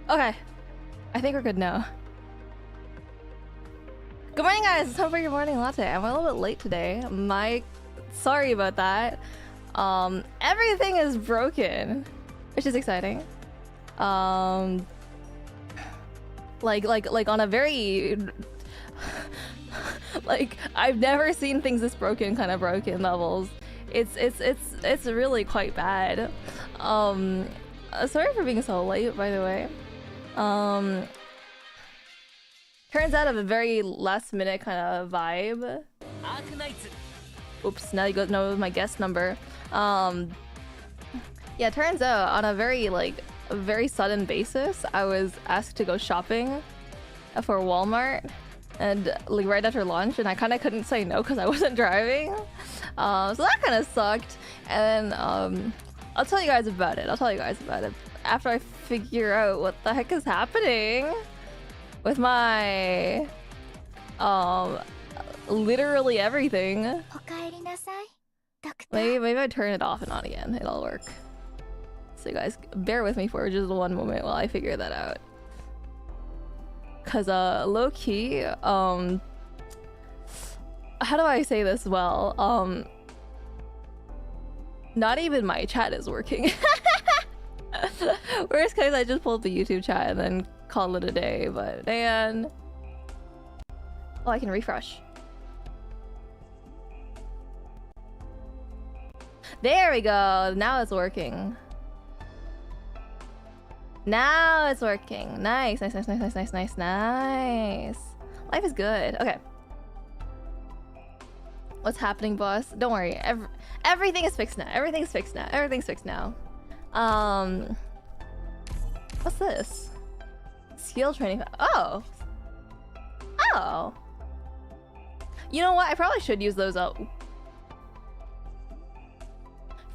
Okay. I think we're good now. Good morning, guys. It's time for your morning latte. I'm a little bit late today. Sorry about that. Everything is broken, which is exciting. Like on a very like I've never seen things this broken kind of broken levels. It's really quite bad. Sorry for being so late, by the way. Turns out I have a very last minute kind of vibe. ARKNIGHTS. Oops, now you guys know my guest number. Yeah, turns out on a very sudden basis, I was asked to go shopping for Walmart and like right after lunch, and I kind of couldn't say no because I wasn't driving. So that kind of sucked. And then I'll tell you guys about it. After I figure out what the heck is happening with my literally everything. Maybe I turn it off and on again. It'll work. So guys, bear with me for just one moment while I figure that out. Cause low key, how do I say this well? Not even my chat is working. Worst case, I just pulled the YouTube chat and then call it a day. But man, oh, I can refresh. There we go. Now it's working. Now it's working. Nice. Life is good. Okay. What's happening, boss? Don't worry. Everything is fixed now. Everything's fixed now. What's this? Skill training. Oh. You know what? I probably should use those up.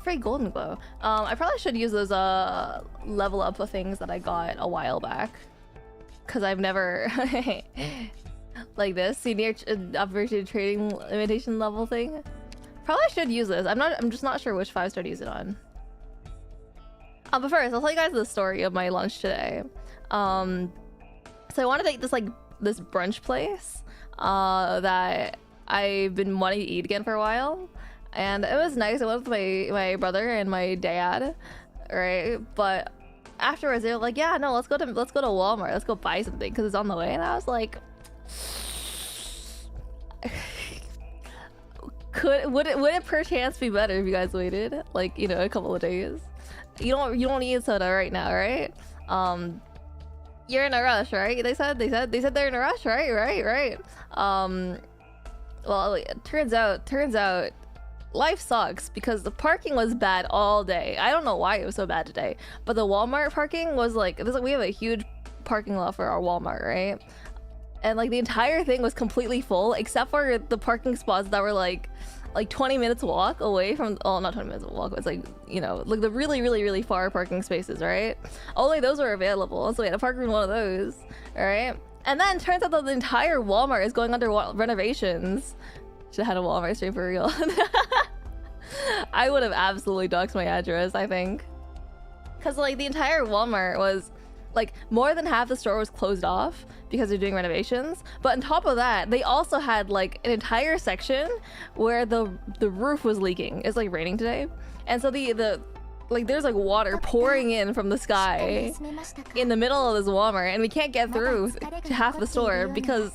Free golden glow. I probably should use those level up things that I got a while back, cause I've never like this senior upgraded trading imitation level thing. Probably should use this. I'm just not sure which 5-star to use it on. But first, I'll tell you guys the story of my lunch today. So I want to take this brunch place that I've been wanting to eat again for a while. And it was nice. I went with my brother and my dad, right? But afterwards, they were like, "Yeah, no, let's go to Walmart. Let's go buy something because it's on the way." And I was like, would it perchance be better if you guys waited, like, you know, a couple of days? You don't need soda right now, right? You're in a rush, right? They said they're in a rush, right? Well, it turns out. Life sucks because the parking was bad all day. I don't know why it was so bad today, but the Walmart parking was like, we have a huge parking lot for our Walmart, right? And like the entire thing was completely full except for the parking spots that were like 20 minutes walk away from, oh, not 20 minutes walk, it's like, you know, like the really far parking spaces, right? Only those were available, so we had to park in one of those, all right? And then turns out that the entire Walmart is going under renovations. Should have had a Walmart stream for real. I would have absolutely doxed my address, I think. Because like the entire Walmart was like, more than half the store was closed off because they're doing renovations. But on top of that, they also had like an entire section where the roof was leaking. It's like raining today. And so the like there's like water pouring in from the sky in the middle of this Walmart, and we can't get through to half the store because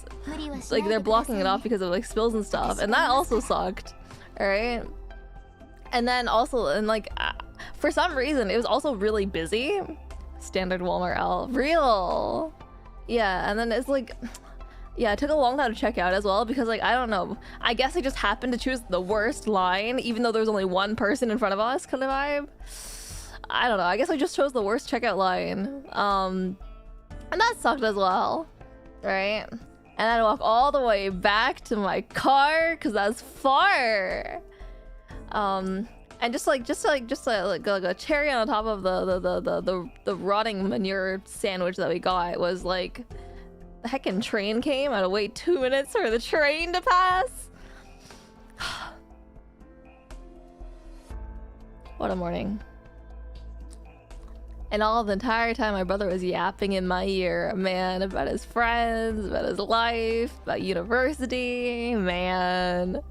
like they're blocking it off because of like spills and stuff, and that also sucked. All right. And then also, and like for some reason it was also really busy. Standard Walmart L. Real. Yeah, and then it's like, yeah, it took a long time to check out as well because like, I don't know, I guess I just happened to choose the worst line even though there was only one person in front of us kind of vibe. I don't know, I guess I just chose the worst checkout line. And that sucked as well, right? And I had to walk all the way back to my car because that's far. And just like a cherry on top of the rotting manure sandwich that we got was like the heckin' train came. I had to wait 2 minutes for the train to pass. What a morning. And all the entire time my brother was yapping in my ear, man, about his friends, about his life, about university, man.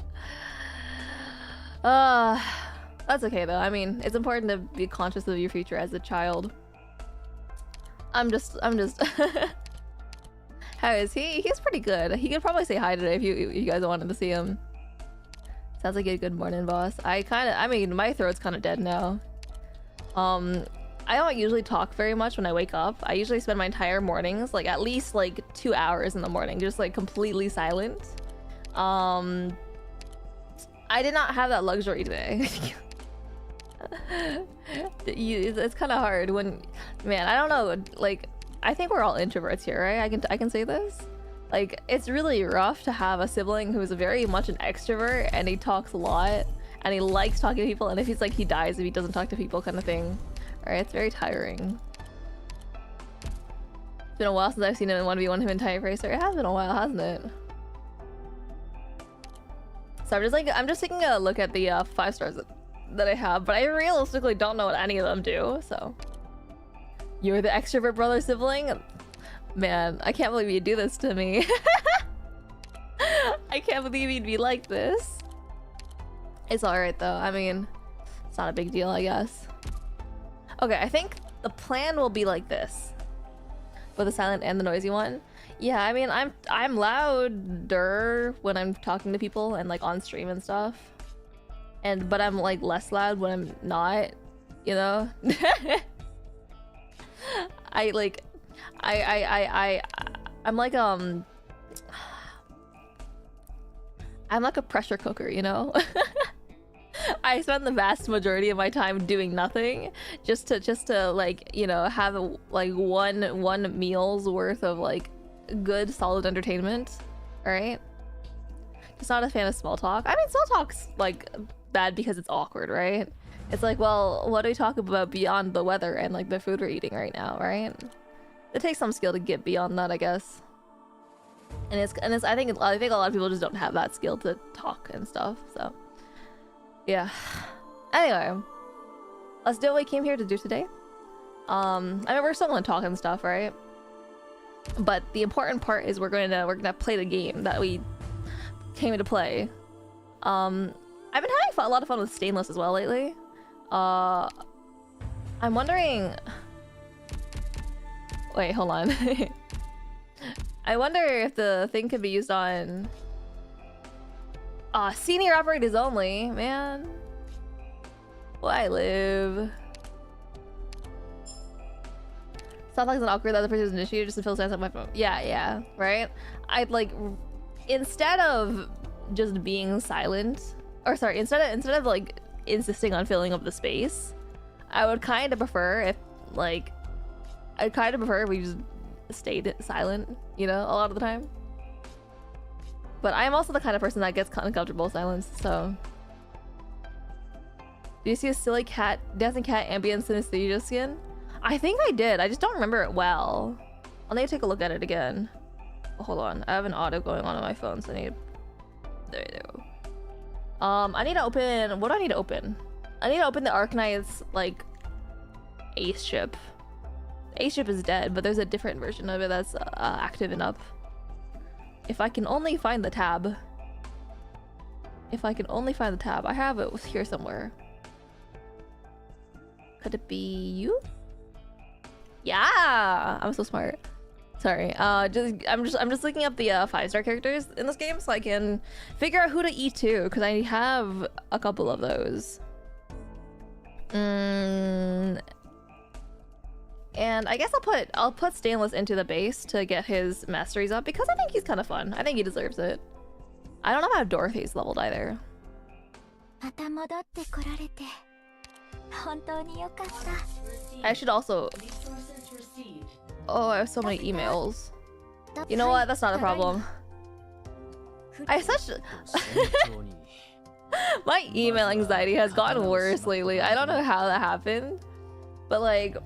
That's okay though. I mean, it's important to be conscious of your future as a child. I'm just How is he? He's pretty good. He could probably say hi today if you guys wanted to see him. Sounds like a good morning, boss. I mean, my throat's kind of dead now. I don't usually talk very much when I wake up. I usually spend my entire mornings, like at least like 2 hours in the morning, just like completely silent. I did not have that luxury today. It's kind of hard when, man, I don't know, like I think we're all introverts here, right? I can say this, like it's really rough to have a sibling who's very much an extrovert and he talks a lot and he likes talking to people, and if he's like he dies if he doesn't talk to people kind of thing. All right, it's very tiring. It's been a while since I've seen him in 1v1 him and Tire Racer. It has been a while, hasn't it? So I'm just taking a look at the 5 stars that I have, but I realistically don't know what any of them do. So you're the extrovert brother sibling? Man, I can't believe you do this to me. I can't believe you'd be like this. It's alright though. I mean, it's not a big deal, I guess. Okay, I think the plan will be like this. With the silent and the noisy one. Yeah, I mean, I'm louder when I'm talking to people and like on stream and stuff. But I'm like less loud when I'm not, you know? I'm like I'm like a pressure cooker, you know? I spend the vast majority of my time doing nothing just to like, you know, have like one meal's worth of like good solid entertainment. All right? Just not a fan of small talk. I mean, small talk's like bad because it's awkward, right? It's like, well, what do we talk about beyond the weather and like the food we're eating right now, right? It takes some skill to get beyond that, I guess. And I think a lot of people just don't have that skill to talk and stuff. So yeah. Anyway, let's do what we came here to do today. I mean, we're still gonna talk and stuff, right? But the important part is we're gonna play the game that we came to play. I've been having a lot of fun with stainless as well lately. I'm wondering. Wait, hold on. I wonder if the thing could be used on senior operators only, man. Well, I live. Sounds like it's an awkward that the person is initiated just to fill silence on my phone. Yeah, right? I'd like, instead of just being silent, or sorry, instead of like insisting on filling up the space, I would kind of prefer if like, we just stayed silent, you know, a lot of the time. But I'm also the kind of person that gets uncomfortable with silence, so. Do you see a silly dancing cat ambient synesthesia skin? I think I did, I just don't remember it well. I'll need to take a look at it again. Oh, hold on, I have an auto going on my phone, so there you go. I need to open, what do I need to open? I need to open the ARKNIGHTS, like, ace ship. Ace ship is dead, but there's a different version of it that's active and up. If I can only find the tab. I have it here somewhere. Could it be you? Yeah, I'm so smart. Sorry. I'm just looking up the 5-star characters in this game so I can figure out who to E2 because I have a couple of those. And I guess I'll put Stainless into the base to get his masteries up because I think he's kind of fun. I think he deserves it. I don't know how Dorothy's leveled either. I should also. Oh, I have so many emails. You know what? That's not a problem. I have such. My email anxiety has gotten worse lately. I don't know how that happened, but like.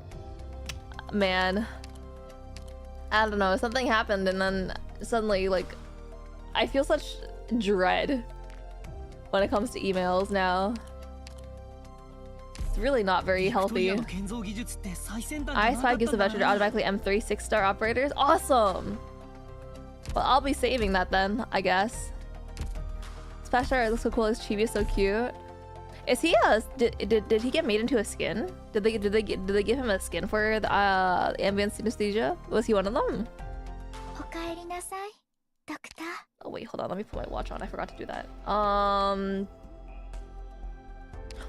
Man, I don't know, something happened and then suddenly like I feel such dread when it comes to emails now. It's really not very healthy. I5 gives the voucher to automatically M3 6-star operators. Awesome! Well, I'll be saving that then, I guess. Splash Star looks so cool, his chibi is so cute. Is he did he get made into a skin? Did they give him a skin for the ambient synesthesia? Was he one of them? Oh wait, hold on, let me put my watch on. I forgot to do that.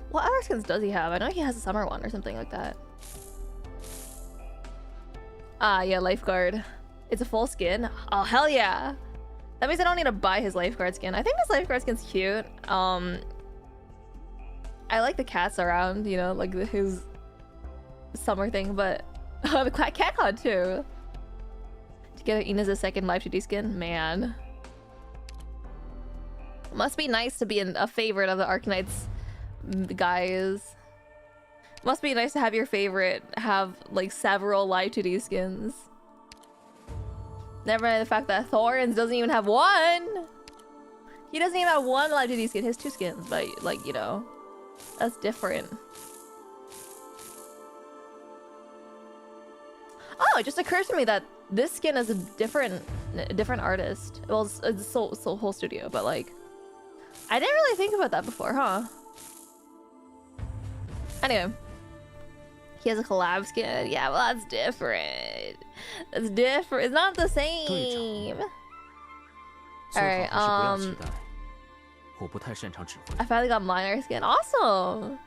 What other skins does he have? I know he has a summer one or something like that. Ah, yeah, lifeguard. It's a full skin. Oh hell yeah! That means I don't need to buy his lifeguard skin. I think his lifeguard skin's cute. I like the cats around, you know, like his summer thing, but the cat cod too. Together, Ina's second live 2D skin. Man, must be nice to be a favorite of the ARKNIGHTS guys. Must be nice to have your favorite have like several live 2D skins. Never mind the fact that Thorns doesn't even have one. He doesn't even have one live duty skin. He has 2 skins, but like, you know, that's different. Oh, it just occurs to me that this skin is a different artist. Well, it's Soul whole studio, but like, I didn't really think about that before, huh? Anyway, he has a collab skin. Yeah, well, that's different. That's different. It's not the same. All right. I finally got minor skin. Awesome.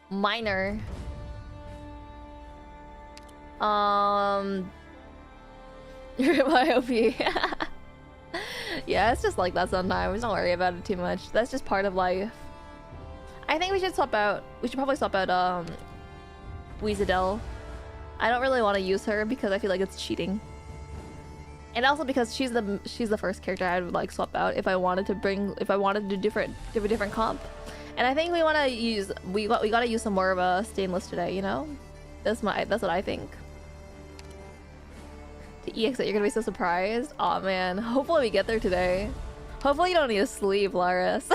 Minor. You're my OP. Yeah, it's just like that sometimes. Don't worry about it too much. That's just part of life. I think we should swap out. We should probably swap out Weezadel. I don't really want to use her because I feel like it's cheating. And also because she's the first character I would like swap out if I wanted to do different comp. And I think we want to use we got to use some more of a stainless today, you know? That's what I think. To EX it, you're gonna be so surprised. Aw man, hopefully we get there today. Hopefully you don't need to sleep, Laris.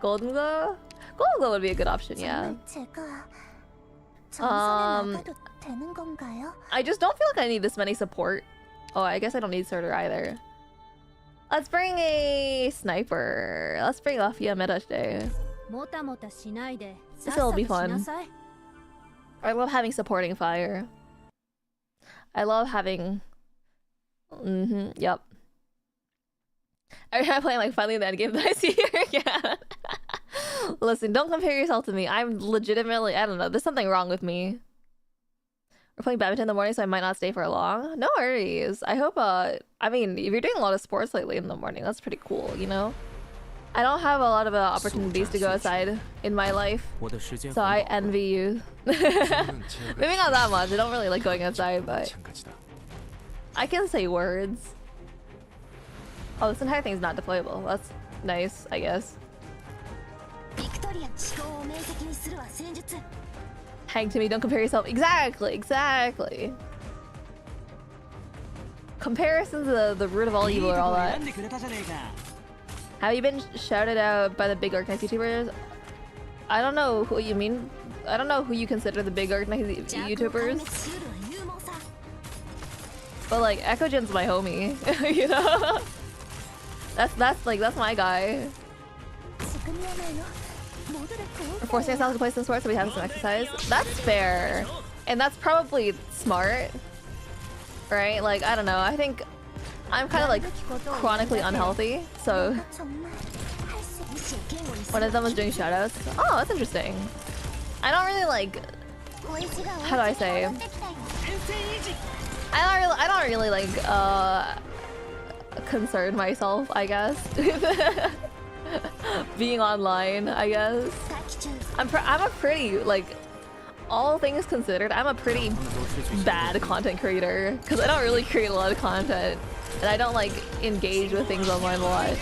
Golden Glow? Golden Glow would be a good option, yeah. I just don't feel like I need this many support. Oh, I guess I don't need Sorter either. Let's bring a sniper. Let's bring Lafia meta today. This will be fun. I love having supporting fire. I love having... yep. I'm playing like finally in the endgame that I see here again. Listen, don't compare yourself to me. I'm legitimately, I don't know, there's something wrong with me. We're playing badminton in the morning, so I might not stay for long. No worries. I hope, I mean, if you're doing a lot of sports lately in the morning, that's pretty cool, you know? I don't have a lot of opportunities to go outside in my life, so I envy you. Maybe not that much. I don't really like going outside, but I can say words. Oh, this entire thing's not deployable. That's nice, I guess. Hang to me, don't compare yourself. Exactly, exactly. Comparison's the root of all evil or all that. Have you been shouted out by the big ARKNIGHTS YouTubers? I don't know who you mean. I don't know who you consider the big ARKNIGHTS YouTubers. But like, EchoJin's my homie, you know? That's my guy. We're forcing ourselves to play some sports so we have some exercise. That's fair. And that's probably smart. Right? Like, I don't know. I think I'm kind of like chronically unhealthy, so one of them was doing shoutouts. Oh, that's interesting. I don't really like, how do I say? I don't really like concern myself, I guess. Being online, I guess. I'm a pretty, like, all things considered, I'm a pretty bad content creator because I don't really create a lot of content and I don't like engage with things online a lot.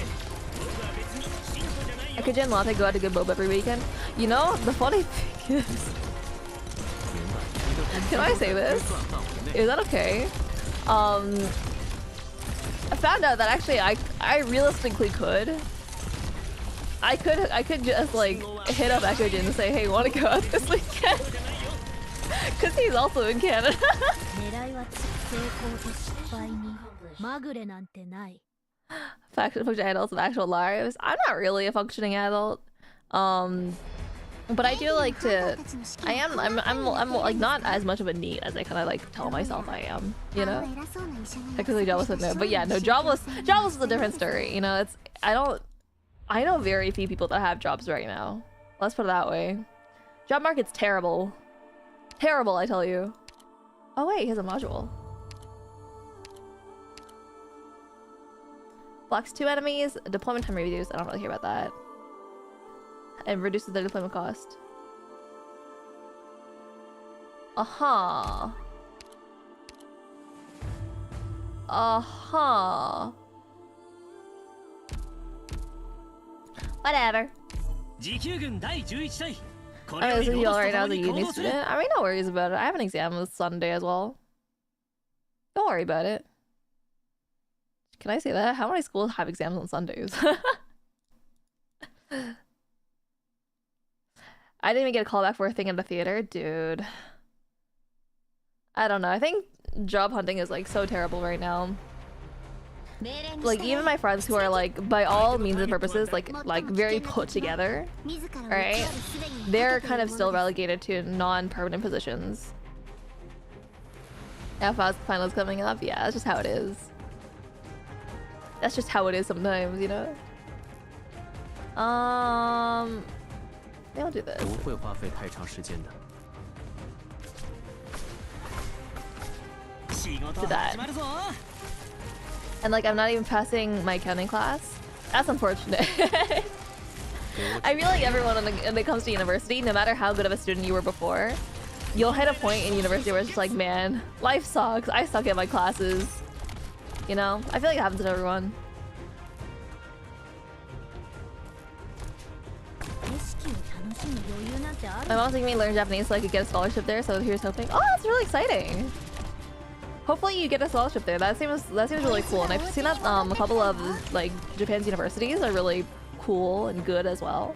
I could Jen Latte go out to good boba every weekend. You know, the funny thing is, can I say this? Is that okay? I found out that actually I realistically could. I could just like hit up EchoJin and say, hey, wanna go out this weekend? Cause he's also in Canada. Functioning adults with actual lives. I'm not really a functioning adult. But I do like to. I'm like not as much of a NEET as I kind of like tell myself I am. You know. Technically jobless, no. But yeah, no, jobless is a different story. You know, it's I know very few people that have jobs right now. Let's put it that way. Job market's terrible. Terrible, I tell you. Oh wait, he has a module. Blocks 2 enemies, deployment time reduced. I don't really care about that. And reduces their deployment cost. Uh-huh. Uh-huh. Whatever. I'm listening to y'all right now as a uni student. I mean, no worries about it. I have an exam this Sunday as well. Don't worry about it. Can I say that? How many schools have exams on Sundays? I didn't even get a call back for a thing in the theater, dude. I don't know. I think job hunting is like so terrible right now. Like even my friends who are like by all means and purposes like very put together, right? They're kind of still relegated to non-permanent positions. FOS finals coming up, yeah, that's just how it is. That's just how it is sometimes, you know. Maybe I'll do this. Do that. And like I'm not even passing my accounting class. That's unfortunate. I feel like everyone when it comes to university, no matter how good of a student you were before, you'll hit a point in university where it's just like, man, life sucks. I suck at my classes. You know? I feel like it happens to everyone. My mom's making me learn Japanese so I could get a scholarship there, so here's hoping. Oh, that's really exciting! Hopefully you get a scholarship there. That seems really cool, and I've seen that a couple of like Japan's universities are really cool and good as well.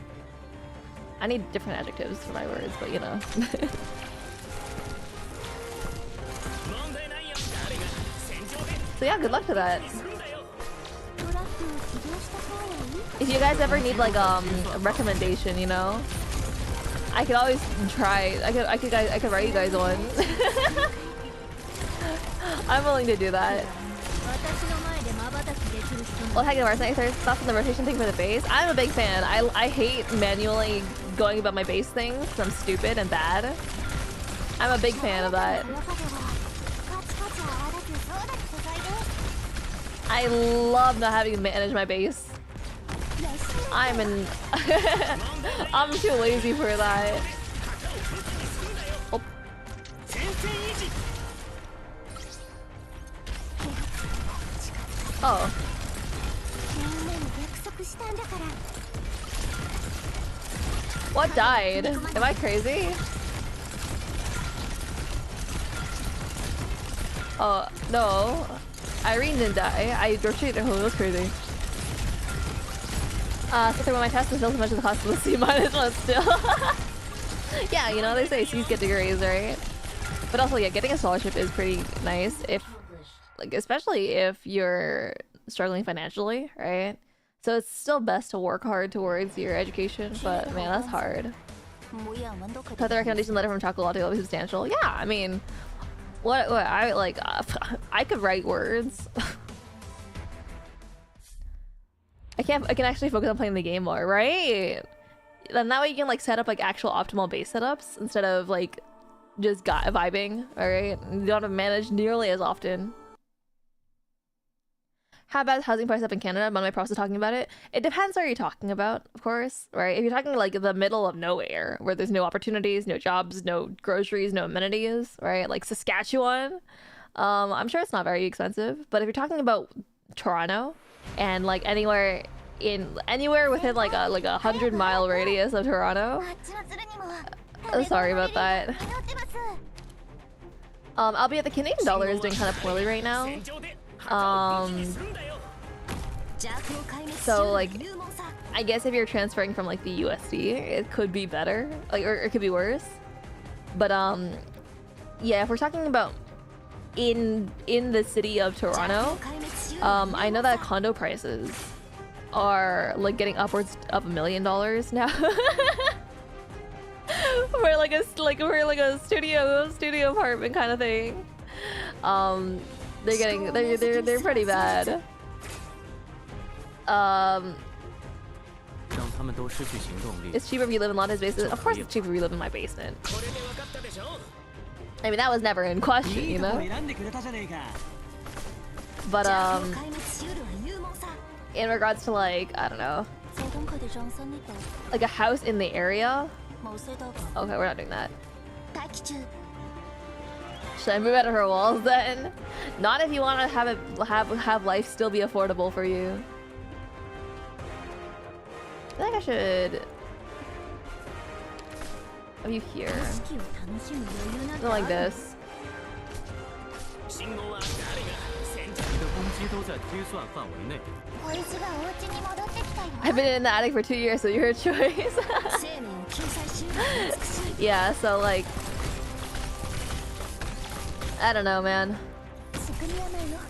I need different adjectives for my words, but you know. So yeah, good luck to that. If you guys ever need like a recommendation, you know, I could always try. I could write you guys one. I'm willing to do that. Well, heck of Arsenic, there's stuff in the rotation thing for the base. I'm a big fan. I hate manually going about my base things because I'm stupid and bad. I'm a big fan of that. I love not having to manage my base. I'm too lazy for that. Oh. Oh. What died? Am I crazy? Oh, no. Irene didn't die. I retreated. Oh, it was crazy. So when my test is built as much as the cost of the C minus one still. Yeah, you know, they say C's get degrees, right? But also, yeah, getting a scholarship is pretty nice if, like, especially if you're struggling financially, right? So it's still best to work hard towards your education, but man, that's hard. Cut the recommendation letter from Chocolate Latte will be substantial. Yeah, I mean, what I like, I could write words. I can actually focus on playing the game more, right? Then that way you can like set up like actual optimal base setups instead of like just vibing, alright? You don't have to manage nearly as often. How bad is housing price up in Canada? One of my pros is talking about it. It depends what you're talking about, of course, right? If you're talking like the middle of nowhere, where there's no opportunities, no jobs, no groceries, no amenities, right? Like Saskatchewan, I'm sure it's not very expensive. But if you're talking about Toronto and like anywhere within like a 100-mile radius of Toronto, sorry about that. Albeit the Canadian dollar is doing kind of poorly right now. So like, I guess if you're transferring from like the USD, it could be better, like, or it could be worse. But yeah, if we're talking about in the city of Toronto, I know that condo prices are like getting upwards of $1 million now. We're like a studio apartment kind of thing. They're pretty bad. It's cheaper if you live in Londo's basement. Of course it's cheaper if you live in my basement. I mean, that was never in question, you know? But in regards to like, I don't know, like a house in the area. Okay, we're not doing that. Should I move out of her walls then? Not if you want to have life still be affordable for you. I feel like I should have you here. Something like this. I've been in the attic for 2 years, so your choice. Yeah, so like, I don't know, man.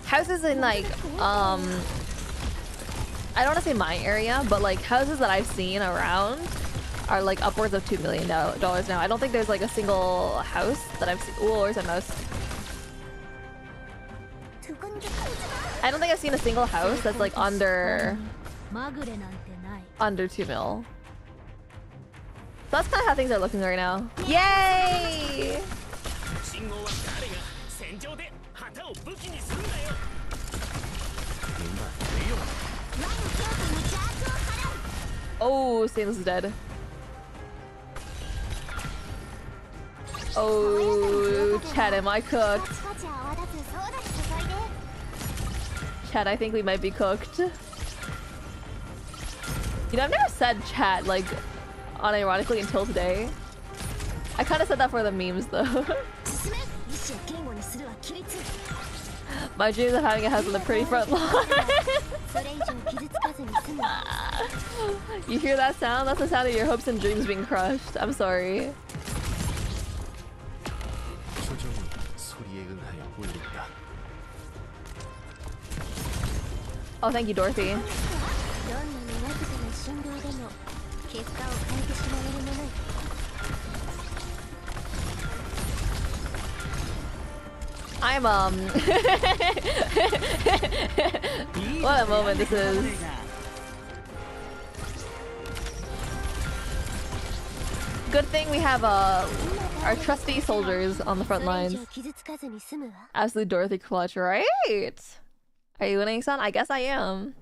Houses in like, I don't want to say my area, but like houses that I've seen around are like upwards of $2 million now. I don't think there's like a single house that I've seen. Oh, where's a mouse? I don't think I've seen a single house that's like under 2 mil. So that's kind of how things are looking right now. Yay! Oh, Stainless is dead. Oh, Chad, am I cooked? Chad, I think we might be cooked. You know, I've never said chat, like, unironically until today. I kind of said that for the memes, though. My dreams of having a house on the pretty front lawn. You hear that sound? That's the sound of your hopes and dreams being crushed. I'm sorry. Oh, thank you, Dorothy. I'm what a moment this is. Good thing we have our trusty soldiers on the front lines. Absolute Dorothy clutch, right? Are you winning, son? I guess I am.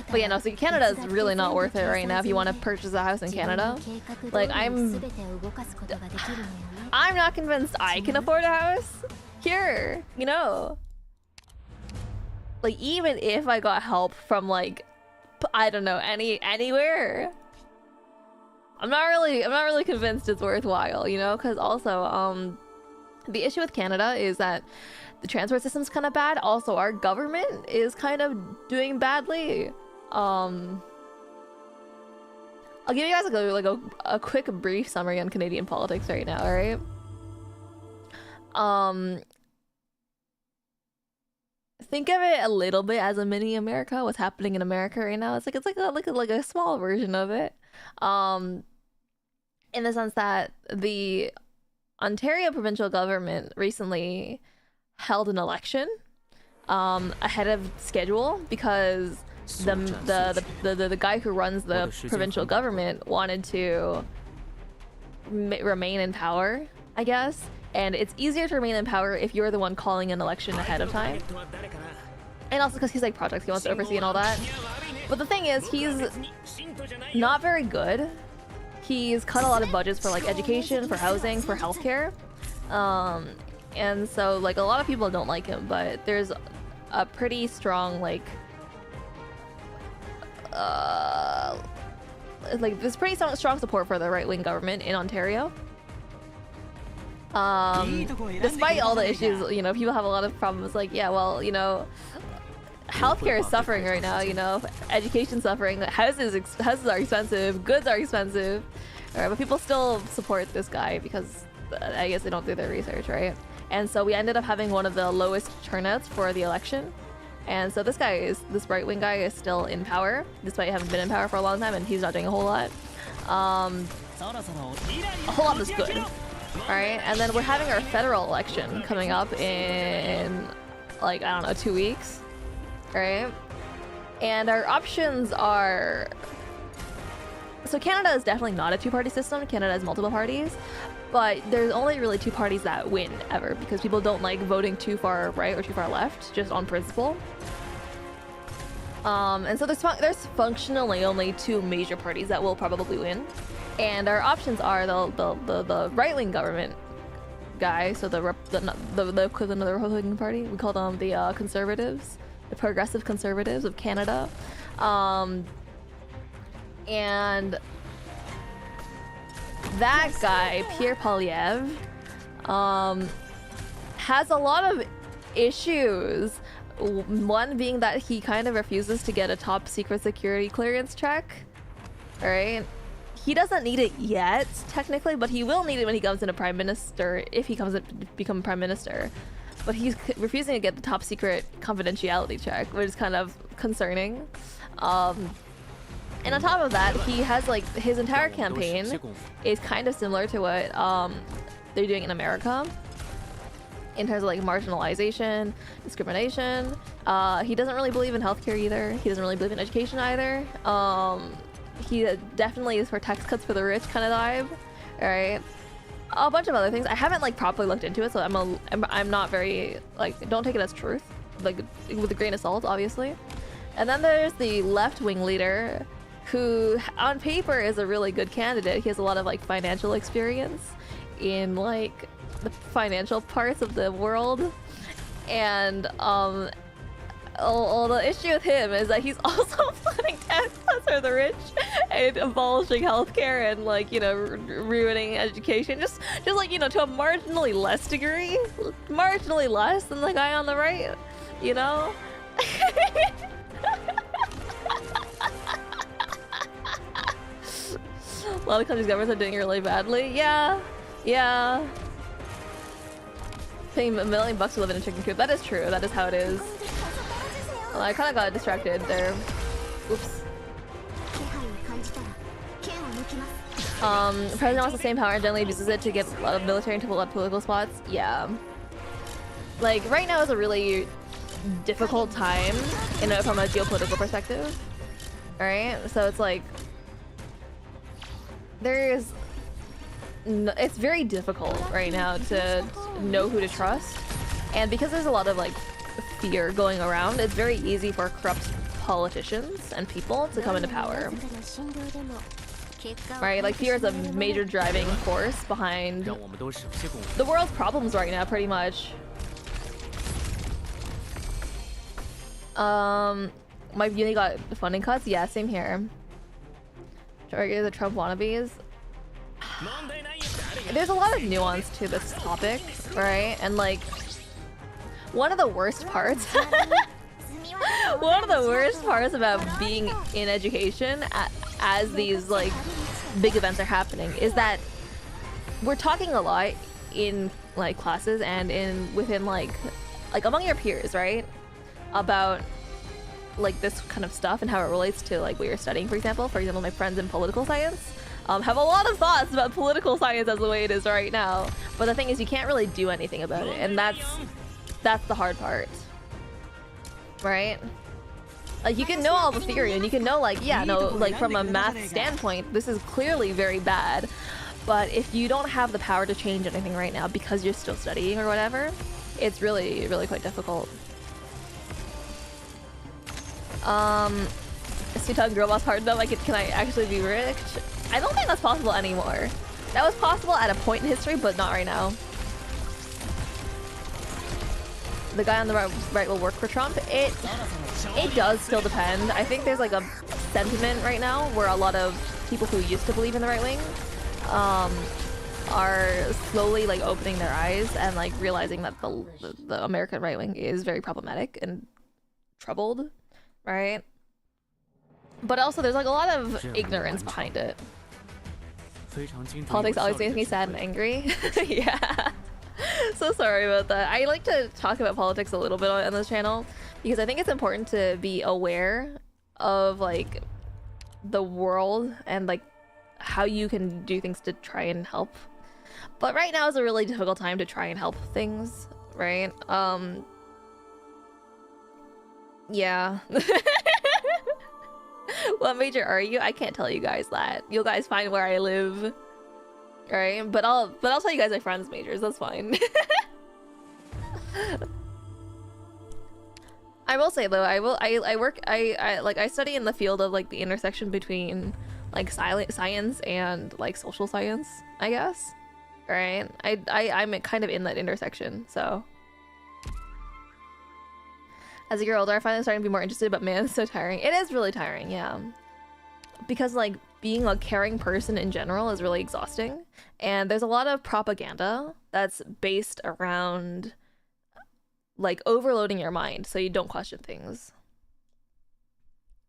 But yeah, no, so Canada is really not worth it right now if you want to purchase a house in Canada. Like, I'm not convinced I can afford a house here, you know? Like, even if I got help from, like, I don't know, anywhere, I'm not really convinced it's worthwhile, you know? Because also, the issue with Canada is that the transport system's kind of bad. Also, our government is kind of doing badly. I'll give you guys a quick brief summary on Canadian politics right now, alright? Think of it a little bit as a mini America. What's happening in America right now? It's like a small version of it. In the sense that the Ontario provincial government recently held an election ahead of schedule because the guy who runs the provincial government wanted to remain in power, I guess. And it's easier to remain in power if you're the one calling an election ahead of time. And also because he's like projects he wants to oversee and all that. But the thing is, he's not very good. He's cut a lot of budgets for like education, for housing, for healthcare. And so like a lot of people don't like him, but there's a pretty strong like there's pretty strong support for the right-wing government in Ontario. Despite all the issues, you know, people have a lot of problems. Like, yeah, well, you know, healthcare is suffering right now. You know, education suffering. Houses are expensive. Goods are expensive. Alright, but people still support this guy because I guess they don't do their research, right? And so we ended up having one of the lowest turnouts for the election. And so this right-wing guy is still in power, despite having been in power for a long time, and he's not doing a whole lot. A whole lot is good. Alright, and then we're having our federal election coming up in, like, I don't know, 2 weeks. Right? And our options are... So Canada is definitely not a two-party system. Canada has multiple parties. But there's only really two parties that win, ever, because people don't like voting too far right or too far left, just on principle. And so there's functionally only two major parties that will probably win. And our options are the right-wing government guy, so the equivalent of the Republican Party. We call them the conservatives, the progressive conservatives of Canada. And that guy, Pierre Poilievre, has a lot of issues One being that he kind of refuses to get a top secret security clearance check. Alright? He doesn't need it yet, technically, but he will need it when he comes into prime minister, if he comes to become prime minister. But he's refusing to get the top secret confidentiality check, which is kind of concerning. And on top of that, he has like his entire campaign is kind of similar to what they're doing in America in terms of like marginalization, discrimination. He doesn't really believe in healthcare either. He doesn't really believe in education either. He definitely is for tax cuts for the rich kind of vibe, right? A bunch of other things. I haven't like properly looked into it, so I'm not very like, don't take it as truth, like with a grain of salt, obviously. And then there's the left-wing leader, who on paper is a really good candidate. He has a lot of like financial experience in like the financial parts of the world, and the issue with him is that he's also planning tax cuts for the rich and abolishing healthcare and like, you know, ruining education, just like, you know, to a marginally less degree, marginally less than the guy on the right, you know. A lot of countries' governments are doing it really badly. Yeah. Paying $1 million to live in a chicken coop. That is true. That is how it is. Well, I kind of got distracted there. Oops. The president wants the same power and generally abuses it to get a lot of military into a lot of political spots. Yeah. Like, right now is a really difficult time from a geopolitical perspective. Alright? So it's like... it's very difficult right now to know who to trust, and because there's a lot of like fear going around, it's very easy for corrupt politicians and people to come into power. Right? Like fear is a major driving force behind the world's problems right now, pretty much. My uni got funding cuts. Yeah, same here. The Trump wannabes. There's a lot of nuance to this topic, right? And like, one of the worst parts about being in education as these like big events are happening is that we're talking a lot in like classes and within like among your peers, right? About like this kind of stuff and how it relates to like what you're studying. For example, my friends in political science have a lot of thoughts about political science as the way it is right now. But the thing is, you can't really do anything about it, and that's the hard part, right? Like you can know all the theory and you can know like, yeah, no, like from a math standpoint, this is clearly very bad. But if you don't have the power to change anything right now because you're still studying or whatever, it's really, really quite difficult. Sutan girl boss hardened up. Like, can I actually be rich? I don't think that's possible anymore. That was possible at a point in history, but not right now. The guy on the right will work for Trump. It does still depend. I think there's like a sentiment right now where a lot of people who used to believe in the right wing are slowly like opening their eyes and like realizing that the American right wing is very problematic and troubled. Right? But also there's like a lot of ignorance behind it. Politics always makes me sad and angry. Yeah. So sorry about that. I like to talk about politics a little bit on this channel because I think it's important to be aware of like the world and like how you can do things to try and help. But right now is a really difficult time to try and help things, right? Yeah. What major are you? I can't tell you guys that. You guys find where I live. Alright? But I'll tell you guys my friends' majors, that's fine. I will say though, I study in the field of like the intersection between like science and like social science, I guess. Right? I'm kind of in that intersection, so. As I get older, I find I'm starting to be more interested, but man, it's so tiring. It is really tiring, yeah. Because like being a caring person in general is really exhausting. And there's a lot of propaganda that's based around like overloading your mind so you don't question things.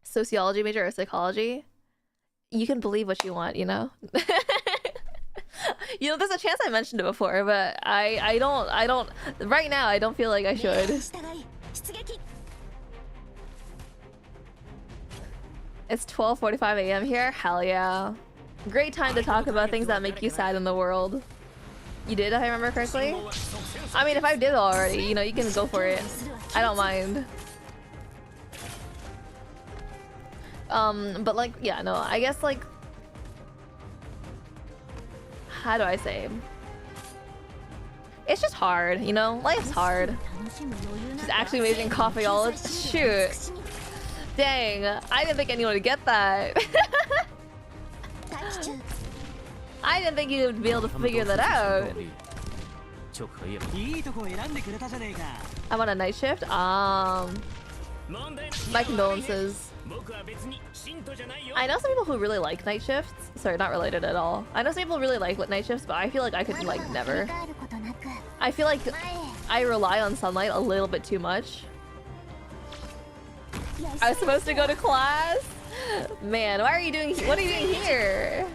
Sociology major or psychology, you can believe what you want, you know? You know, there's a chance I mentioned it before, but I don't right now I don't feel like I should. It's 12:45 a.m. here. Hell yeah. Great time to talk about things that make you sad in the world. You did, if I remember correctly? I mean, if I did already, you know, you can go for it. I don't mind. But like, yeah, no, I guess like, how do I say? It's just hard, you know? Life's hard. Just actually making coffee all the shoot. Dang, I didn't think anyone would get that. I didn't think you would be able to figure that out. I'm on a night shift. My condolences. I know some people who really like night shifts. Sorry, not related at all. I know some people really like night shifts, but I feel like I could like never. I feel like I rely on sunlight a little bit too much. I was supposed to go to class? Man, why are you doing? What are you doing here?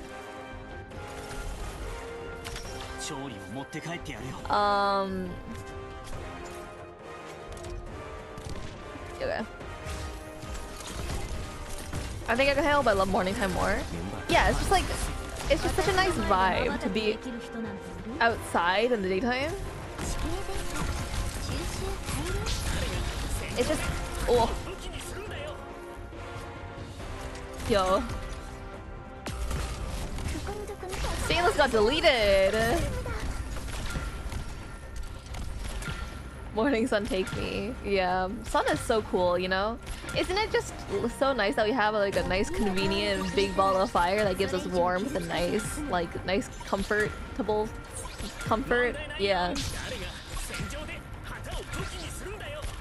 Okay. I think I can handle, but I love morning time more. Yeah, it's just like, it's just such a nice vibe to be outside in the daytime. It's just, oh. Yo. Stainless got deleted. Morning sun take me. Yeah, sun is so cool, you know? Isn't it just so nice that we have like a nice convenient big ball of fire that gives us warmth and nice, like nice comfortable comfort? Yeah.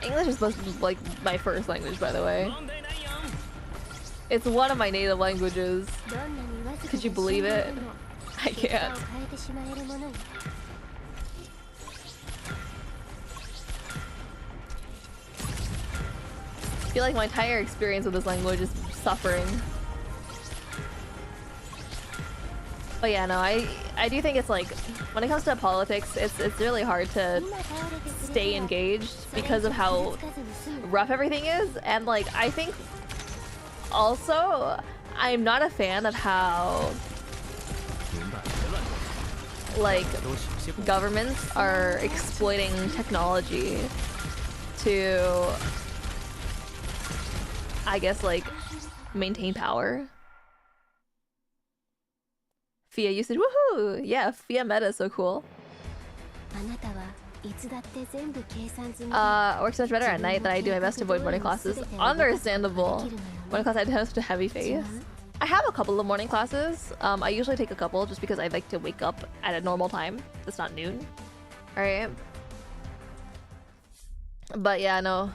English is supposed to be like my first language, by the way. It's one of my native languages. Could you believe it? I can't. I feel like my entire experience with this language is suffering. But yeah, no, I do think it's like, when it comes to politics, it's really hard to stay engaged because of how rough everything is. And like, I think also, I'm not a fan of how like governments are exploiting technology to, I guess, like maintain power. Fia usage, woohoo! Yeah, Fia meta is so cool. Works much better at night than I do my best to avoid morning classes. Understandable. Morning class I have a heavy face. I have a couple of morning classes. I usually take a couple just because I like to wake up at a normal time. It's not noon. Alright. But yeah, no.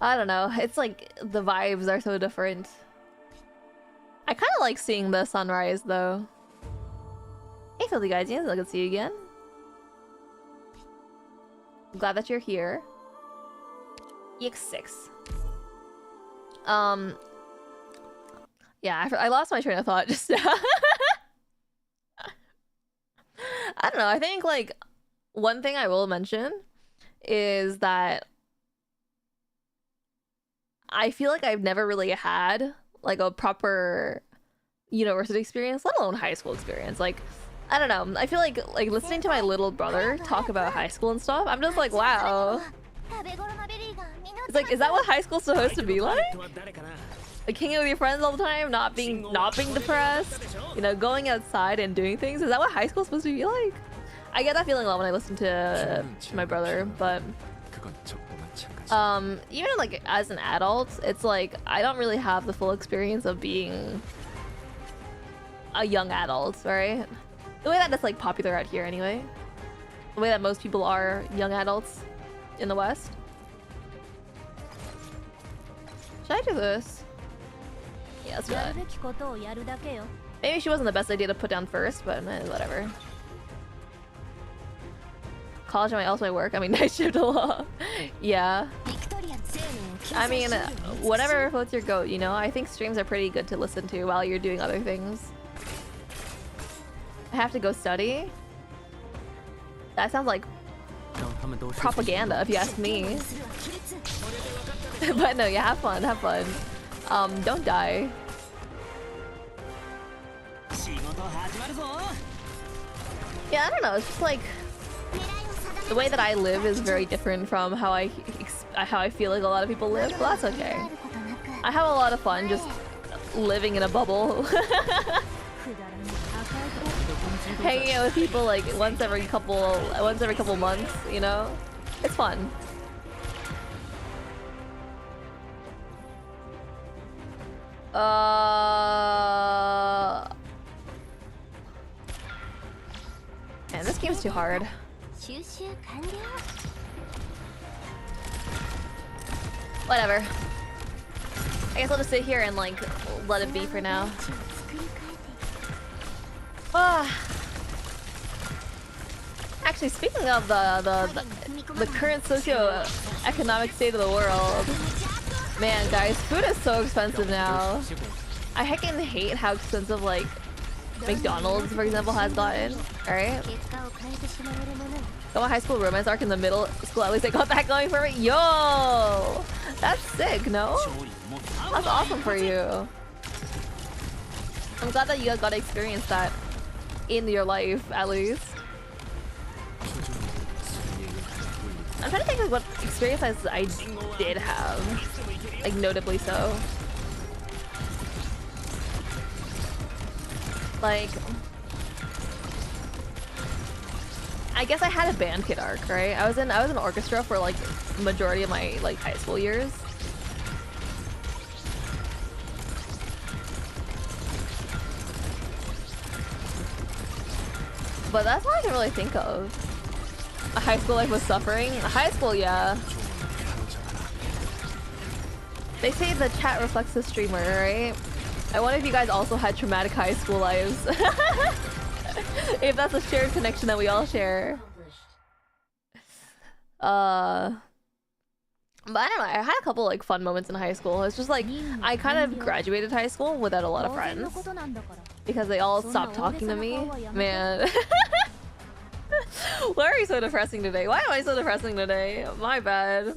I don't know. It's like the vibes are so different. I kind of like seeing the sunrise though. Hey, filthy guys, I can see you again. I'm glad that you're here. EX6. Yeah, I lost my train of thought just now. I don't know. I think like one thing I will mention is that I feel like I've never really had like a proper university experience, let alone high school experience. Like, I don't know. I feel like listening to my little brother talk about high school and stuff, I'm just like, wow. It's like, is that what high school's supposed to be like? Like hanging with your friends all the time, not being depressed, you know, going outside and doing things. Is that what high school's supposed to be like? I get that feeling a lot when I listen to my brother, but even like as an adult, it's like I don't really have the full experience of being a young adult, right? The way that it's like popular out here anyway. The way that most people are young adults in the West. Should I do this? Yeah, let's do that. Maybe she wasn't the best idea to put down first, but whatever. college and also my work. I mean, night shift a lot. Yeah. I mean, whatever floats your goat, you know? I think streams are pretty good to listen to while you're doing other things. I have to go study? That sounds like propaganda, if you ask me. But no, yeah, have fun, have fun. Don't die. Yeah, I don't know, it's just like... The way that I live is very different from how I feel like a lot of people live, but that's okay. I have a lot of fun just living in a bubble. Hanging out with people like once every couple months, you know? It's fun. Man, this game's too hard. Whatever. I guess I'll just sit here and like let it be for now. Actually, speaking of the current socio-economic state of the world, man, guys, food is so expensive now. I heckin' hate how expensive like McDonald's, for example, has gotten. All right. Got my high school romance arc in the middle school. At least I got that going for me. Yo, that's sick. No, that's awesome for you. I'm glad that you got to experience that in your life, at least. I'm trying to think of what experiences I did have, like notably so. Like, I guess I had a band kid arc, right? I was in orchestra for like majority of my like high school years. But that's all I can really think of. A high school life was suffering. High school, yeah. They say the chat reflects the streamer, right? I wonder if you guys also had traumatic high school lives. If that's a shared connection that we all share. But I don't know, I had a couple like fun moments in high school. It's just like, I kind of graduated high school without a lot of friends. Because they all stopped talking to me. Man. Why are you so depressing today? Why am I so depressing today? My bad.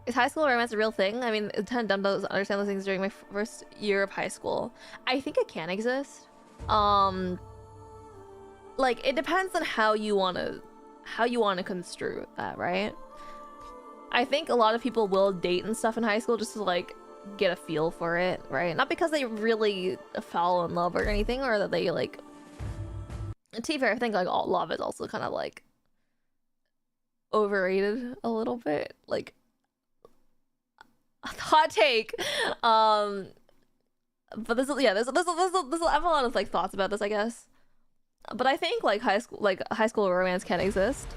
Is high school romance a real thing? I mean, it's kind of dumb to understand those things during my first year of high school. I think it can exist. Like, it depends on how you wanna construe that, right? I think a lot of people will date and stuff in high school just to like get a feel for it, right? Not because they really fall in love or anything, or that they like. To be fair, I think like all love is also kind of like overrated a little bit. Like, hot take. But this is, yeah, this I have a lot of like thoughts about this, I guess. But I think like high school romance can exist.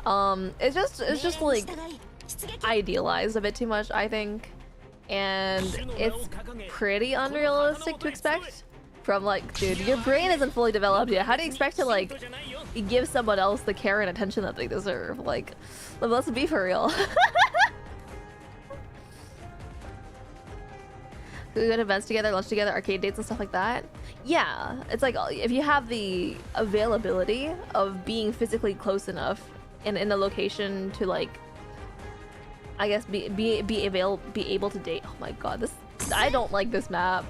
It's just like idealized a bit too much, I think, and it's pretty unrealistic to expect from like, dude, your brain isn't fully developed yet. How do you expect to like give someone else the care and attention that they deserve? Like, let's be for real. We go to events together, lunch together, arcade dates and stuff like that. Yeah, it's like if you have the availability of being physically close enough in a location to like, I guess be able to date. Oh my god, this, I don't like this map.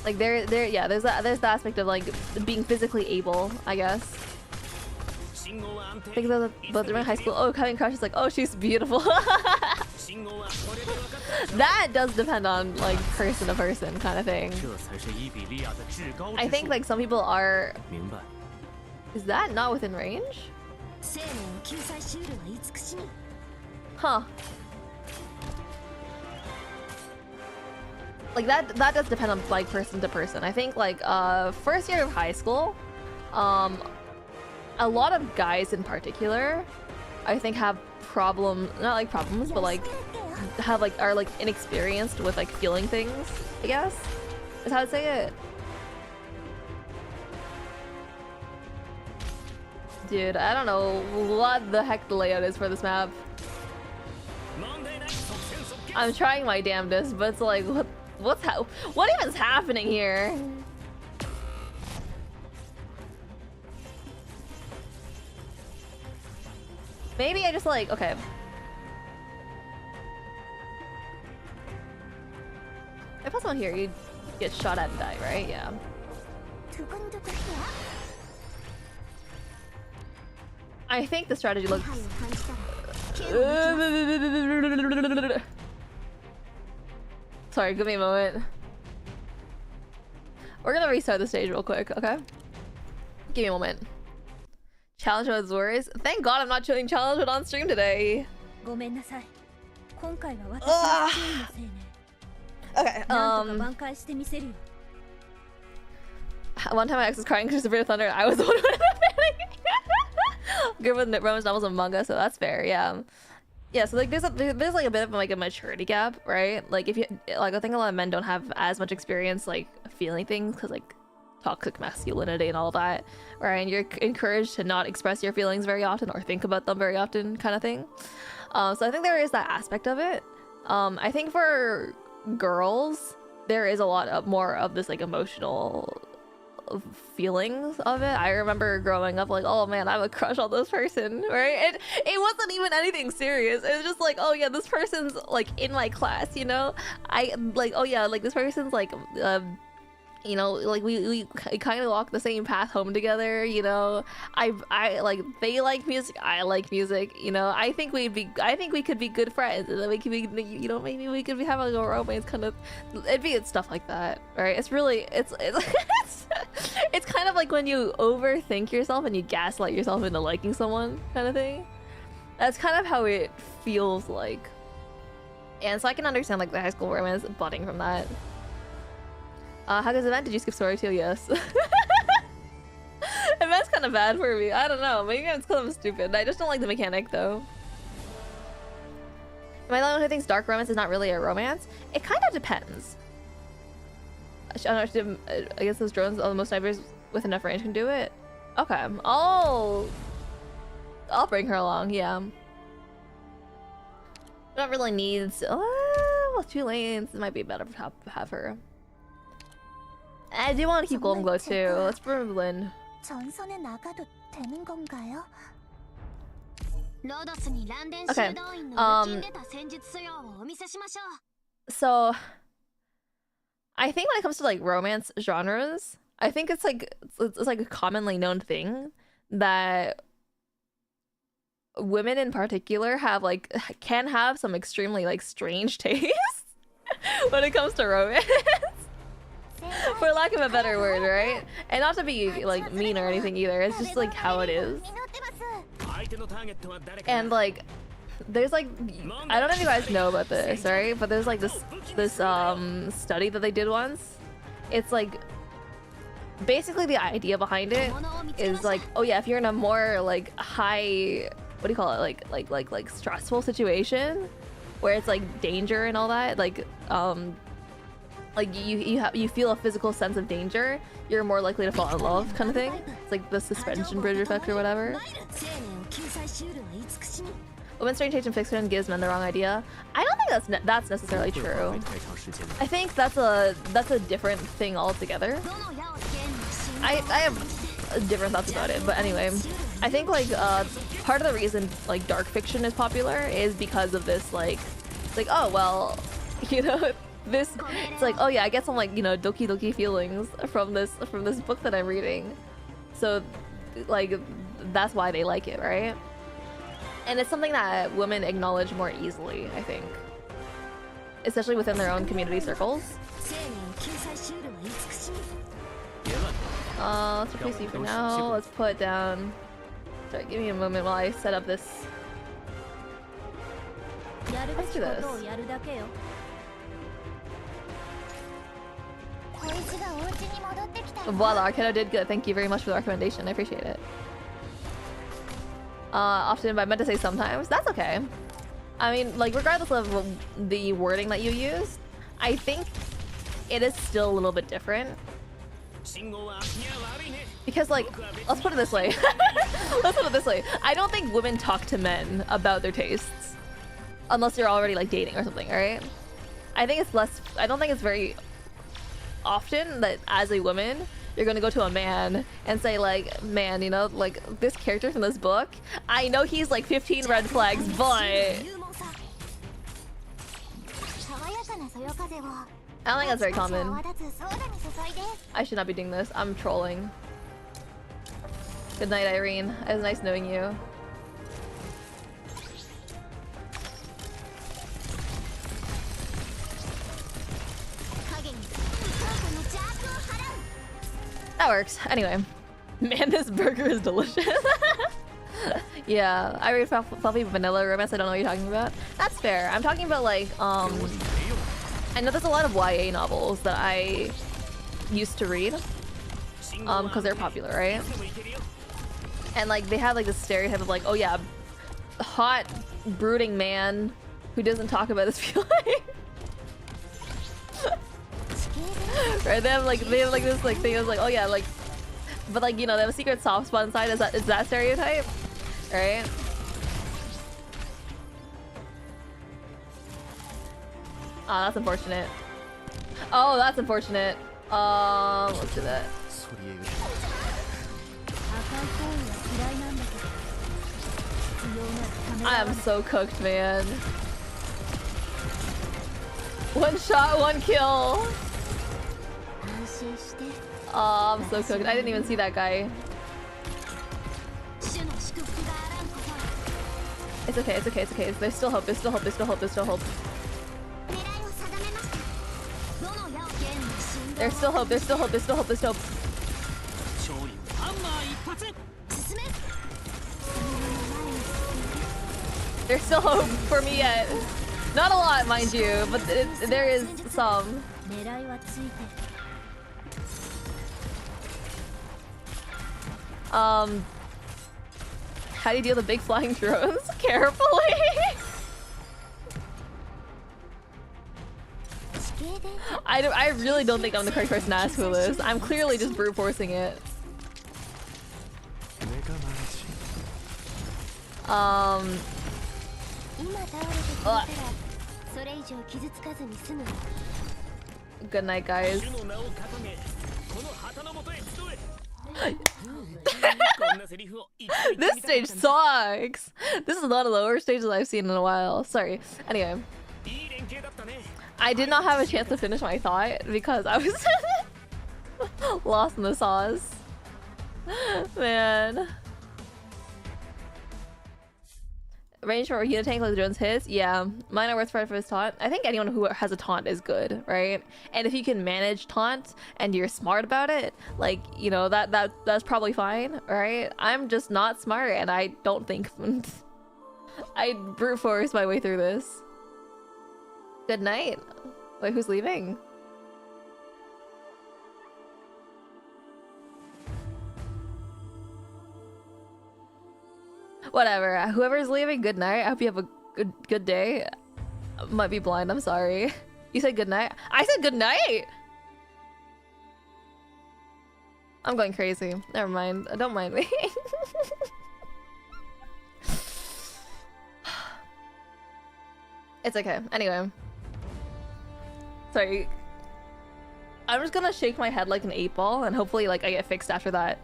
Like yeah, there's the aspect of like being physically able, I guess. Think about both during high school. Oh, having crushes, like, oh, she's beautiful. That does depend on like person to person kind of thing. I think like some people are. Is that not within range? Huh. Like that does depend on like person to person. I think like first year of high school, a lot of guys in particular, I think have problems, not like problems, but like have like are like inexperienced with like feeling things, I guess is how I'd say it. Dude, I don't know what the heck the layout is for this map. I'm trying my damnedest, but it's like, what even is happening here? Maybe I just like, okay. If I someone here, you'd get shot at and die, right? Yeah. I think the strategy looks... Sorry, give me a moment. We're gonna restart the stage real quick, okay? Give me a moment. Challenge mode's worse. Thank God I'm not doing challenge mode on stream today. Ugh. Okay, one time my ex was crying because Severe Thunder. I was the one who was panicking. Good with romance novels and manga, so that's fair. Yeah, yeah. So like, there's like a bit of like a maturity gap, right? Like if you like, I think a lot of men don't have as much experience like feeling things because like toxic masculinity and all that, right? And you're encouraged to not express your feelings very often or think about them very often, kind of thing. So I think there is that aspect of it. I think for girls, there is a lot more of this like emotional feelings of it. I remember growing up like, oh man, I have a crush on this person, right? It wasn't even anything serious. It was just like, oh yeah, this person's like in my class, you know? I like, oh yeah, like this person's like you know, like we kind of walk the same path home together, you know. I like, they like music, I like music, you know. I think we could be good friends, and then we could be, you know, maybe we could be having a romance kind of. It'd be stuff like that, right? It's really it's it's kind of like when you overthink yourself and you gaslight yourself into liking someone, kind of thing. That's kind of how it feels like, and so I can understand like the high school romance budding from that. How goes event? Did you skip story too? Yes. Event's kind of bad for me. I don't know. Maybe it's because I'm stupid. I just don't like the mechanic though. Am I the only one who thinks dark romance is not really a romance? It kind of depends. I guess those drones, all the most snipers with enough range can do it. Okay. I'll bring her along. Yeah. Not really needs. Well, 2 lanes. It might be better to have her. I do want to keep Golden Glow too. Let's bring Lynn. Okay. So I think when it comes to like romance genres, I think it's like a commonly known thing that women in particular can have some extremely like strange tastes when it comes to romance. For lack of a better word, right? And not to be like mean or anything either, it's just like how it is. And like there's like, I don't know if you guys know about this, right? But there's like this study that they did once. It's like basically the idea behind it is like, oh yeah, if you're in a more like high, what do you call it, like stressful situation where it's like danger and all that, like you feel a physical sense of danger, you're more likely to fall in love, kind of thing. It's like the suspension bridge effect or whatever. Women's orientation fiction gives men the wrong idea. I don't think that's necessarily true. I think that's a different thing altogether. I have different thoughts about it, but anyway, I think like part of the reason like dark fiction is popular is because of this like oh well, you know. It's like, oh yeah, I get some like, you know, doki doki feelings from this book that I'm reading. So like that's why they like it, right? And it's something that women acknowledge more easily, I think. Especially within their own community circles. Let's replace you for now. Let's put it down. Sorry, give me a moment while I set up this. Let's do this. Voila, Arcano did good. Thank you very much for the recommendation. I appreciate it. Often, but I meant to say sometimes. That's okay. I mean, like, regardless of the wording that you use, I think it is still a little bit different. Because, like, let's put it this way. Let's put it this way. I don't think women talk to men about their tastes. Unless you're already, like, dating or something, alright? I think it's less... I don't think it's very often that as a woman, you're gonna go to a man and say, like, man, you know, like, this character from this book, I know he's, like, 15 red flags, but... I don't think that's very common. I should not be doing this. I'm trolling. Good night, Irene. It was nice knowing you. That works. Anyway. Man, this burger is delicious. Yeah, I read fluffy vanilla romance. I don't know what you're talking about. That's fair. I'm talking about, like, I know there's a lot of YA novels that I used to read, because they're popular, right? And, like, they have, like, this stereotype of, like, oh yeah, hot, brooding man who doesn't talk about his feelings. Right? They have, like, this, like, thing of, like, oh yeah, like, but, like, you know, they have a secret soft spot inside. Is that stereotype? Right? Oh, that's unfortunate. Oh, that's unfortunate. Let's do that. I am so cooked, man. One shot, one kill. Oh, I'm so cooked. I didn't even see that guy. It's okay, it's okay, it's okay. There's still hope, there's still hope, there's still hope, there's still hope. There's still hope, there's still hope, there's still hope, there's still hope. There's still hope for me yet. Not a lot, mind you, but there is some. How do you deal with big flying drones? Carefully. I really don't think I'm the correct person to ask for this. I'm clearly just brute forcing it. Good night, guys. This stage sucks. This is one of the worst stages I've seen in a while. Sorry. Anyway, I did not have a chance to finish my thought because I was lost in the sauce. Man. Range for heal tank like the drones hits. Yeah, mine are worth for his taunt. I think anyone who has a taunt is good, right? And if you can manage taunt and you're smart about it, like, you know, that's probably fine, right? I'm just not smart, and I don't think I brute force my way through this. Good night. Wait, who's leaving? Whatever. Whoever's leaving, good night. I hope you have a good day. Might be blind. I'm sorry. You said good night. I said good night. I'm going crazy. Never mind. Don't mind me. It's okay. Anyway. Sorry. I'm just gonna shake my head like an 8-ball and hopefully, like, I get fixed after that.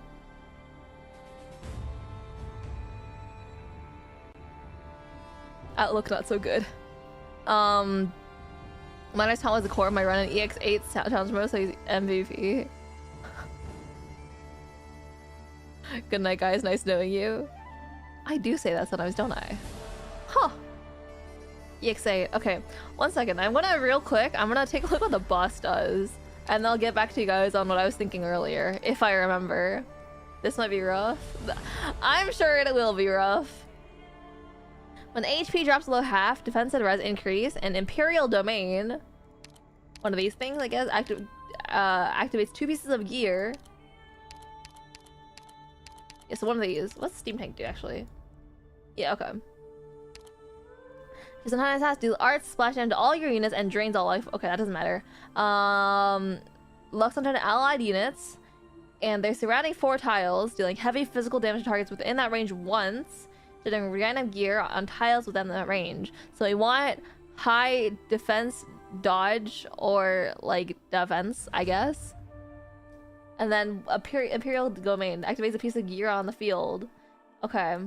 Outlook not so good. Minus Tom was the core of my run in EX8 challenge mode, so he's MVP. Good night, guys. Nice knowing you. I do say that sometimes, don't I? Huh. EX8. Okay, 1 second. I'm gonna real quick. I'm gonna take a look what the boss does, and I'll get back to you guys on what I was thinking earlier, if I remember. This might be rough. I'm sure it will be rough. When HP drops below half, defense and res increase, and Imperial Domain, one of these things, I guess, activates 2 pieces of gear. Yeah, so one of these. What's Steam Tank do, actually? Yeah, okay. Sometimes has to do arts, splash into all your units, and drains all life. Okay, that doesn't matter. Locks onto allied units. and they're surrounding 4 tiles, dealing heavy physical damage to targets within that range once, doing random gear on tiles within that range. So we want high defense, dodge, or like defense, I guess. And then Imperial Domain activates a piece of gear on the field. Okay.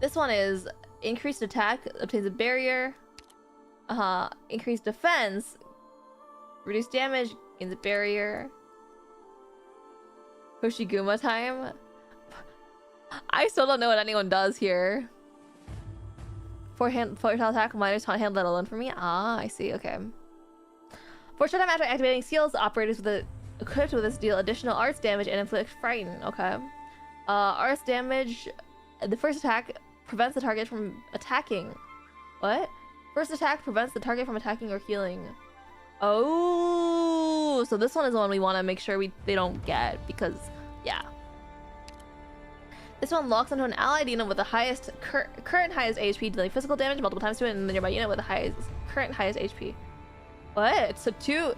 This one is increased attack, obtains a barrier. Increased defense, reduced damage, gains a barrier. Hoshiguma time. I still don't know what anyone does here. For attack, minus taunt hand, let alone for me. Ah, I see. Okay. For short time after activating seals, operators equipped with this deal additional arts damage and inflict frighten. Okay. Arts damage. The first attack prevents the target from attacking. What? First attack prevents the target from attacking or healing. Oh, so this one is the one we want to make sure they don't get, because yeah. This one locks onto an allied unit with the highest current highest HP, dealing physical damage multiple times to it, and the nearby unit with the current highest HP. What? So two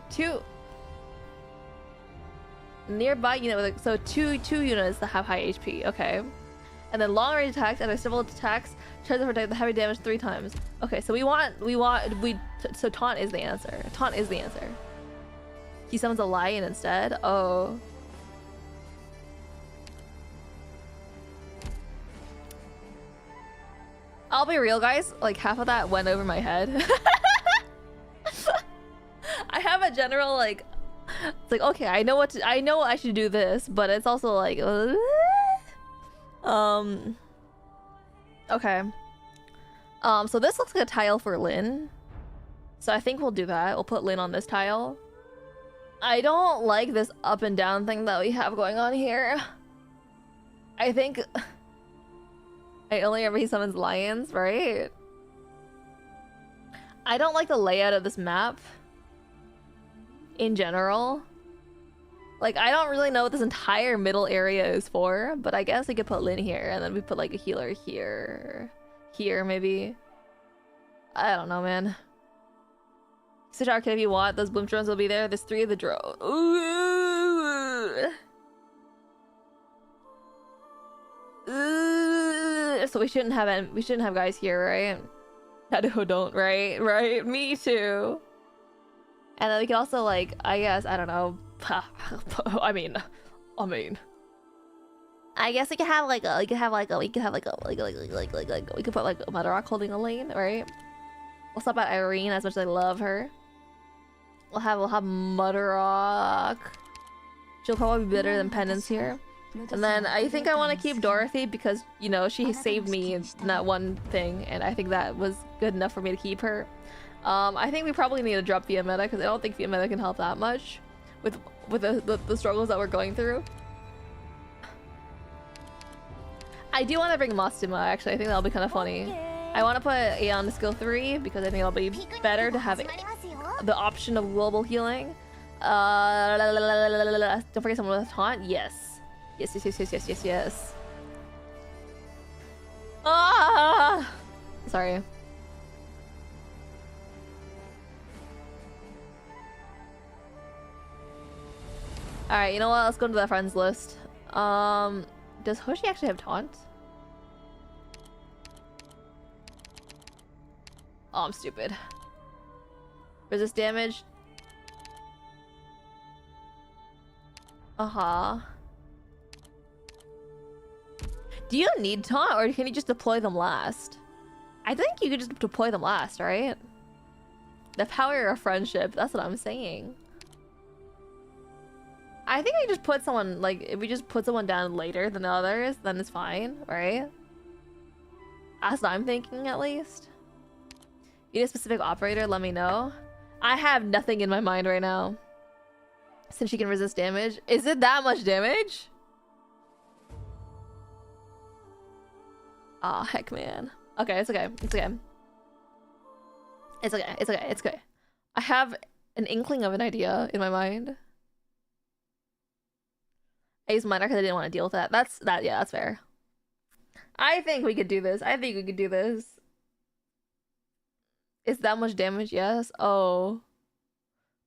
nearby unit with two units that have high HP. Okay. And then long range attacks and several attacks tries to protect the heavy damage 3 times. Okay, so so taunt is the answer. Taunt is the answer. He summons a lion instead. Oh. I'll be real, guys. Like half of that went over my head. I have a general like, it's like okay, I know I should do this, but it's also like. Okay. So this looks like a tile for Lynn. So I think we'll do that. We'll put Lynn on this tile. I don't like this up and down thing that we have going on here. I think I only ever he summons lions, right? I don't like the layout of this map in general. Like, I don't really know what this entire middle area is for, but I guess we could put Lynn here, and then we put, like, a healer here. Here, maybe. I don't know, man. Switch arcade if you want. Those bloom drones will be there. There's 3 of the drones. Ooh. Ooh. So we shouldn't have guys here, right? No, don't, right? Right? Me too. And then we can also, like, I guess, I don't know. I mean, I guess we could have like we could put like Mudrock holding a lane, right? We'll stop at Irene as much as I love her. We'll have Mudrock. She'll probably be better than Penance here. And then I think I want to keep Dorothy because, you know, she saved me in that one thing, and I think that was good enough for me to keep her. I think we probably need to drop Via Meta because I don't think Via Meta can help that much with the struggles that we're going through. I do want to bring Mastuma, actually. I think that'll be kind of funny. I want to put Aeon to skill 3 because I think it'll be better to have the option of global healing. Don't forget someone with a taunt. Yes. Yes. Ah! Sorry. Alright, you know what? Let's go to the friends list. Does Hoshi actually have taunt? Oh, I'm stupid. Resist damage. Do you need taunt, or can you just deploy them last? I think you could just deploy them last, right? The power of friendship, that's what I'm saying. I think I just put someone, like, if we just put someone down later than the others, then it's fine, right? That's what I'm thinking, at least. You need a specific operator, let me know. I have nothing in my mind right now. Since she can resist damage. Is it that much damage? Aw, heck, man. Okay, it's okay. It's okay. It's okay. I have an inkling of an idea in my mind. I used mine because I didn't want to deal with that. Yeah, that's fair. I think we could do this. It's that much damage, yes. Oh.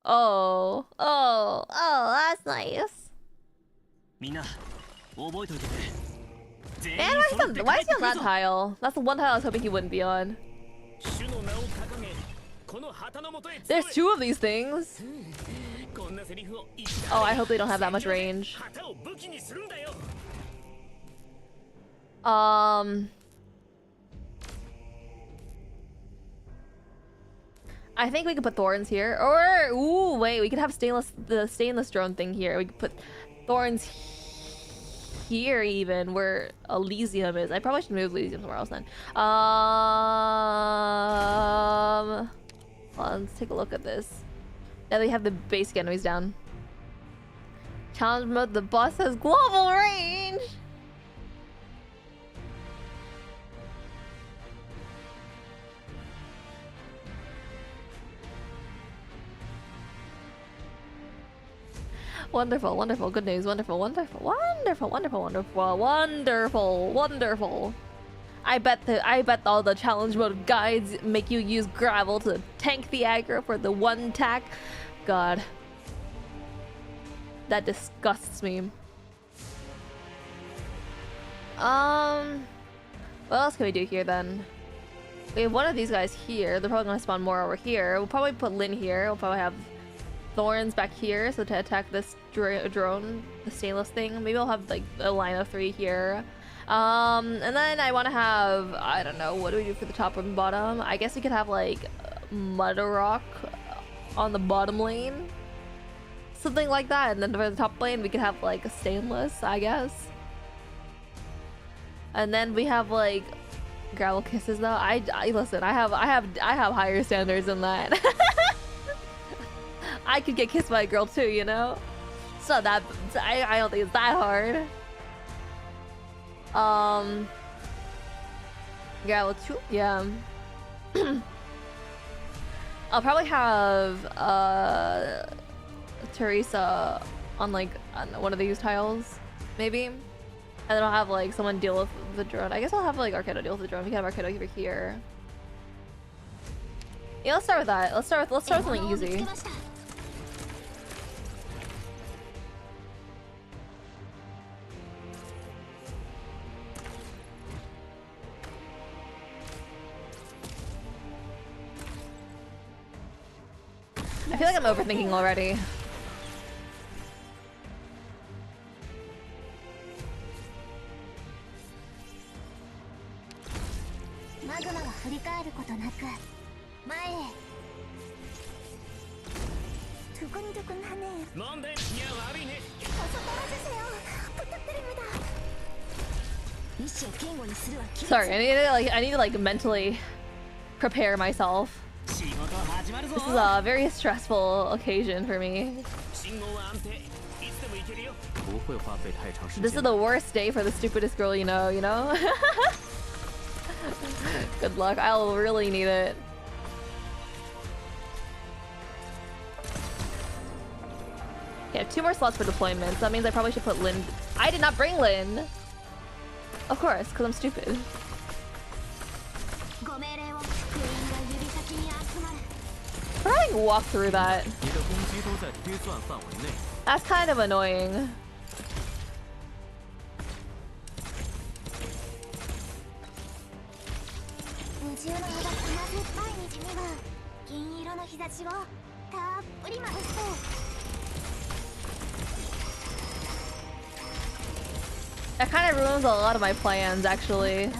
Oh, oh, oh, that's nice. Man, why is he on that tile? That's the one tile I was hoping he wouldn't be on. There's two of these things. Oh, I hope they don't have that much range. I think we could put thorns here, or ooh, wait, we could have the stainless drone thing here. We could put thorns here, even where Elysium is. I probably should move Elysium somewhere else then. Let's take a look at this. Now they have the basic enemies down. Challenge mode. The boss has global range. Wonderful, wonderful, good news, wonderful, wonderful, wonderful, wonderful, wonderful, wonderful, wonderful. I bet all the challenge mode guides make you use gravel to tank the aggro for the one tack. God. That disgusts me. What else can we do here then? We have one of these guys here. They're probably gonna spawn more over here. We'll probably put Lynn here. We'll probably have thorns back here, so to attack this drone, the stainless thing. Maybe I'll have like a line of 3 here. And then I want to have, I don't know, what do we do for the top and bottom? I guess we could have like mud rock on the bottom lane, something like that. And then for the top lane we could have like a stainless, I guess. And then we have like gravel kisses though. I listen, I have higher standards than that. I could get kissed by a girl too, you know? It's not that, I don't think it's that hard. Yeah, well, yeah. I'll probably have, Teresa on like, I don't know, one of these tiles, maybe? And then I'll have like someone deal with the drone. I guess I'll have like Arcado deal with the drone. We can have Arcado over here. Yeah, let's start with that. Let's start with something easy. I feel like I'm overthinking already. Sorry, I need to like mentally prepare myself. This is a very stressful occasion for me. This is the worst day for the stupidest girl you know, Good luck, I'll really need it. Okay, I have 2 more slots for deployments. That means I probably should put Lynn. I did not bring Lynn! Of course, because I'm stupid. How do I walk through that? That's kind of annoying. That kind of ruins a lot of my plans, actually.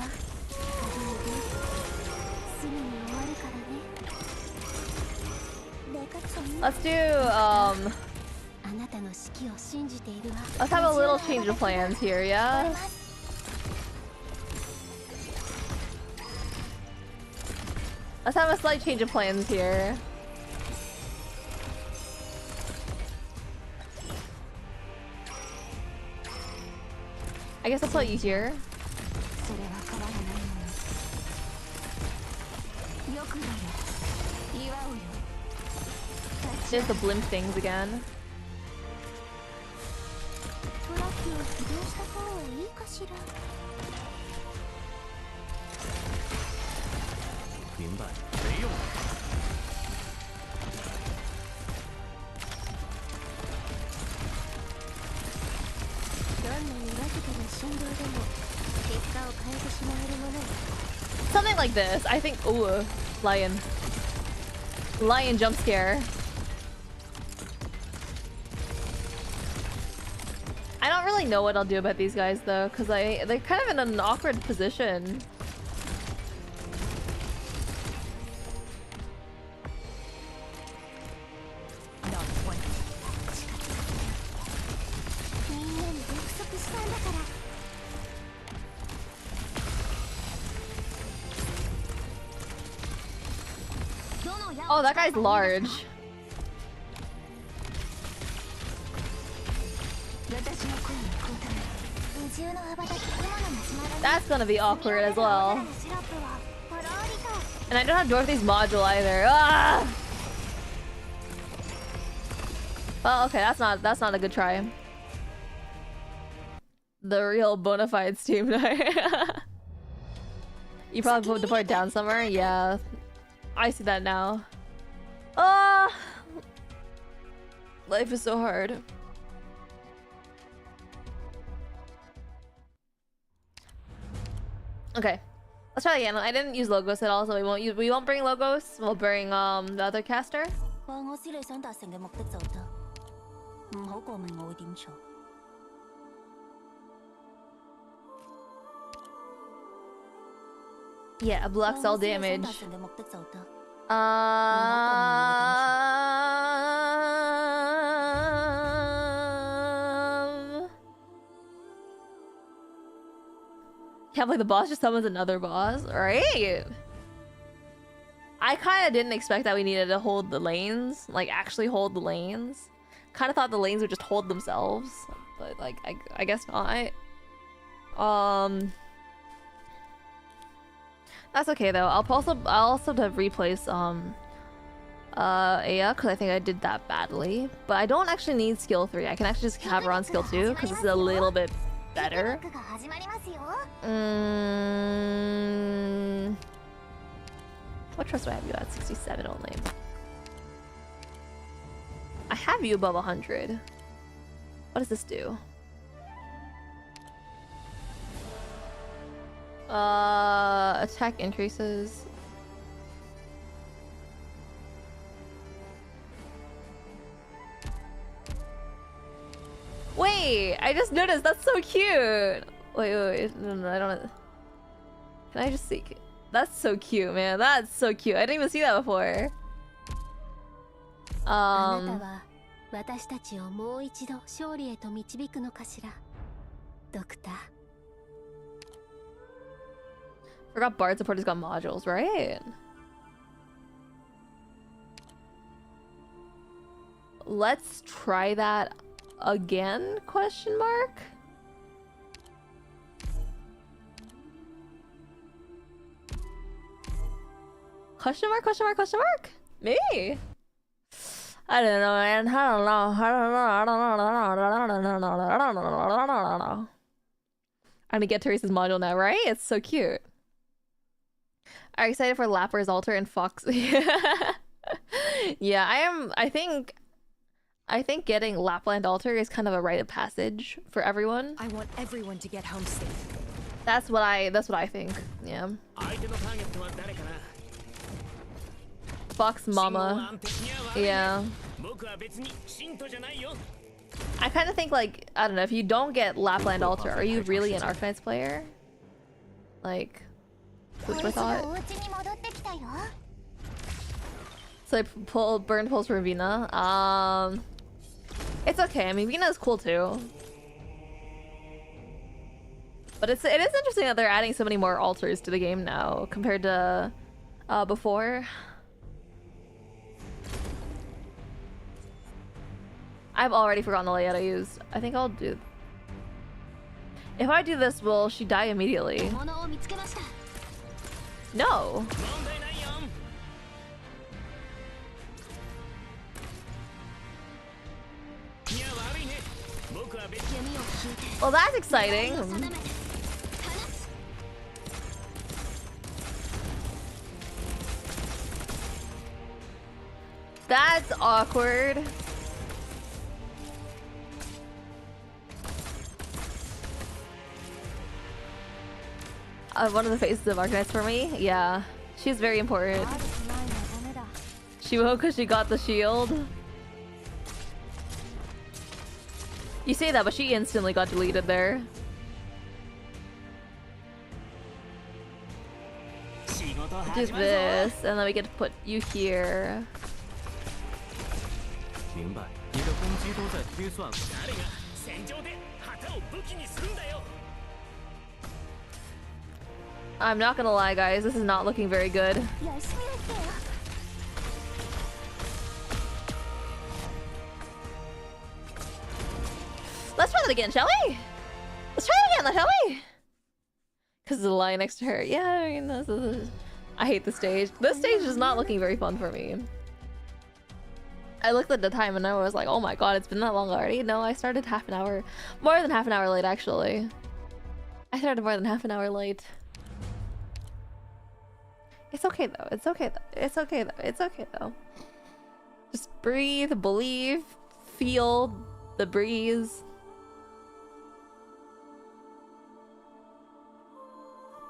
Let's do, let's have a little change of plans here, yeah? Let's have a slight change of plans here. I guess I'll put you here. There's the blimp things again. it like this. I think... Ooh, lion. Lion jump scare. I don't really know what I'll do about these guys though, because they're kind of in an awkward position. Oh, that guy's large. That's gonna be awkward as well. And I don't have Dorothy's module either. Ah! Well, okay, that's not a good try. The real bona fide Steam night. You probably put the part down somewhere? Yeah. I see that now. Ah! Life is so hard. Okay, let's try again. I didn't use logos at all, so we won't bring logos. We'll bring the other caster. Yeah, blocks all damage. Can't believe the boss just summons another boss, right? I kind of didn't expect that we needed to hold the lanes, like actually hold the lanes. Kind of thought the lanes would just hold themselves, but like I guess not. That's okay though. I'll also have replace Aya, because I think I did that badly. But I don't actually need skill 3. I can actually just have her on skill 2 because this is a little bit better. What trust do I have you at? 67 only. I have you above 100. What does this do? Attack increases. Wait, I just noticed that's so cute. Wait, no, I don't. Can I just see? That's so cute, man. That's so cute. I didn't even see that before. Forgot Bard support has got modules, right? Let's try that again? Question mark? Question mark? Question mark? Question mark? Maybe. I don't know, man. I don't know. I'm gonna get Teresa's module now, right? It's so cute. Are you excited for Lapper's Altar and Fox? Yeah, I am. I think getting Lapland Altar is kind of a rite of passage for everyone. I want everyone to get home safe. That's what I think. Yeah. Fox Mama. Yeah. I kind of think, like, I don't know, if you don't get Lapland Altar, are you really an ARKNIGHTS player? Like, food for thought. So I burn pulls for Vina. It's okay. I mean, Vina is cool too. But it is interesting that they're adding so many more altars to the game now compared to before. I've already forgotten the layout I used. I think I'll do... If I do this, will she die immediately? No! Well, that's exciting. That's awkward. One of the faces of ARKNIGHTS for me. Yeah, she's very important. She won't because she got the shield. You say that, but she instantly got deleted there. Do this, and then we get to put you here. I'm not gonna lie, guys, this is not looking very good. Let's try that again, shall we? Let's try it again, shall we? Because there's a lion next to her. Yeah, I mean, this is... I hate the stage. This stage is not looking very fun for me. I looked at the time and I was like, oh my god, it's been that long already? No, I started half an hour... More than half an hour late, actually. I started more than half an hour late. It's okay though, it's okay though, it's okay though, it's okay though. Just breathe, believe, feel the breeze.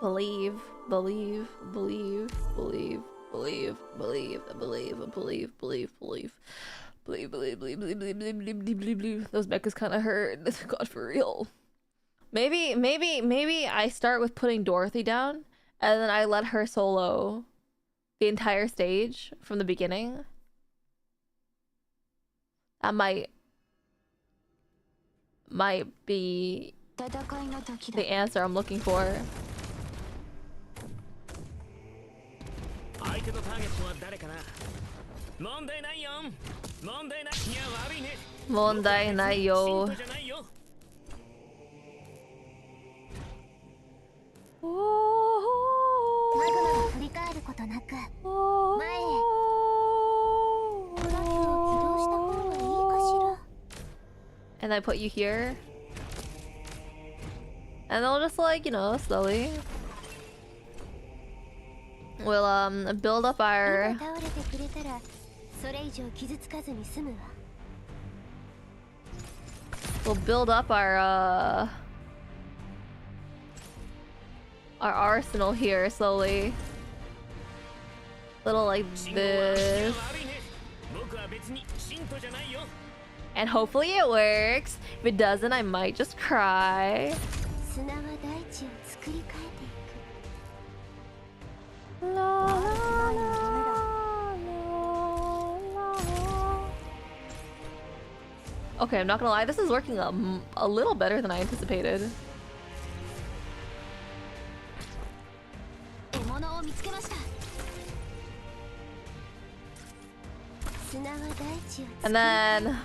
Believe, believe, believe, believe, believe, believe, believe, believe, believe, believe, believe, believe, believe, believe, believe, believe, believe, believe. Those mechas kind of hurt. God, for real. Maybe I start with putting Dorothy down, and then I let her solo the entire stage from the beginning. That might be the answer I'm looking for. Mondai nai yo. And I put you here. And they'll just like, you know, slowly. We'll build up our arsenal here slowly. Little like this. And hopefully it works. If it doesn't, I might just cry. La, la, la, la. Okay, I'm not gonna lie, this is working a little better than I anticipated. And then...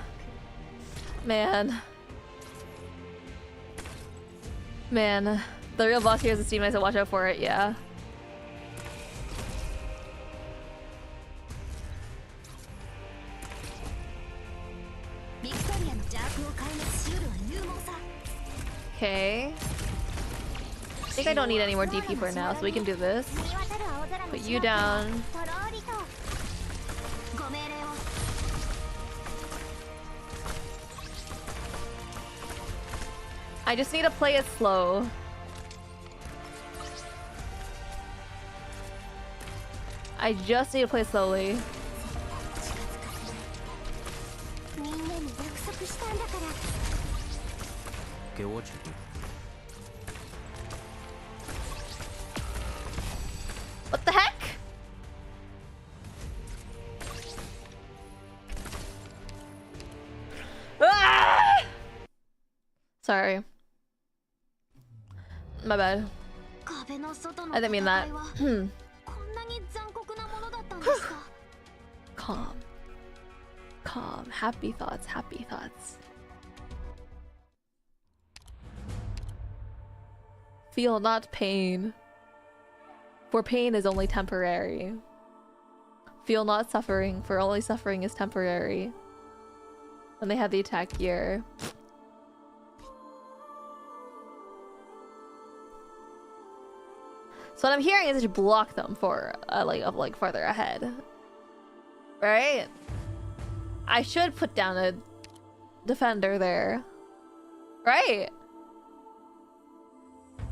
Man, the real boss here is the steam ice, so watch out for it, yeah. Okay. I think I don't need any more DP for now, so we can do this. Put you down. I just need to play it slow. I just need to play slowly. What the heck? Ah! Sorry. My bad. I didn't mean that. Calm. Calm. Happy thoughts. Happy thoughts. Feel not pain. For pain is only temporary. Feel not suffering, for only suffering is temporary. When they have the attack gear. So what I'm hearing is to block them for like farther ahead, right? I should put down a defender there, right?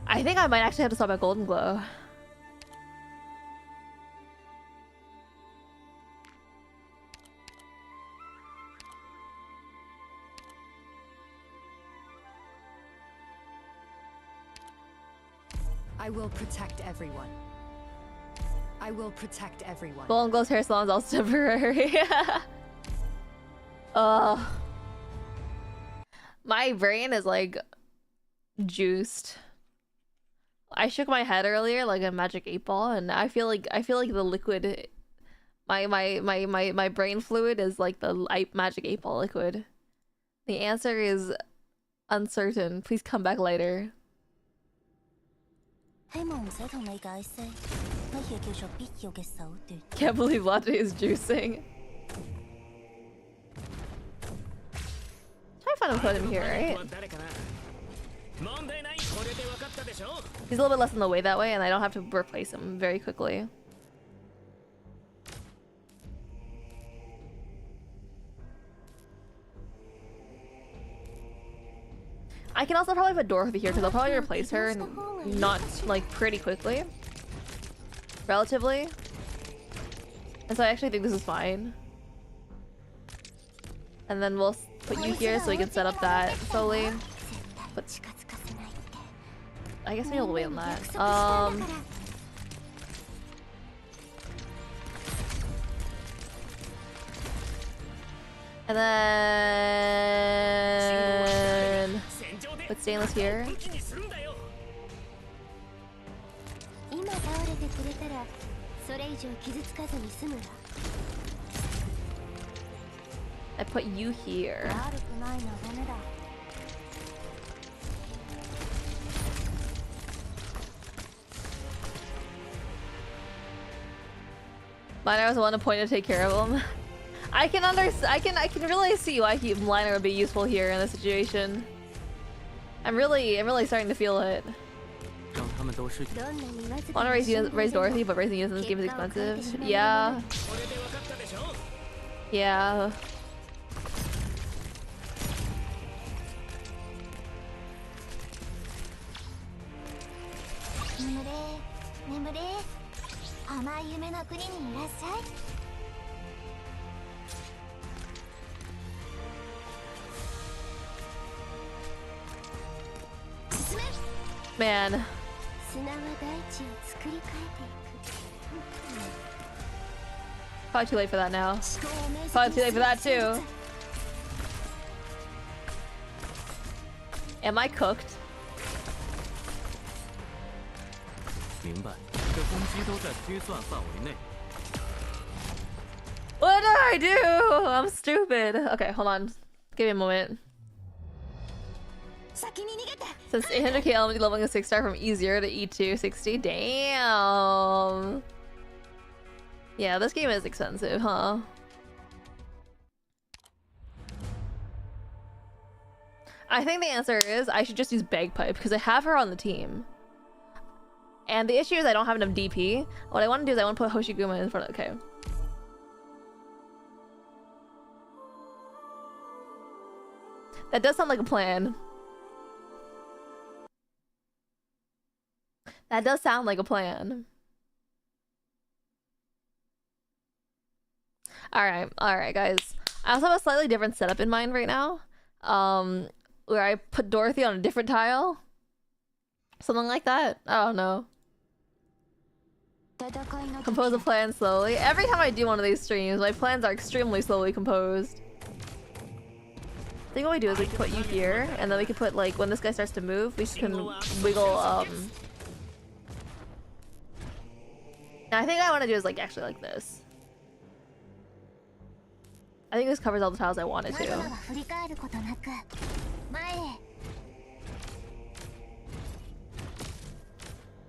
I think I might actually have to stop at Golden Glow. I will protect everyone. I will protect everyone. Golden Glow's hair salon is also temporary. My brain is like juiced. I shook my head earlier like a magic 8-ball, and I feel like the liquid, my brain fluid is like the magic 8-ball liquid. The answer is uncertain. Please come back later. Can't believe Latte is juicing. Try to find a put him here, right? He's a little bit less in the way that way, and I don't have to replace him very quickly. I can also probably put Dorothy here because I'll probably replace her and not like pretty quickly. Relatively. And so I actually think this is fine. And then we'll put you here so we can set up that slowly. But I guess we'll wait on that. And then put Stainless here. I put you here. Liner was the one appointed to take care of him. I can really see why Liner would be useful here in this situation. I'm really starting to feel it. Want to raise Dorothy, but raising units in this game is expensive. Yeah. Yeah. Man. Probably too late for that now. Probably too late for that too. Am I cooked? What did I do? I'm stupid. Okay, hold on. Give me a moment. Since 800k element leveling a 6-star from E0 to E2 60. Damn. Yeah, this game is expensive, huh? I think the answer is I should just use Bagpipe because I have her on the team. And the issue is I don't have enough DP. What I want to do is I want to put Hoshiguma in front of... Okay. That does sound like a plan. That does sound like a plan. Alright guys. I also have a slightly different setup in mind right now. Where I put Dorothy on a different tile. Something like that. I don't know. Compose a plan slowly. Every time I do one of these streams, my plans are extremely slowly composed. I think what we do is we can put you here, and then we can put, like, when this guy starts to move, we can wiggle, Now, I think I want to do is, like, actually like this. I think this covers all the tiles I wanted to.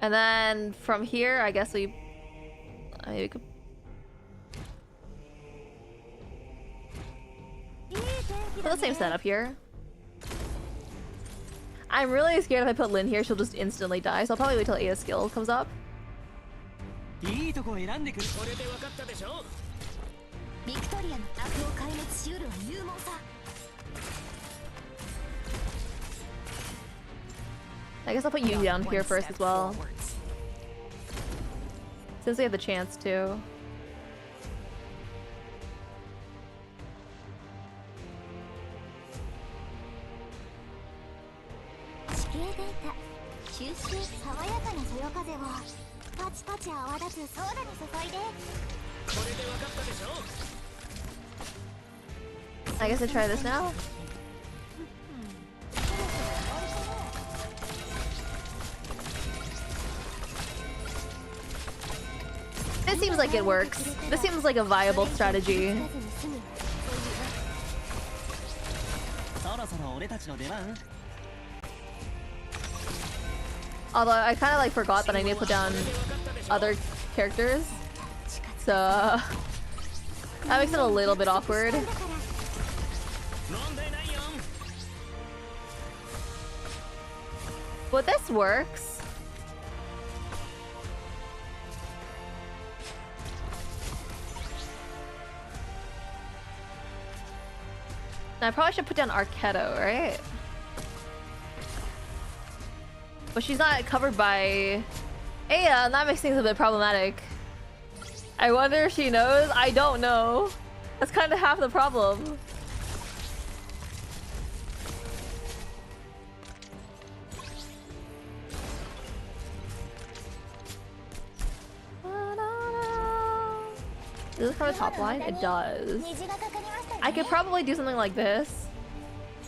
And then from here, I guess we could... put the same setup here. I'm really scared if I put Lynn here, she'll just instantly die, so I'll probably wait till Ada's skill comes up. I guess I'll put you down here first as well. Since we have the chance to. I guess I try this now. This seems like it works. This seems like a viable strategy. Although I kind of like forgot that I need to put down other characters, so that makes it a little bit awkward. But this works. Now I probably should put down Arketo, right? But she's not covered by Aya, and that makes things a bit problematic. I wonder if she knows? I don't know. That's kind of half the problem. Does this cover the top line? It does. I could probably do something like this.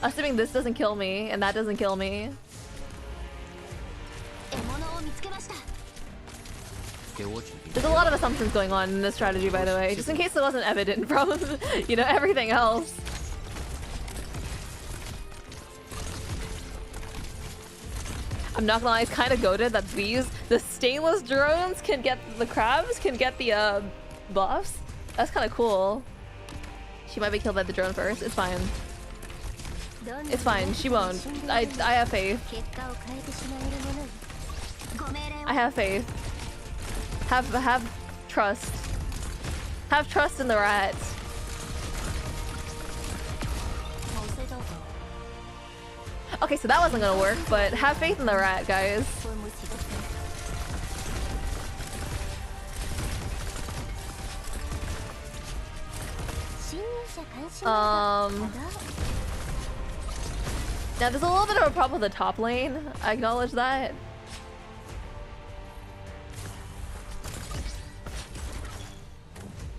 Assuming this doesn't kill me, and that doesn't kill me. There's a lot of assumptions going on in this strategy, by the way, just in case it wasn't evident from, you know, everything else. I'm not gonna lie, it's kind of goated that the stainless drones can get the crabs, can get the buffs. That's kind of cool. She might be killed by the drone first. It's fine. It's fine. She won't. I have faith. I have faith. Have trust. Have trust in the rat. Okay, so that wasn't gonna work, but have faith in the rat, guys. Now there's a little bit of a problem with the top lane. I acknowledge that.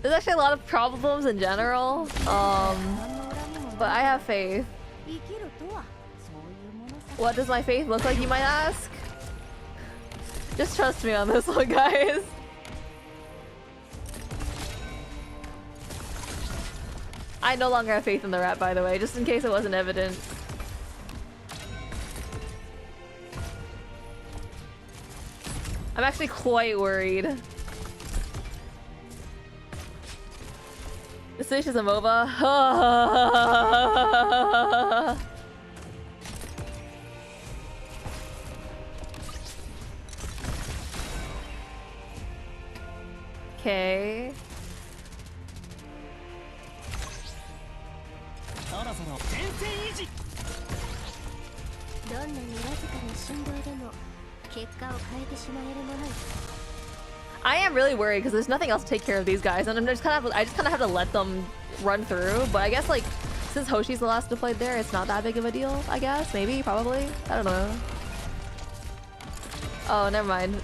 There's actually a lot of problems in general. But I have faith. What does my faith look like, you might ask? Just trust me on this one, guys. I no longer have faith in the rat, by the way, just in case it wasn't evident. I'm actually quite worried. This fish is a MOBA. Okay. I am really worried because there's nothing else to take care of these guys, and I just kind of have to let them run through. But I guess like since Hoshi's the last deployed there, it's not that big of a deal. I guess maybe, probably. I don't know. Oh, never mind.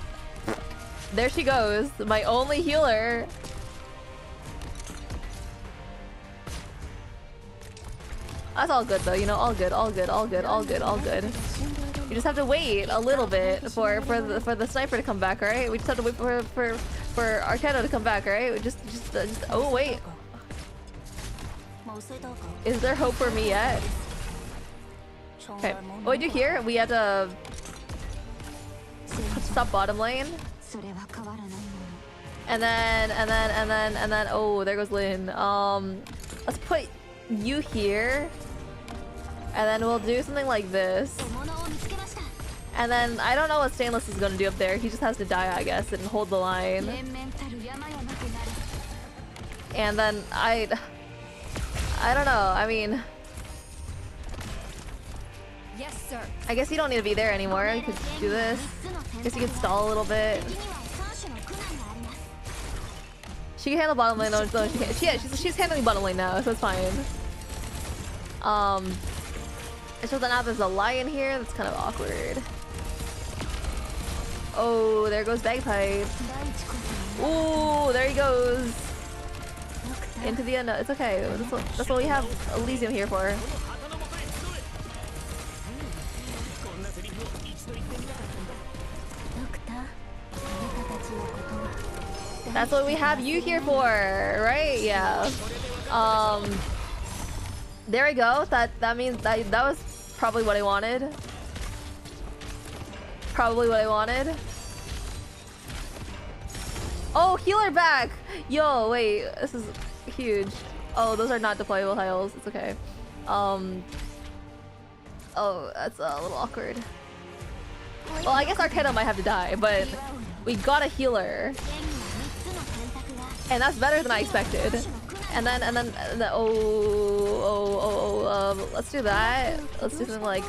There she goes, my only healer. That's all good though, you know, all good, all good, all good, all good, all good. You just have to wait a little bit for the sniper to come back, right? We just have to wait for Arketo to come back, right? We just oh wait. Is there hope for me yet? Okay. What did you hear? We had to stop bottom lane. And then oh, there goes Lynn. Let's put you here. And then we'll do something like this. And then I don't know what Stainless is gonna do up there. He just has to die, I guess, and hold the line. And then I don't know. I mean, Yes, sir. I guess you don't need to be there anymore. You could do this. I guess you could stall a little bit. She can handle bottom lane though. She's handling bottom lane now, so it's fine. It's just that now there's a lion here. That's kind of awkward. Oh, there goes Bagpipe. Ooh, there he goes. Into the unknown. It's okay. That's what we have Elysium here for. That's what we have you here for, right? Yeah. There we go. That means that was probably what I wanted. Probably what I wanted. Oh, healer back! Yo, wait, this is huge. Oh, those are not deployable tiles. It's okay. Oh, that's a little awkward. Well, I guess Arcano might have to die, but we got a healer. And that's better than I expected. And then, let's do that. Let's do something like,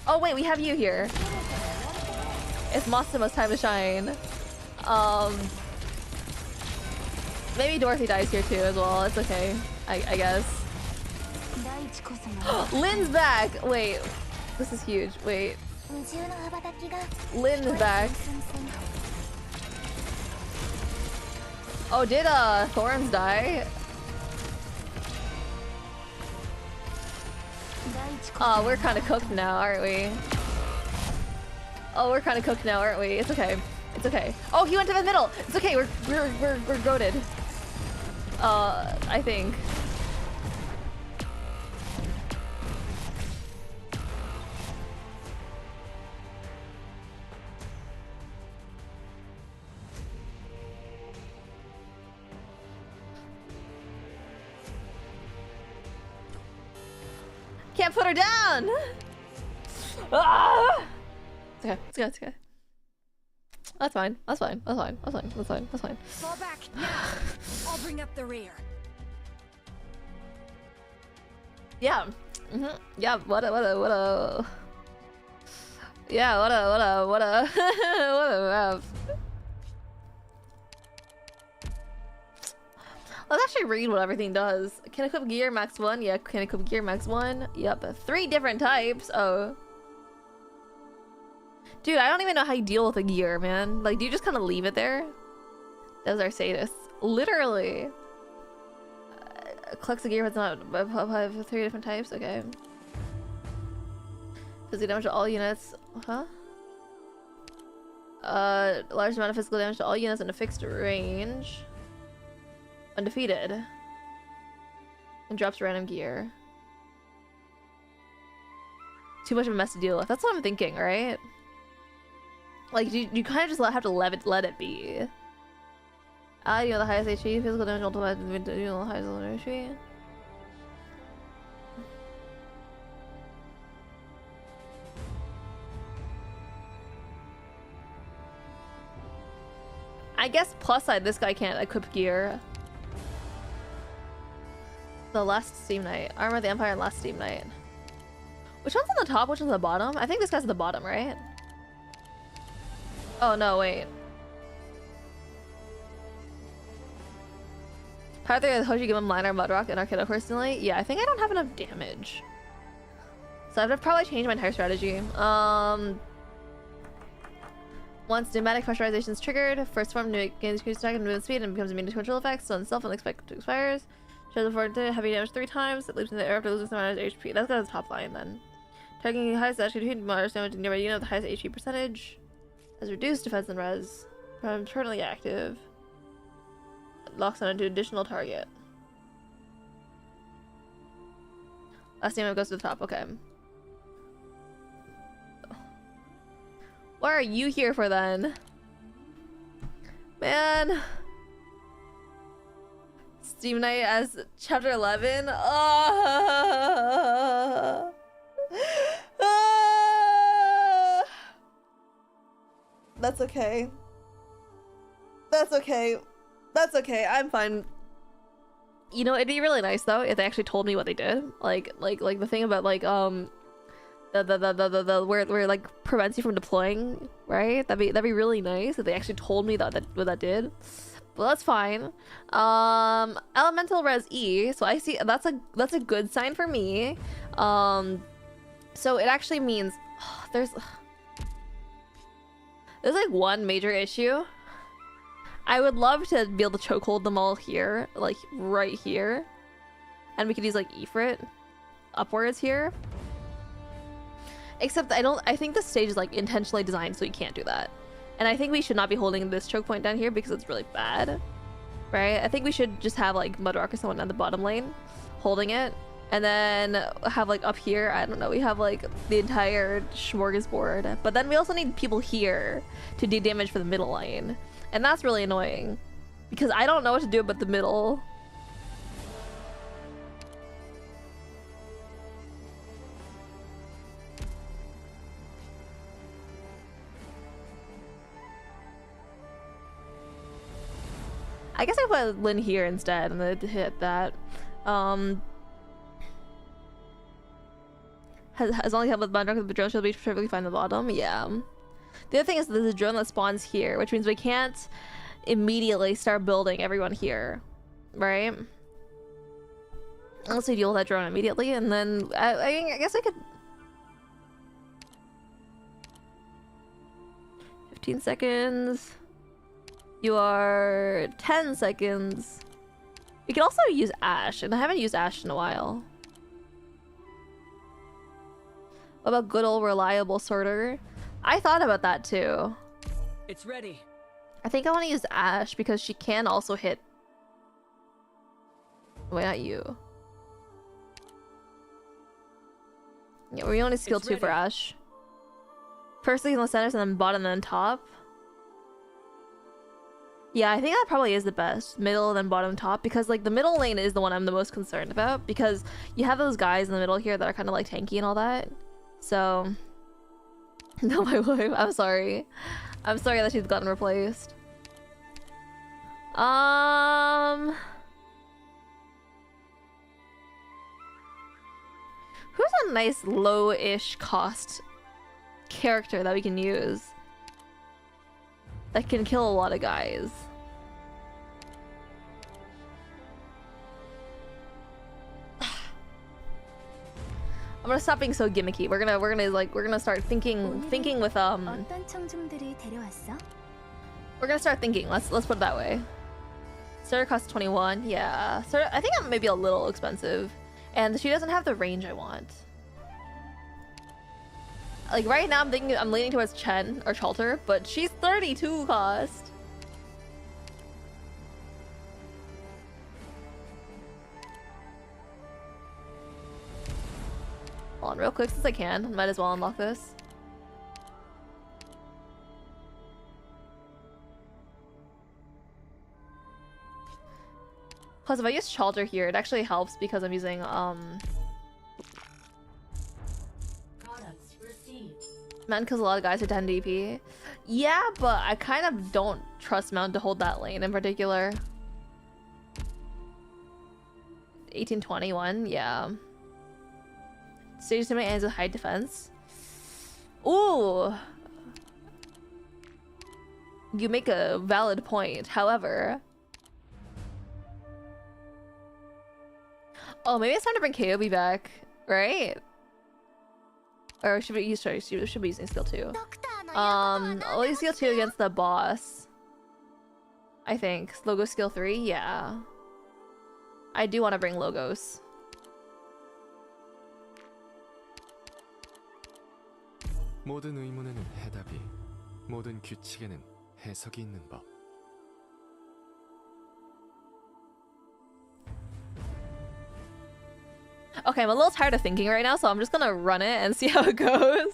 oh wait, we have you here. It's Massimo's time to shine. Maybe Dorothy dies here too as well. It's okay, I guess. Lynn's back! Wait, this is huge. Wait. Lynn is back. Oh, did Thorns die? Oh, we're kind of cooked now, aren't we? Oh, we're kind of cooked now, aren't we? It's okay. It's okay. Oh, he went to the middle. It's okay. We're goated. I think. Can't put her down! Ah! It's okay, it's good, it's good. That's fine, that's fine, that's fine, that's fine, that's fine, that's fine. Fall back now! I'll bring up the rear. Yeah. Yeah, what a yeah, what a map. Let's actually read what everything does. Can equip gear max 1? Yeah, can equip gear max 1? Yep, 3 different types. Oh. Dude, I don't even know how you deal with a gear, man. Like, do you just kind of leave it there? Those are sadists. Literally. Collects a gear but not 3 different types? Okay. Physical damage to all units. Huh? Large amount of physical damage to all units in a fixed range. Undefeated. And drops random gear. Too much of a mess to deal with. That's what I'm thinking, right? Like, you kind of just have to let it be. You know, the highest HP, physical damage multiplied, you know, the highest HP. I guess plus side, this guy can't equip gear. The last Steam Knight. Armor of the Empire and last Steam Knight. Which one's on the top? Which one's on the bottom? I think this guy's at the bottom, right? Oh no, wait. Power 3 of Hoshi, give him Liner, Mudrock, and Arcano personally. Yeah, I think I don't have enough damage. So I've probably changed my entire strategy. Once pneumatic pressurization is triggered, first form gains increased attack and movement speed and becomes immune to control effects, so itself unexpected expires. Shows forward to heavy damage 3 times, it leaps in the air after losing some amount of HP. That's got a top line then. Targeting the highest actually moderate damage to nearby unit with the highest HP percentage. Has reduced defense and res. Permanently active. Locks on into additional target. Last name goes to the top, okay. What are you here for then? Man. Steam Knight as chapter 11? That's okay. That's okay. That's okay. I'm fine. You know, it'd be really nice though if they actually told me what they did. Like the thing about like the where like prevents you from deploying, right? That'd be really nice if they actually told me that what that did. Well, that's fine. Elemental res E. So I see that's a good sign for me. So it actually means there's like one major issue. I would love to be able to chokehold them all here, like right here, and we could use like Ifrit upwards here. Except I think the stage is like intentionally designed so you can't do that. And I think we should not be holding this choke point down here because it's really bad, right? I think we should just have like Mudrock or someone on the bottom lane holding it, and then have like up here, I don't know, we have like the entire smorgasbord. But then we also need people here to do damage for the middle lane, and that's really annoying because I don't know what to do about the middle. I guess I put Lynn here instead and then hit that. Has only helped with Mudrock, the drone she'll be perfectly fine at the bottom. Yeah. The other thing is there's a drone that spawns here, which means we can't immediately start building everyone here, right? Unless we deal with that drone immediately, and then I guess I could. 15 seconds. You are 10 seconds. We could also use Ash, and I haven't used Ash in a while. What about good old reliable sorter? I thought about that too. It's ready. I think I want to use Ash because she can also hit. Why not you? Yeah, we only skill 2 for Ash. Firstly in the centers and then bottom and then top. Yeah, I think that probably is the best. Middle, then bottom, top. Because, like, the middle lane is the one I'm the most concerned about. Because you have those guys in the middle here that are kind of, like, tanky and all that. So... No, my wife. I'm sorry. I'm sorry that she's gotten replaced. Who's a nice low-ish cost character that we can use? That can kill a lot of guys. I'm gonna stop being so gimmicky. We're gonna start thinking with We're gonna start thinking. Let's put it that way. Starter costs 21. Yeah. Starter, I think that may be a little expensive, and she doesn't have the range I want. Like right now, I'm leaning towards Chen or Chalter, but she's 32 cost. Hold on, real quick, since I can, might as well unlock this. Plus, if I use Chalter here, it actually helps because I'm using Mountain kills a lot of guys for 10 DP. Yeah, but I kind of don't trust Mountain to hold that lane in particular. 1821, yeah. Stage to my ends with high defense. Ooh! You make a valid point, however... Oh, maybe it's time to bring KOB back, right? Or should we should be using skill 2. I'll use skill 2 against the boss. I think. Logo skill 3? Yeah. I do want to bring Logos. 모든 의문에는 해답이, 모든 규칙에는 해석이 있는 법. Okay, I'm a little tired of thinking right now, so I'm just gonna run it and see how it goes.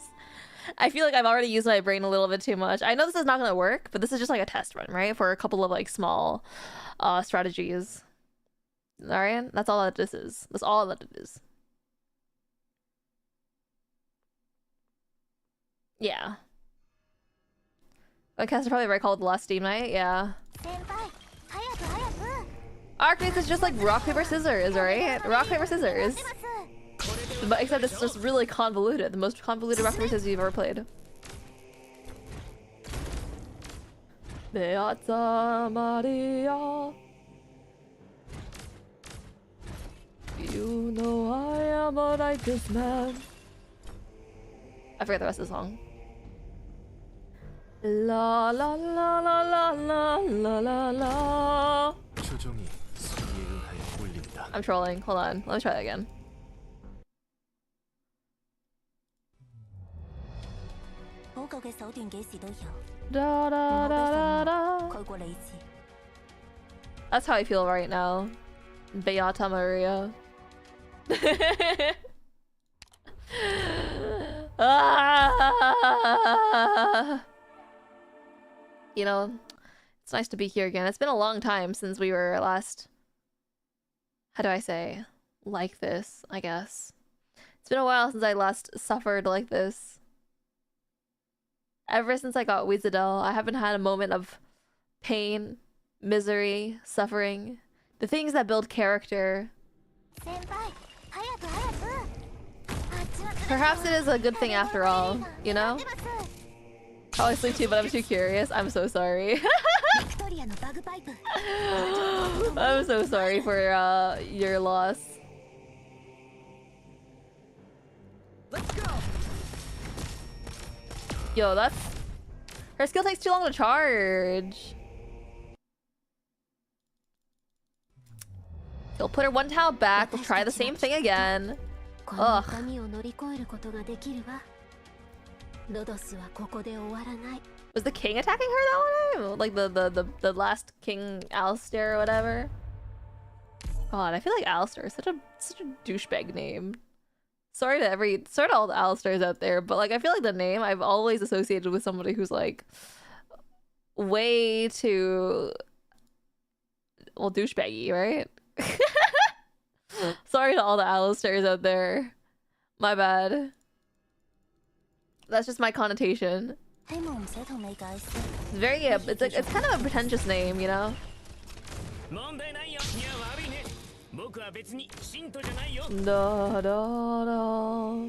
I feel like I've already used my brain a little bit too much. I know this is not gonna work, but this is just like a test run, right? For a couple of like small strategies. Alright? That's all that this is. That's all that it is. Yeah. Caster probably recalled the last Steam night, yeah. ARKNIGHTS is just like rock, paper, scissors, right? Rock, paper, scissors. But except it's just really convoluted. The most convoluted rock, paper, scissors you've ever played. Beata Maria. You know I am a righteous man. I forget the rest of the song. La la la la la la la la la. 표정이 소리에 의하여 울린다. I'm trolling. Hold on. Let me try that again. Da, da, da, da, da. That's how I feel right now. Beata Maria. You know, it's nice to be here again. It's been a long time since we were last, how do I say, like this, I guess. It's been a while since I last suffered like this. Ever since I got Wizardel, I haven't had a moment of pain, misery, suffering. The things that build character. Perhaps it is a good thing after all, you know? Probably sleep too, but I'm too curious. I'm so sorry. I'm so sorry for your loss. Let's go. Yo, that's... Her skill takes too long to charge. She'll put her one towel back. We'll try the same thing again. Ugh. Was the king attacking her that one time? Like the last king Alistair or whatever? God, I feel like Alistair is such a douchebag name. Sorry to all the Alistairs out there, but like I feel like the name I've always associated with somebody who's like way too, well, douchebaggy, right? Sorry to all the Alistairs out there. My bad. That's just my connotation. It's very, it's kind of a pretentious name, you know? Da da da.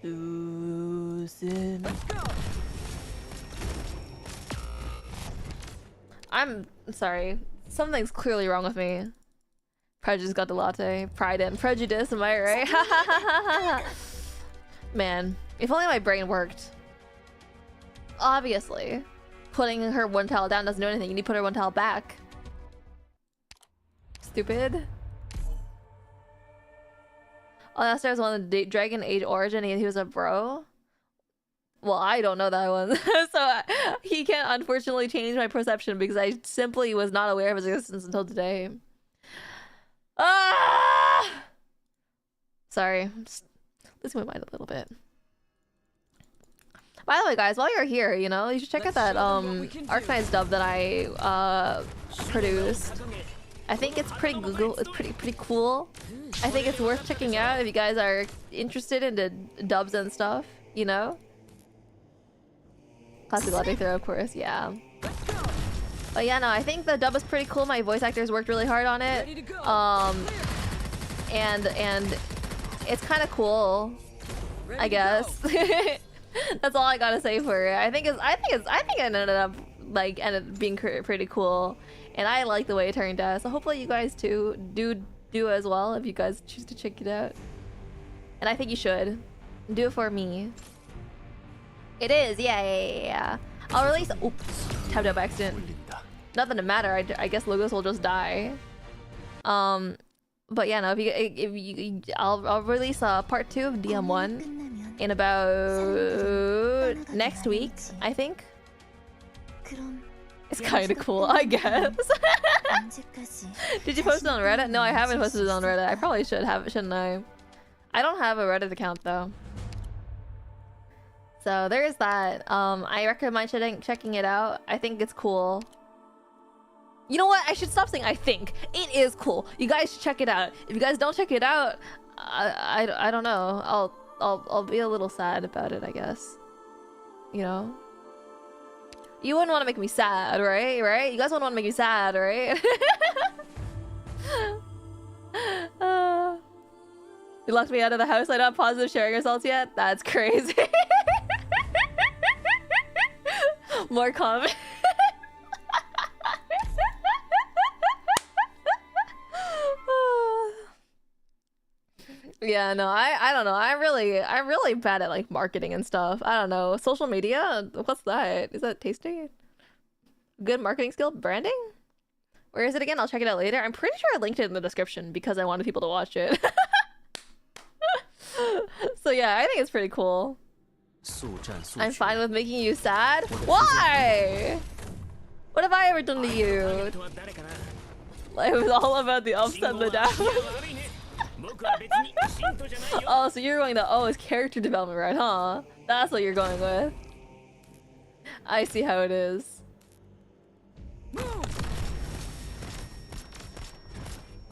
Losing. I'm sorry. Something's clearly wrong with me. Prejudice got the latte. Pride and prejudice, am I right? Man, if only my brain worked. Obviously. Putting her one towel down doesn't do anything. You need to put her one towel back. Stupid. Oh, that was one of the Dragon Age origin. He was a bro. Well, I don't know that one. So he can't unfortunately change my perception because I simply was not aware of his existence until today. Ah! Sorry. Just losing my mind a little bit. By the way, guys, while you're here, you know, you should check out that ARKNIGHTS dub that I produced. I think it's pretty pretty cool. I think it's worth checking out if you guys are interested in the dubs and stuff, you know? Classic latte throw, of course, yeah. But yeah, no, I think the dub is pretty cool. My voice actors worked really hard on it. And it's kind of cool, I guess. That's all I gotta say for it. I think it ended up being pretty cool, and I like the way it turned out. So hopefully you guys too do as well if you guys choose to check it out. And I think you should do it for me. It is, yeah. I'll release. Oops, tapped out by accident. Nothing to matter. I guess Logos will just die. But yeah, no. I'll release part 2 of DM1 in about next week, I think. It's kind of cool, I guess. Did you post it on Reddit? No, I haven't posted it on Reddit. I probably should have, shouldn't I? I don't have a Reddit account though. So there's that. I recommend checking it out. I think it's cool. You know what? I should stop saying I think. It is cool. You guys should check it out. If you guys don't check it out, I don't know. I'll be a little sad about it, I guess. You know? You wouldn't want to make me sad, right? You guys wouldn't want to make me sad, right? You locked me out of the house. I don't have positive sharing results yet. That's crazy. More comment. Yeah, no, I don't know. I'm really bad at like marketing and stuff. I don't know. Social media? What's that? Is that tasty? Good marketing skill? Branding? Where is it again? I'll check it out later. I'm pretty sure I linked it in the description because I wanted people to watch it. So yeah, I think it's pretty cool. I'm fine with making you sad. Why? What have I ever done to you? It was all about the ups and the downs. Oh, so you're going to is character development, right? Huh? That's what you're going with. I see how it is.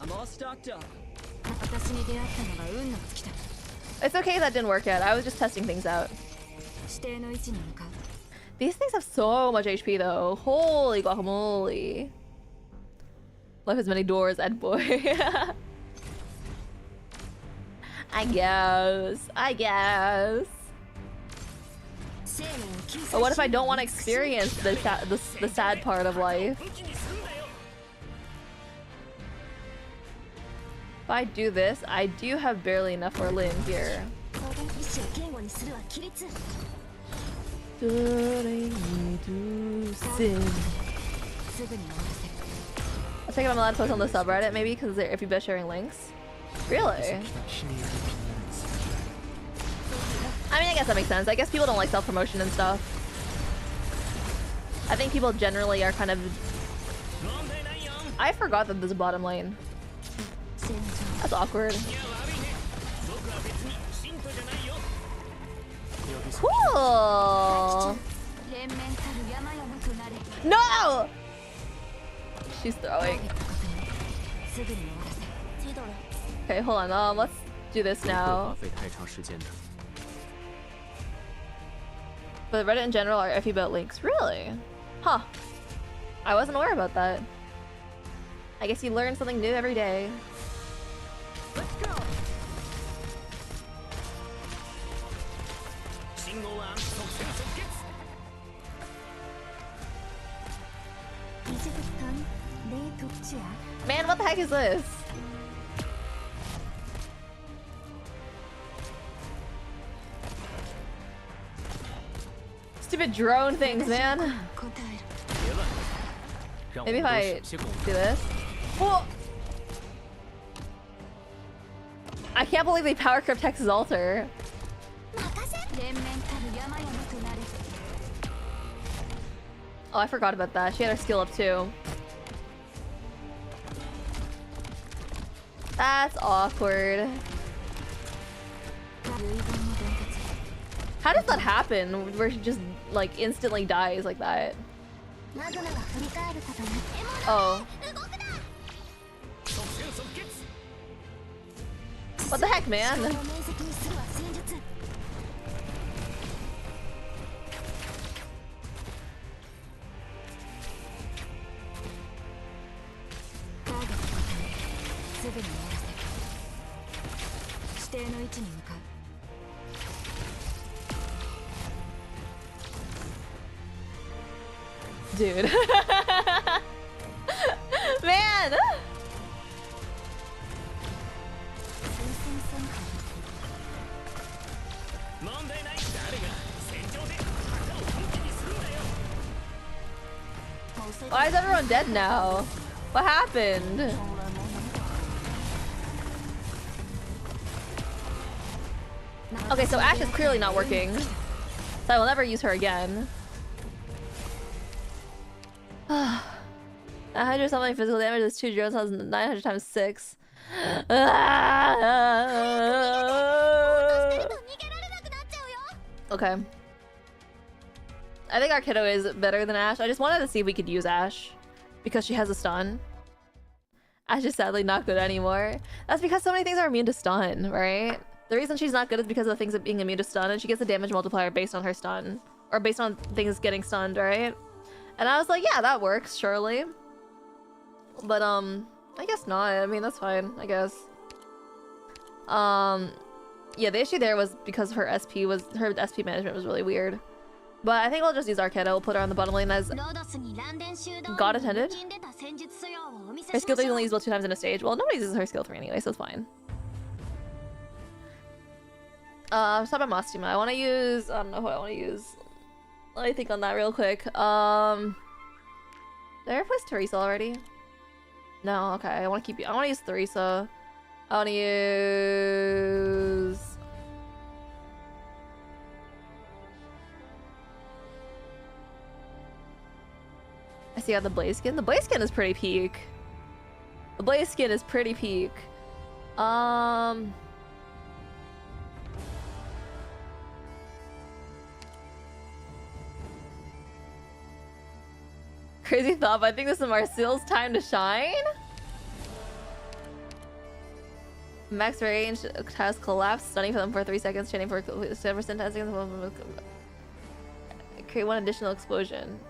I'm all stocked up. It's okay that didn't work out. I was just testing things out. These things have so much HP though. Holy guacamole. Life has many doors, Ed boy. I guess. But what if I don't want to experience the sad part of life? If I do this, I do have barely enough for Lin here. I think I'm allowed to post on the subreddit maybe because if you've been sharing links. Really? I mean, I guess that makes sense. I guess people don't like self-promotion and stuff. I think people generally are kind of... I forgot that there's a bottom lane. That's awkward. Cool! No! She's throwing. Okay, hold on. Let's do this now. But Reddit in general are iffy about links. Really? Huh. I wasn't aware about that. I guess you learn something new every day. Let's go. Man, what the heck is this? Stupid drone things, man. Maybe if I do this. Whoa! I can't believe they power crept Tex's altar. Oh, I forgot about that. She had her skill up too. That's awkward. How does that happen? Where she just like instantly dies like that? Oh. What the heck, man? Dude. Man! Why is everyone dead now? What happened? Okay, so Ashe is clearly not working. So I will never use her again. 100 something physical damage is 2 drones, 900 times 6. Okay. I think our kiddo is better than Ashe. I just wanted to see if we could use Ashe because she has a stun. Ashe is sadly not good anymore. That's because so many things are immune to stun, right? The reason she's not good is because of things of being immune to stun, and she gets a damage multiplier based on her stun. Or based on things getting stunned, right? And I was like, yeah, that works, surely. But, I guess not. I mean, that's fine, I guess. Yeah, the issue there was because her SP management was really weird. But I think we'll just use Arcana. We'll put her on the bottom lane as God intended. Her skill 3 is only usable 2 times in a stage. Well, nobody uses her skill 3 anyway, so it's fine. Let's talk about Mastima. I want to use... I don't know who I want to use. Let me think on that real quick. Did I replace Teresa already? No, okay. I want to use Teresa. I want to use... I see the Blaze skin. The Blaze skin is pretty peak. The Blaze skin is pretty peak. Crazy thought, but I think this is Marcille's time to shine. Max range has collapsed, stunning for them for 3 seconds, chaining for 7% 10 seconds. Create 1 additional explosion.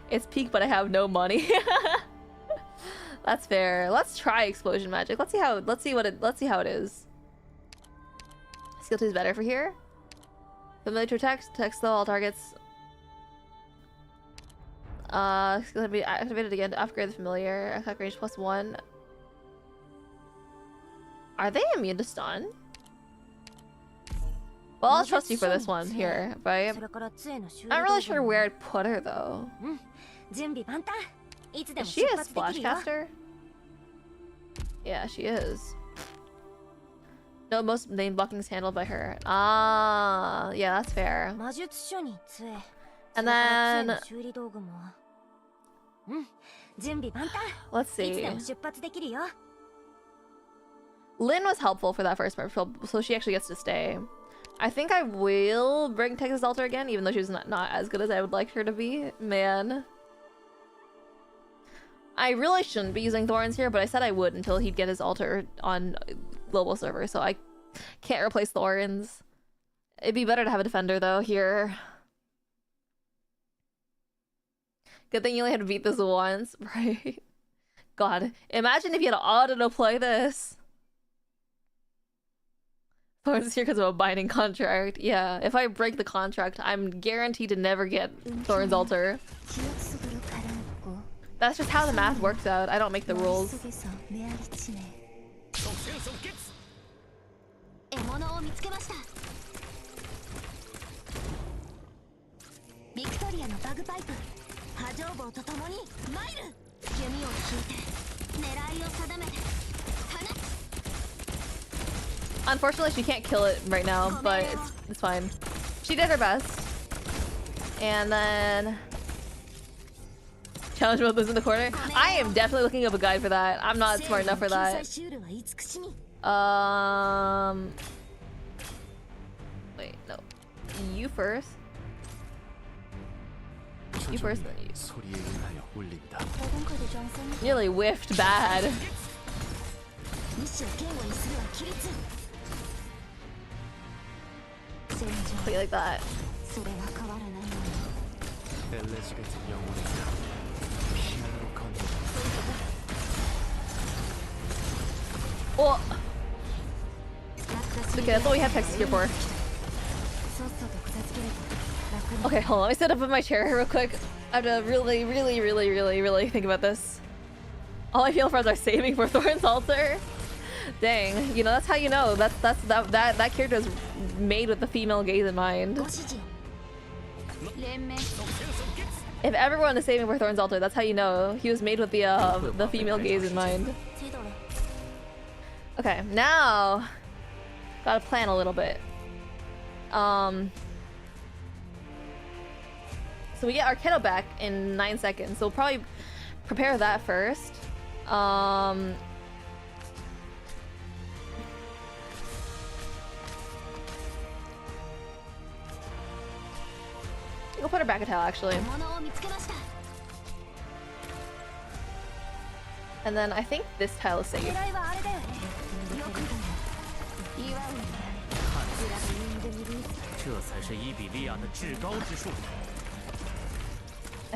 It's peak, but I have no money. That's fair. Let's try explosion magic. Let's see how it is. Skill 2 is better for here. Familiar to attack, text though all targets. Skill can be activated again to upgrade the familiar. Attack range +1. Are they immune to stun? Well, I'll trust you for this one here, right? I'm not really sure where I'd put her though. Is she a splash caster? Yeah, she is. No, most main blocking is handled by her. Ah, yeah, that's fair. And then... let's see. Lynn was helpful for that first part, so she actually gets to stay. I think I will bring Texas Alter again, even though she's not as good as I would like her to be. Man. I really shouldn't be using Thorns here, but I said I would until he'd get his altar on global server, so I can't replace Thorns. It'd be better to have a defender though here. Good thing you only had to beat this once, right? God, imagine if you had to auto-play this. Thorns is here because of a binding contract. Yeah, if I break the contract, I'm guaranteed to never get Thorns altar. That's just how the math works out. I don't make the rules. Unfortunately, she can't kill it right now, but it's fine. She did her best. And then... challenge mode was in the corner. I am definitely looking up a guide for that. I'm not smart enough for that. Wait, no. You first. You first, then you. Nearly whiffed bad. Put you like that. Oh. Okay, that's all we have Texas here for. Okay, hold on. Let me sit up in my chair real quick. I have to really think about this. All I feel friends are saving for Thorn's altar. Dang, you know that's how you know that character is made with the female gaze in mind. If everyone is saving for Thorn's altar, that's how you know he was made with the female gaze in mind. Okay, now gotta plan a little bit. So we get Arcano back in 9 seconds, so we'll probably prepare that first. We'll put her back at hell actually. And then I think this tile is safe. I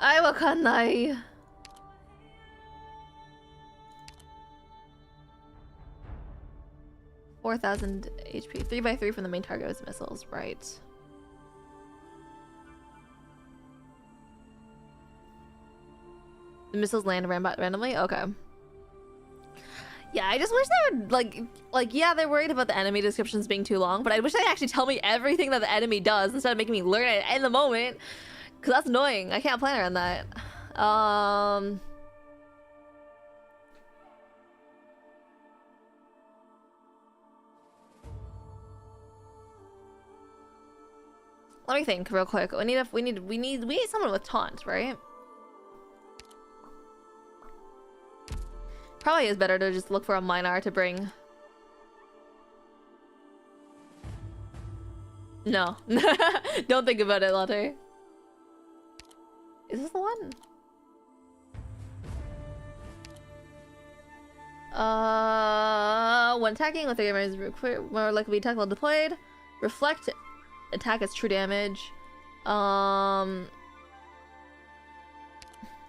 I wakanai. $4,000 HP. 3x3 from the main target with missiles, right. The missiles land randomly? Okay. Yeah, I just wish they would, like, yeah, they're worried about the enemy descriptions being too long, but I wish they'd actually tell me everything that the enemy does instead of making me learn it in the moment. Because that's annoying. I can't plan around that. Let me think real quick. We need someone with taunt, right? Probably is better to just look for a Minar to bring. No. Don't think about it, Latte. Is this the one? When attacking with the gamer is more likely to be attacked while deployed. Reflect attack as true damage. Yeah,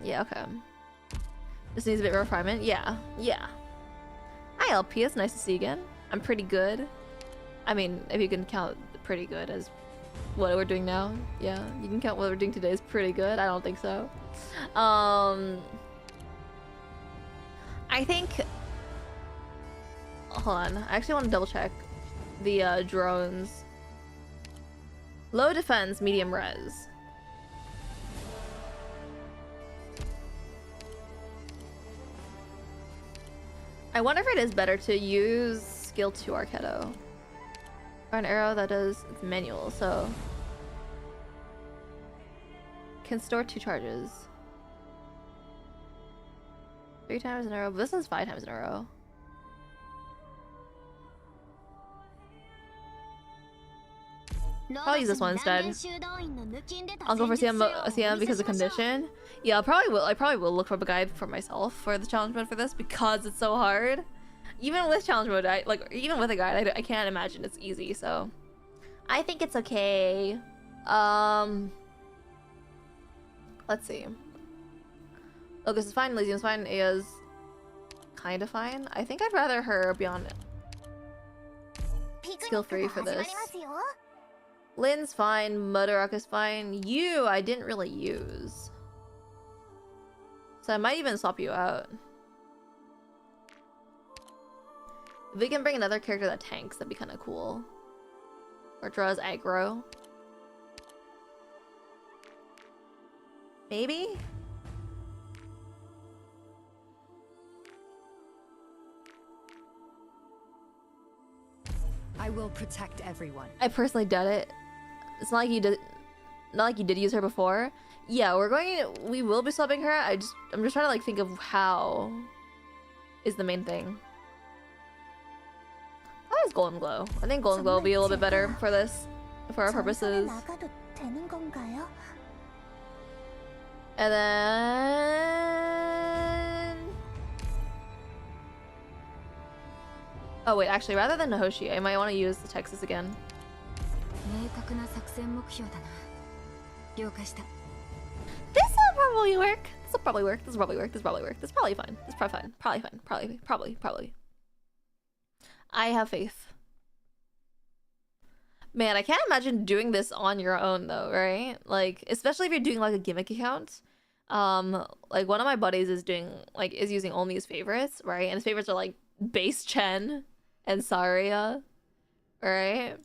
okay. This needs a bit of refinement. Yeah. Hi, LP. It's nice to see you again. I'm pretty good. I mean, if you can count pretty good as what we're doing now. Yeah, you can count what we're doing today as pretty good. I don't think so. I think... Hold on. I actually want to double check the drones. Low defense, medium res. I wonder if it is better to use skill 2 Arketo. Or an arrow that does, it's manual, so. Can store 2 charges. 3 times in a row, but this is 5 times in a row. I'll use this one instead. I'll go for CM because of condition. Yeah, I probably will look for a guide for myself for the challenge mode for this because it's so hard. Even with challenge mode, even with a guide, I can't imagine it's easy. So, I think it's okay. Let's see. Locus is fine. Elysium's fine. Aya's kind of fine. I think I'd rather her be on skill 3 for this. Lynn's fine, Mudrock is fine. You, I didn't really use. So I might even swap you out. If we can bring another character that tanks, that'd be kind of cool. Or draws aggro. Maybe? I will protect everyone. I personally doubt it. It's not like you did use her before. Yeah, we will be swapping her. I'm just trying to think of how is the main thing. How is Golden Glow? I think Golden Glow will be a little bit better for this, for our purposes. And then... Oh wait, actually, rather than Nahoshi, I might want to use the Texas again. This will probably work. This will probably work. This will probably work. This will probably work. This is probably fine. This is probably fine. Probably fine. Probably. I have faith. Man, I can't imagine doing this on your own though, right? Like, especially if you're doing like a gimmick account. Like one of my buddies is using only his favorites, right? And his favorites are like Base Chen and Saria, right?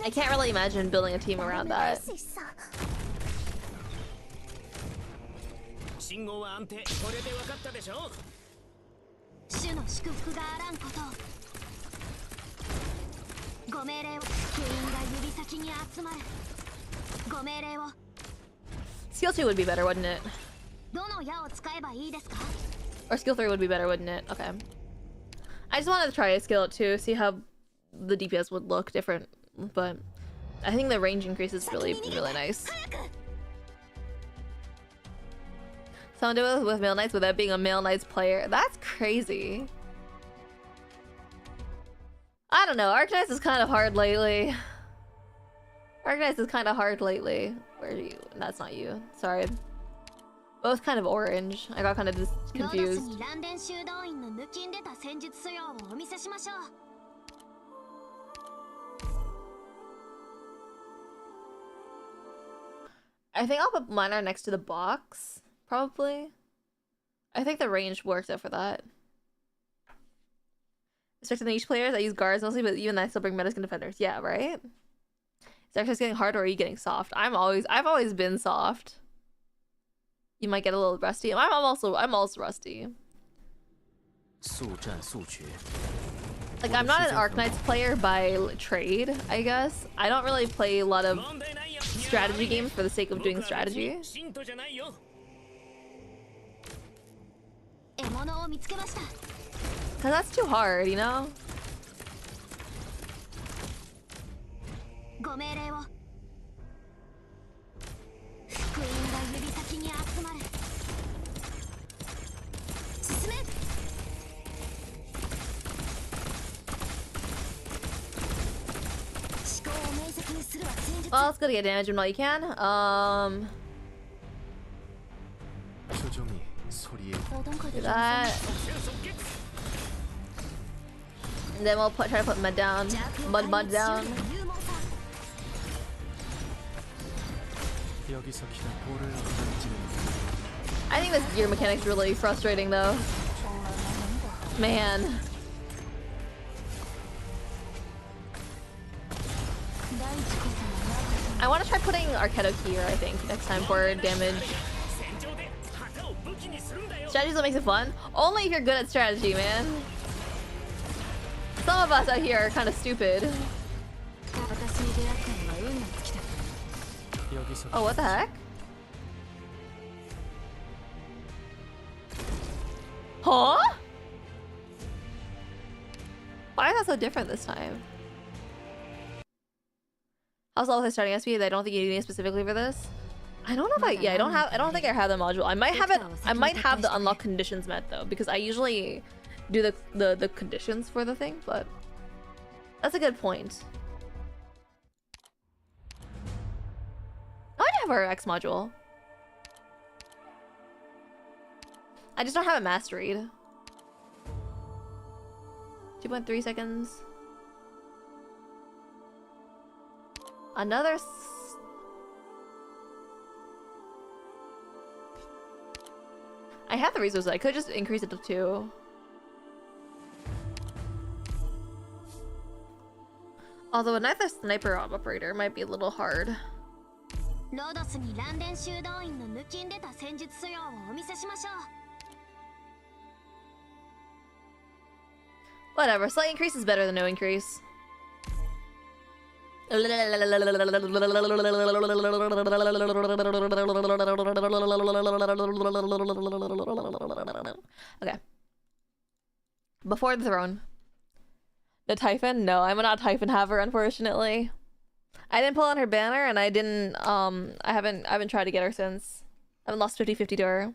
I can't really imagine building a team around that. Skill 2 would be better, wouldn't it? Or skill 3 would be better, wouldn't it? Okay. I just wanted to try a skill 2, see how the DPS would look different, but I think the range increase is really nice. Someone do it with Male Knights without being a Male Knights player. That's crazy. I don't know. ARKNIGHTS is kind of hard lately. Where are you? That's not you. Sorry. Both kind of orange. I got kind of just confused. I think I'll put miner next to the box, probably. I think the range works out for that. Restricted niche players, I use guards mostly, but even I still bring metaskin defenders. Yeah, right? Is Xbox getting hard or are you getting soft? I've always been soft. You might get a little rusty. I'm also rusty. Like, I'm not an ARKNIGHTS player by trade, I guess. I don't really play a lot of strategy games for the sake of doing strategy. Cause that's too hard, you know? Well, it's good to get damage when all you can. Do that. And then we'll try to put mud down. Mud down. I think this gear mechanic's really frustrating though. Man. I want to try putting Arketo here, I think, next time for damage. Strategy's what makes it fun. Only if you're good at strategy, man. Some of us out here are kind of stupid. Oh, what the heck? Huh? Why is that so different this time? How's all with starting SP? I don't think you need it specifically for this. I don't know if I don't think I have the module. I might have it. I might have the unlock conditions met though, because I usually do the conditions for the thing, but that's a good point. Oh, I have our X module. I just don't have it masteried. 2.3 seconds. Another I have the resources. I could just increase it to 2. Although another sniper operator might be a little hard. Whatever, slight increase is better than no increase. Okay. Before the throne. The Typhon? No, I'm not a Typhon haver, unfortunately. I didn't pull on her banner, and I didn't, I haven't tried to get her since. I haven't lost 50-50 to her.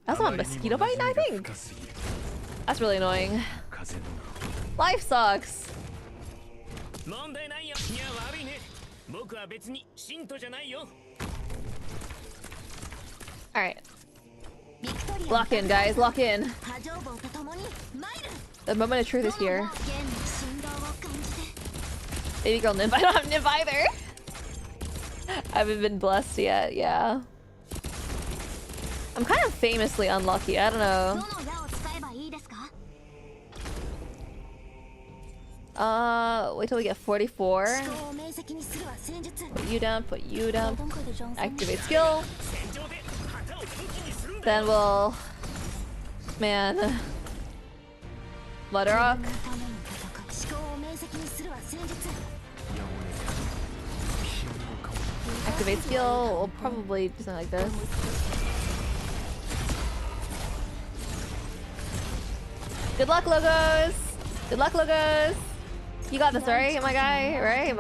That's not a mosquito bite, I think. That's really annoying. Life sucks. Alright. Lock in, guys, lock in. The moment of truth is here. Baby girl nymph. I don't have nymph either. I haven't been blessed yet, yeah. I'm kind of famously unlucky, I don't know. Wait till we get 44. Put you down, put you down. Activate skill. Then we'll... Man. Mud rock. Activate skill. We'll probably do something like this. Good luck, logos! Good luck, logos! You got this, right, my guy? Right.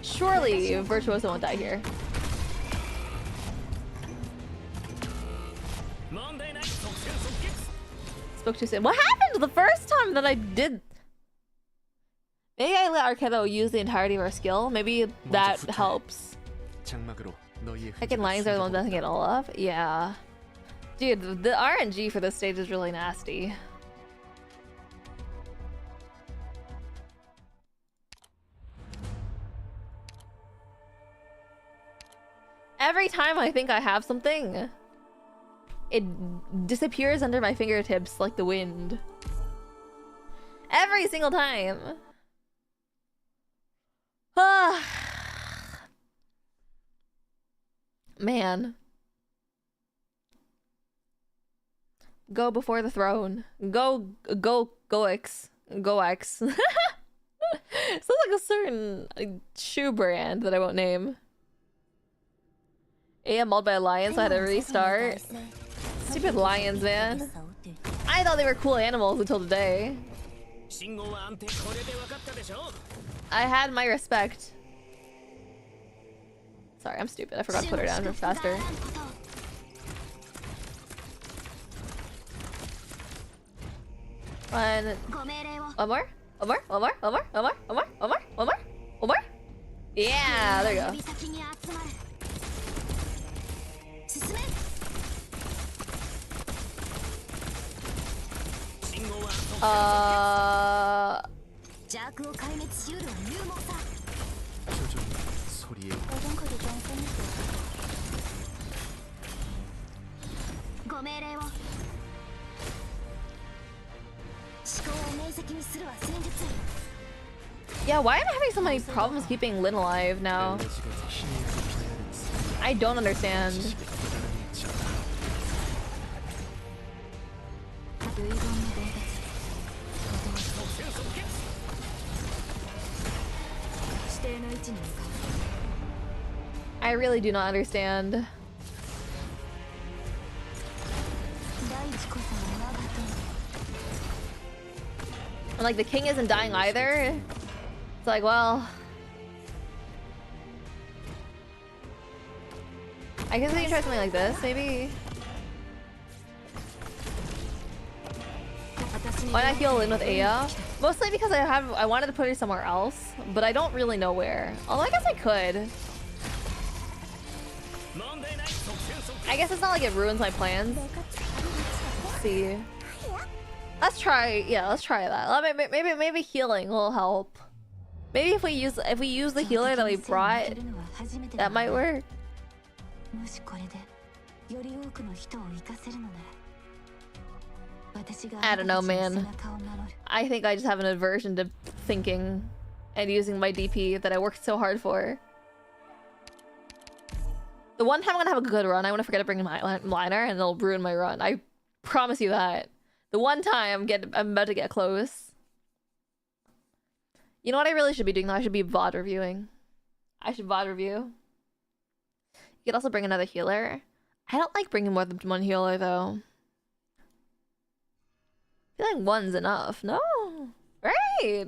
Surely Virtuoso won't die here. Spoke too soon. What happened the first time that I did? Maybe I let Arketo use the entirety of our skill. Maybe that helps. 장막으로 너희의 Second lines are the ones messing it all up. Yeah. Dude, the RNG for this stage is really nasty. Every time I think I have something, it disappears under my fingertips like the wind. Every single time. Ah. Man. Go before the throne. Go X. Sounds like a certain shoe brand that I won't name. AM mauled by a lion, so I had to restart. Stupid lions, man. I thought they were cool animals until today. I had my respect. Sorry, I'm stupid. I forgot to put her down faster. One more? One more? Yeah, there you go. 표정 소리에 Yeah, why am I having so many problems keeping Lynn alive now? 엘레지가 힘이 불편해하는 사람이 I don't understand. 대단함이 있지 않아. I really do not understand. And like the king isn't dying either. It's like, well, I guess we can try something like this, maybe. Why not heal in with Aya? Mostly because I wanted to put her somewhere else, but I don't really know where. Although I guess I could. I guess it's not like it ruins my plans. Let's see. Let's try. Yeah, let's try that. Maybe healing will help. Maybe if we use the healer that we brought, that might work. I don't know, man. I think I just have an aversion to thinking and using my DP that I worked so hard for. The one time I'm gonna have a good run, I'm gonna forget to bring my liner and it'll ruin my run. I promise you that. The one time I'm about to get close. You know what I really should be doing though? I should be VOD reviewing. I should VOD review. You could also bring another healer. I don't like bringing more than one healer though. I feel like one's enough. No. Right.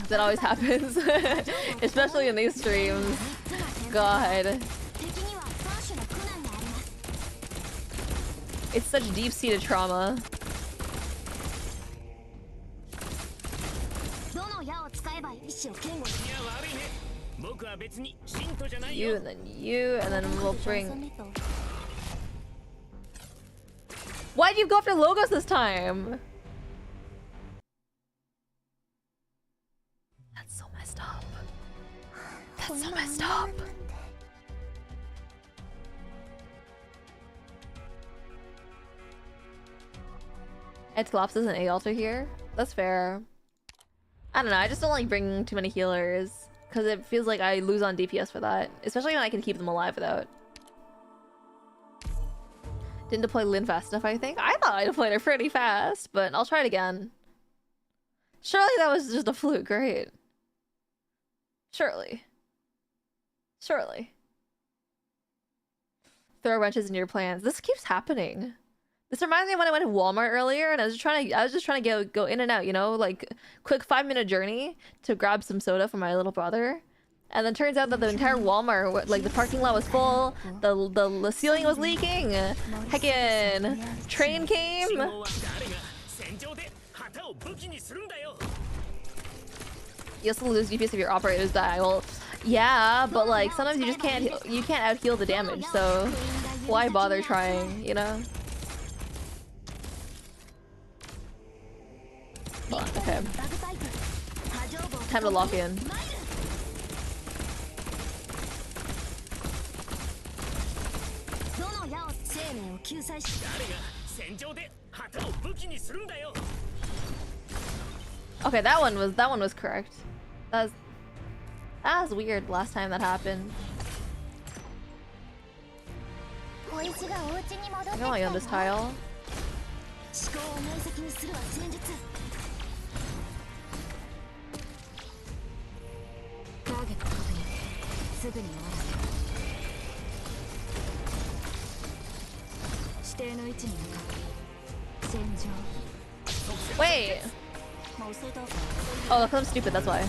That always happens. Especially in these streams. God. It's such deep-seated trauma. You and then you, and then we'll bring... Why'd you go after Logos this time? That's so messed up. That's so messed up. Ed Collapse is an A altar here. That's fair. I don't know, I just don't like bringing too many healers. Because it feels like I lose on DPS for that. Especially when I can keep them alive without. Didn't deploy Lynn fast enough, I think. I thought I deployed her pretty fast, but I'll try it again. Surely that was just a fluke, right? Surely. Surely. Throw wrenches in your plans. This keeps happening. This reminds me of when I went to Walmart earlier, and I was just trying to go in and out, you know, like quick 5-minute journey to grab some soda for my little brother. And then turns out that the entire Walmart, like the parking lot was full, the ceiling was leaking. Heckin' train came. You also lose DPS if your operators die. Well, yeah, but like sometimes you just can't out heal the damage, so why bother trying, you know? Hold on, okay. Time to lock in. Okay, that one was correct. That was weird last time that happened. I don't want you on this tile. Wait. Oh, I'm stupid, that's why.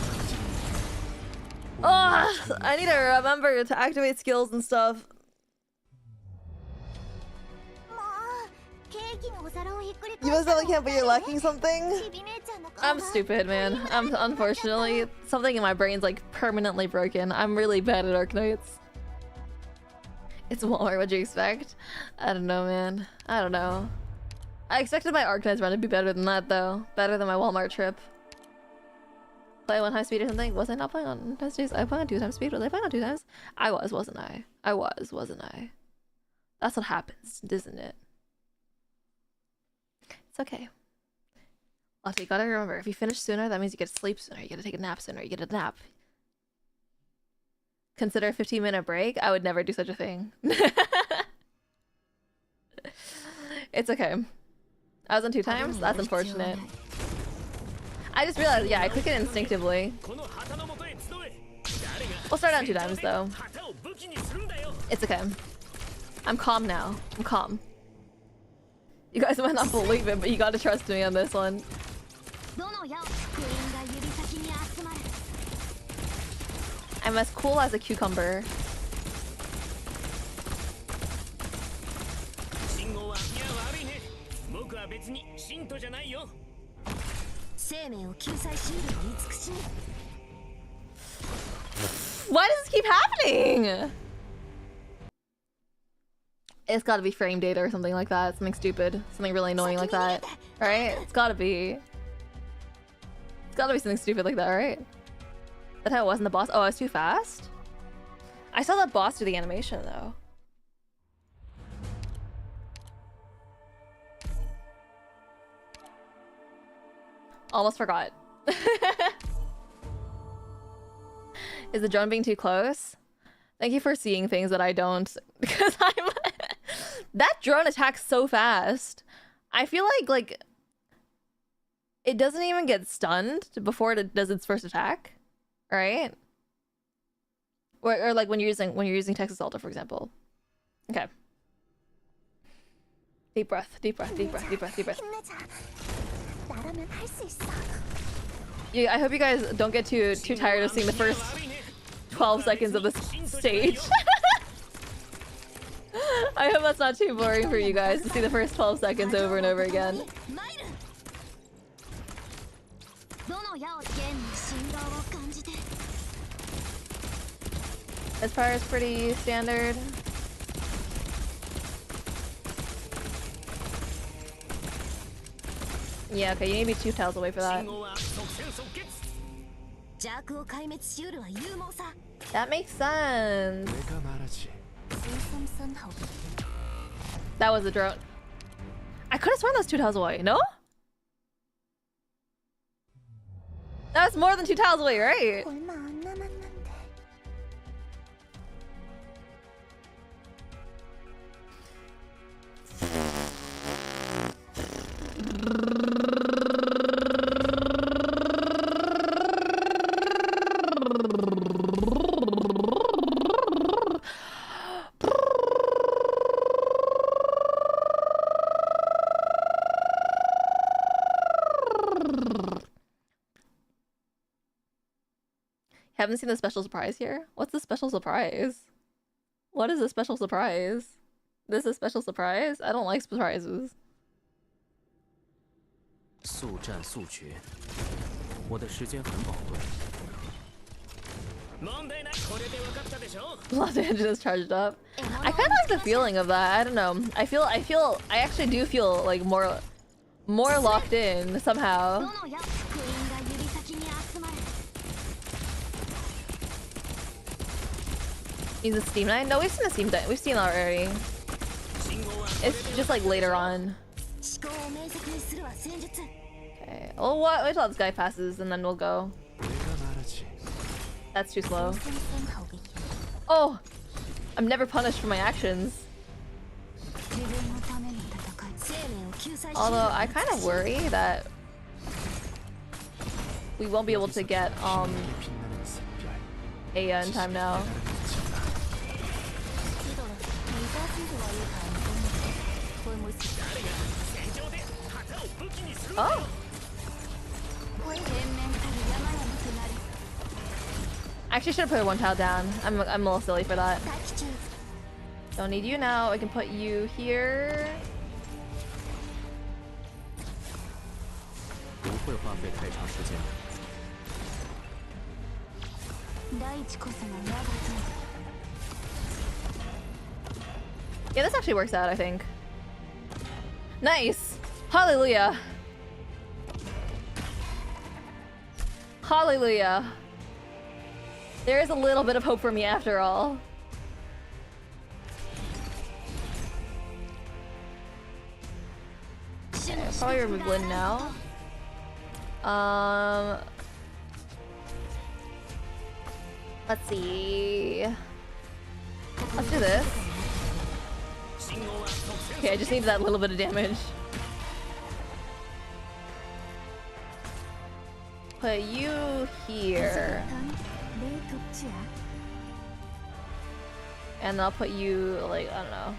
Oh, I need to remember to activate skills and stuff. You must have can't, but you're lacking something? I'm stupid, man. I'm unfortunately, something in my brain's like permanently broken. I'm really bad at Arknights. It's Walmart, what'd you expect? I don't know, man. I don't know. I expected my Arknights run to be better than that, though. Better than my Walmart trip. Play on high speed or something? Was I not playing on test days? I played on 2 times speed. Was I playing on 2 times? I was, wasn't I? I was, wasn't I? That's what happens, isn't it? It's okay. Also, you gotta remember, if you finish sooner, that means you get to sleep sooner. You get to take a nap sooner. You get a nap. Consider a 15-minute break? I would never do such a thing. It's okay. I was on 2 times? That's unfortunate. I just realized, yeah, I click it instinctively. We'll start on 2 times, though. It's okay. I'm calm now. I'm calm. You guys might not believe it, but you gotta trust me on this one. I'm as cool as a cucumber. Why does this keep happening? It's gotta be frame data or something like that. Something stupid. Something really annoying like that. Right? It's gotta be. It's gotta be something stupid like that, right? That how it wasn't the boss? Oh, I was too fast? I saw that boss do the animation, though. Almost forgot. Is the drone being too close? Thank you for seeing things that I don't. Because I'm... That drone attacks so fast. I feel like... It doesn't even get stunned before it does its first attack. Right? Or like when you're using Texas Alta, for example. Okay. Deep breath, deep breath, deep breath, deep breath, deep breath. Yeah, I hope you guys don't get too tired of seeing the first 12 seconds of this stage. I hope that's not too boring for you guys to see the first 12 seconds over and over again. As far as pretty standard. Yeah, okay, you need to be 2 tiles away for that. That makes sense. That was a drone. I could have sworn that was 2 tiles away, no? That's more than 2 tiles away, right? Haven't seen the special surprise here? What's the special surprise? What is the special surprise? This is a special surprise? I don't like surprises. 速战速决，我的时间很宝贵。Los Angeles charged up. I kind of like the feeling of that. I don't know. I actually do feel like more locked in somehow. Use the Steam Night? No, we've seen the Steam Night. We've seen it already. It's just like later on. Okay. Oh, what? Wait till this guy passes and then we'll go. That's too slow. Oh! I'm never punished for my actions. Although I kind of worry that we won't be able to get Aya in time now. Oh! I actually should have put her one tile down. I'm a little silly for that. Don't need you now. I can put you here. Yeah, this actually works out, I think. Nice! Hallelujah! Hallelujah! There is a little bit of hope for me after all. Okay, I'll probably remove Lynn now. Let's see. Let's do this. Okay, I just need that little bit of damage. Put you here. And I'll put you, like, I don't know.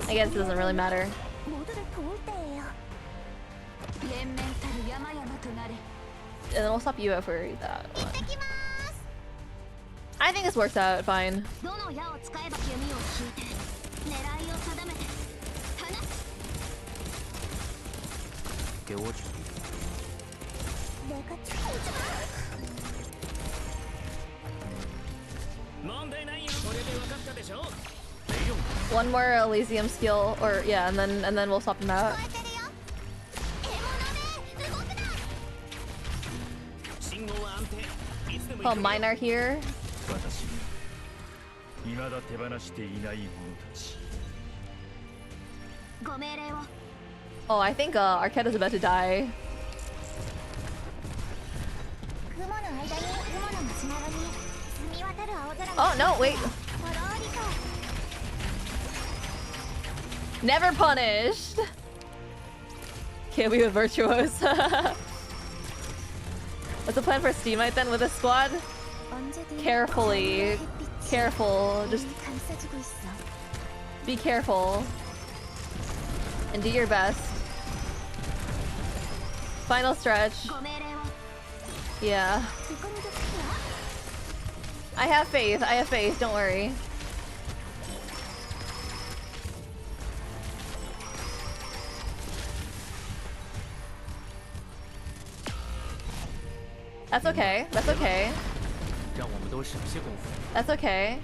I guess it doesn't really matter. And then we'll swap you out for that one. I think this works out fine. One more Elysium skill, or yeah, and then we'll swap them out. Oh, mine are here. Oh, I think Arquette is about to die. Oh no, wait. Never punished. Can't be a virtuos. What's the plan for Steamite then with this squad? Carefully. Careful. Just be careful. And do your best. Final stretch. Yeah. I have faith. I have faith. Don't worry. That's okay. That's okay. That's okay.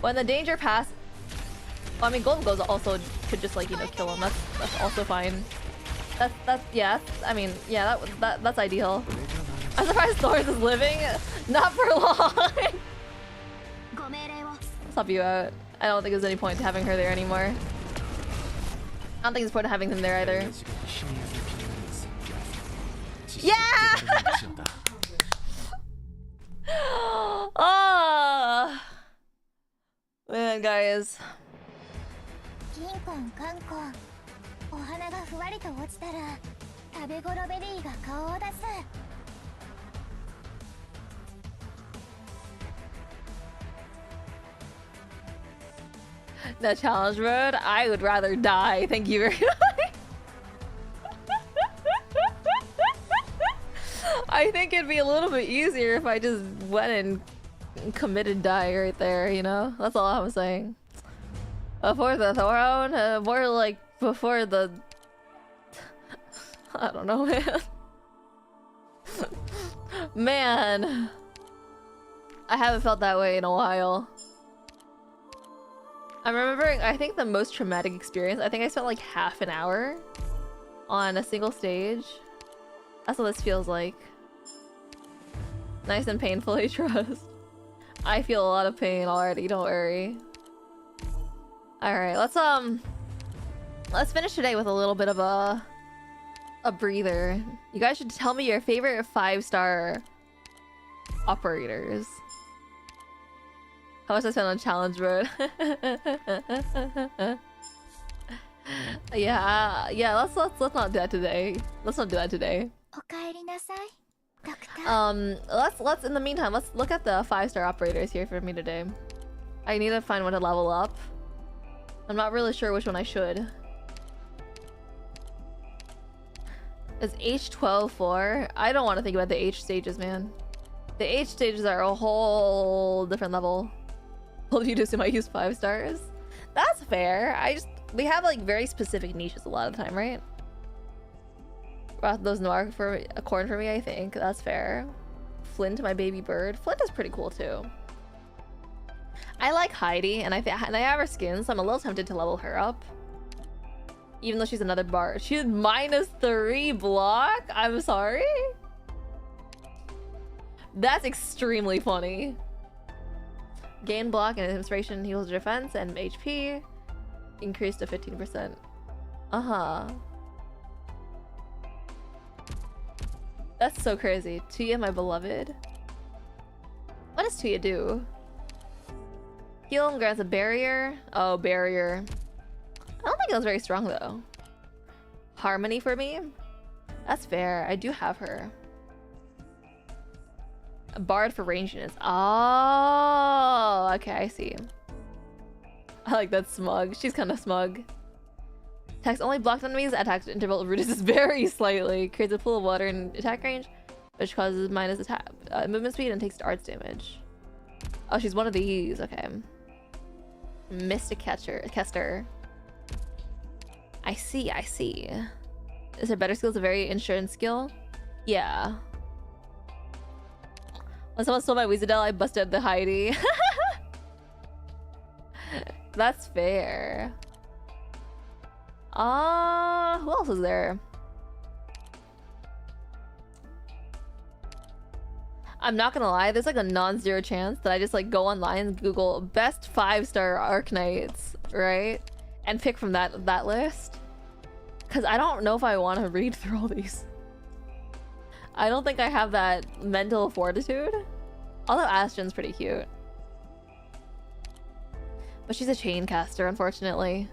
When the danger pass, well, I mean, Golden Goes also could just, like, you know, kill him. That's also fine. That's yeah. I mean, yeah. That's ideal. I'm surprised Thor's is living. Not for long. I'll swap you out. I don't think there's any point to having her there anymore. I don't think there's a point to having him there either. Yeah! Oh! Man, guys. The challenge mode? I would rather die. Thank you very much. I think it'd be a little bit easier if I just went and committed die right there, you know? That's all I'm saying. Before the throne, more like before the... I don't know, man. Man. I haven't felt that way in a while. I'm remembering, I think the most traumatic experience, I think I spent like half an hour on a single stage. That's what this feels like. Nice and painfully trust. I feel a lot of pain already, don't worry. Alright, let's finish today with a little bit of a breather. You guys should tell me your favorite 5-star operators. How much I spent on challenge mode? yeah, let's not do that today. Let's not do that today. Let's in the meantime, let's look at the 5-star operators here for me today. I need to find one to level up. I'm not really sure which one I should. Is H12 4? I don't want to think about the H stages, man. The H stages are a whole different level. Well, you just assume I use 5 stars? That's fair. We have like very specific niches a lot of the time, right? Those Noir for a corn for me, I think. That's fair. Flint, my baby bird. Flint is pretty cool too. I like Heidi, and I have her skin, so I'm a little tempted to level her up. Even though she's another bar. She's -3 block? I'm sorry? That's extremely funny. Gain block and inspiration heals defense and HP. Increased to 15%. Uh-huh. That's so crazy. Tuya, my beloved. What does Tuya do? Heal him grants a barrier. Oh, barrier. I don't think that was very strong though. Harmony for me? That's fair. I do have her. A bard for range units. Oh, okay, I see. I like that smug. She's kind of smug. Attacks only blocked enemies. Attacks interval reduces very slightly. Creates a pool of water in attack range, which causes minus attack movement speed and takes arts damage. Oh, she's one of these. Okay. Mystic Kester. I see. Is her better skill? It's a very insurance skill. Yeah. When someone stole my Weezadel, I busted the Heidi. That's fair. Who else is there? I'm not gonna lie, there's like a non-zero chance that I just like go online and Google best 5-star ARKNIGHTS, right? And pick from that list. Cause I don't know if I want to read through all these. I don't think I have that mental fortitude. Although Aston's pretty cute. But she's a chain caster, unfortunately.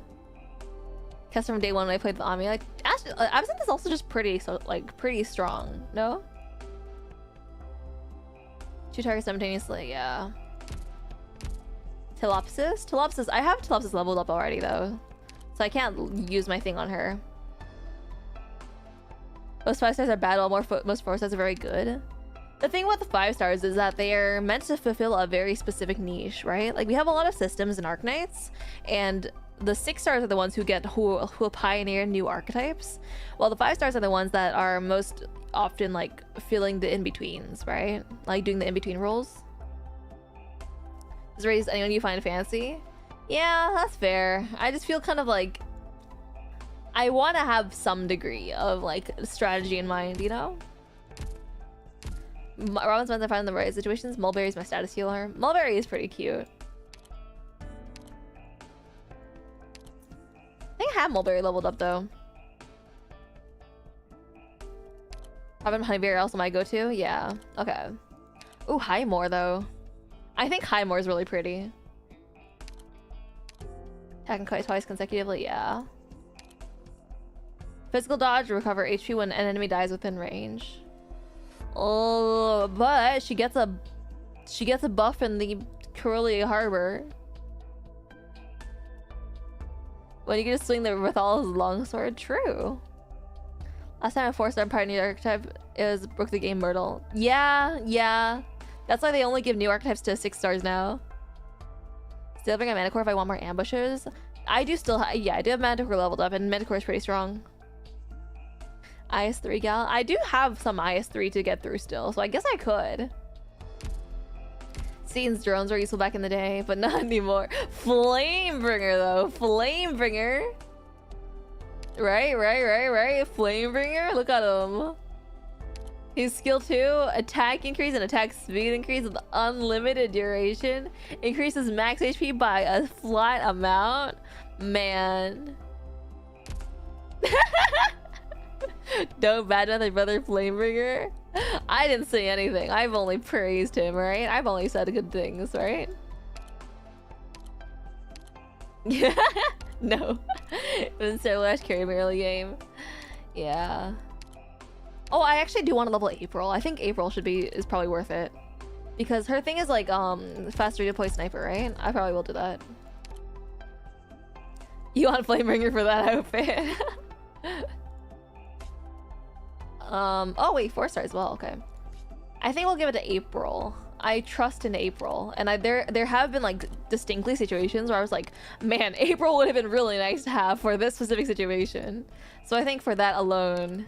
Caster from day one when I played the Ami. Like, Absinthe is also just pretty strong, no? 2 targets simultaneously, yeah. Telopsis? I have Telopsis leveled up already though. So I can't use my thing on her. Most 5 stars are bad, while most 4 stars are very good. The thing with the 5 stars is that they are meant to fulfill a very specific niche, right? Like, we have a lot of systems in ARKNIGHTS, and the 6 stars are the ones who pioneer new archetypes, while the 5 stars are the ones that are most often like filling the in-betweens, right? Like doing the in-between roles. Does raise anyone you find fancy? Yeah, that's fair. I just feel kind of like I want to have some degree of like strategy in mind, you know? Robin's meant to find the right situations. Mulberry's my status healer. Mulberry is pretty cute. I think I have Mulberry leveled up though. Robin Honeyberry are also my go-to? Yeah. Okay. Ooh, Highmore though. I think Highmore is really pretty. Attacking twice consecutively, yeah. Physical dodge, recover HP when an enemy dies within range. Oh, but she gets a buff in the Curly Harbor. When you can just swing the Rethal's longsword, true. Last time a 4-star pioneer archetype is broke the game Myrtle. Yeah. That's why they only give new archetypes to 6 stars now. Still bring a Manticore if I want more ambushes. I do still yeah, I do have Manticore leveled up, and Manticore is pretty strong. IS3 gal. I do have some IS3 to get through still, so I guess I could. Scenes drones were useful back in the day, but not anymore. Flamebringer though. Flamebringer. Right. Flamebringer. Look at him. His skill 2, attack increase and attack speed increase with unlimited duration. Increases max HP by a flat amount. Man. Don't badmouth my brother Flamebringer. I didn't say anything. I've only praised him, right? I've only said good things, right? Yeah. No. Instead Lash carry my early game. Yeah. Oh, I actually do want to level April. I think April is probably worth it. Because her thing is like faster deploy sniper, right? I probably will do that. You want Flamebringer for that outfit? Oh wait, 4 stars as well, okay. I think we'll give it to April. I trust in April. And there have been like distinctly situations where I was like, man, April would have been really nice to have for this specific situation. So I think for that alone,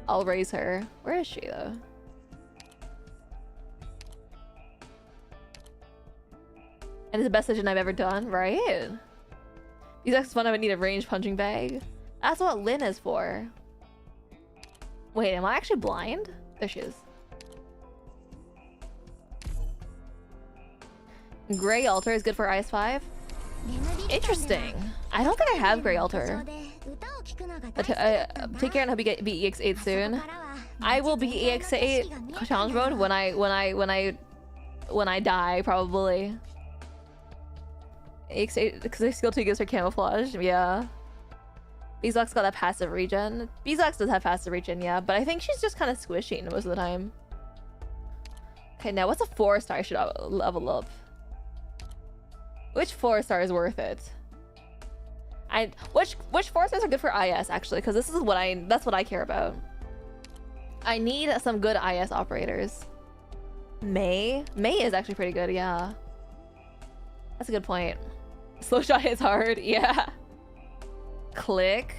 I'll raise her. Where is she though? And it's the best decision I've ever done, right? These X fun, I would need a range punching bag. That's what Lynn is for. Wait, am I actually blind? There she is. Gray Altar is good for IS5. Interesting. I don't think I have Gray Altar. But, take care and hope you get beat EX8 soon. I will beat EX8 challenge mode when I die, probably. EX8 because their skill 2 gives her camouflage. Yeah. Bezox got that passive regen. Bezox does have passive regen, yeah, but I think she's just kind of squishy most of the time. Okay, now what's a 4-star I should level up? Which 4-star is worth it? Which 4 stars are good for IS actually? Because this is that's what I care about. I need some good IS operators. May is actually pretty good, yeah. That's a good point. Slow shot hits hard, yeah. Click.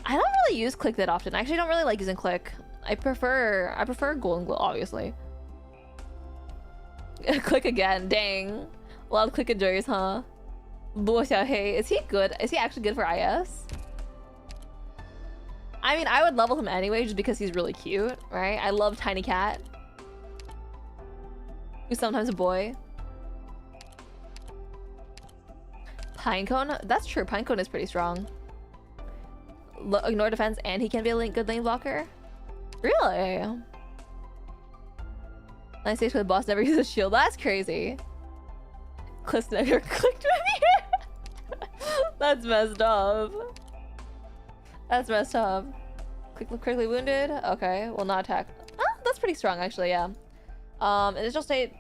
I don't really use click that often. I actually don't really like using click. I prefer golden glow, obviously. Click again, dang. A lot of click enjoyers, huh? Luo Xiaohei, is he good? Is he actually good for IS? I mean, I would level him anyway just because he's really cute, right? I love Tiny Cat. Who's sometimes a boy. Pinecone? That's true, Pinecone is pretty strong. Ignore defense and he can be a good lane blocker? Really? Nice stage for the boss never uses a shield. That's crazy. Cliff never clicked with me. That's messed up. That's messed up. Quickly wounded? Okay, will not attack. Oh, that's pretty strong actually, yeah. Initial state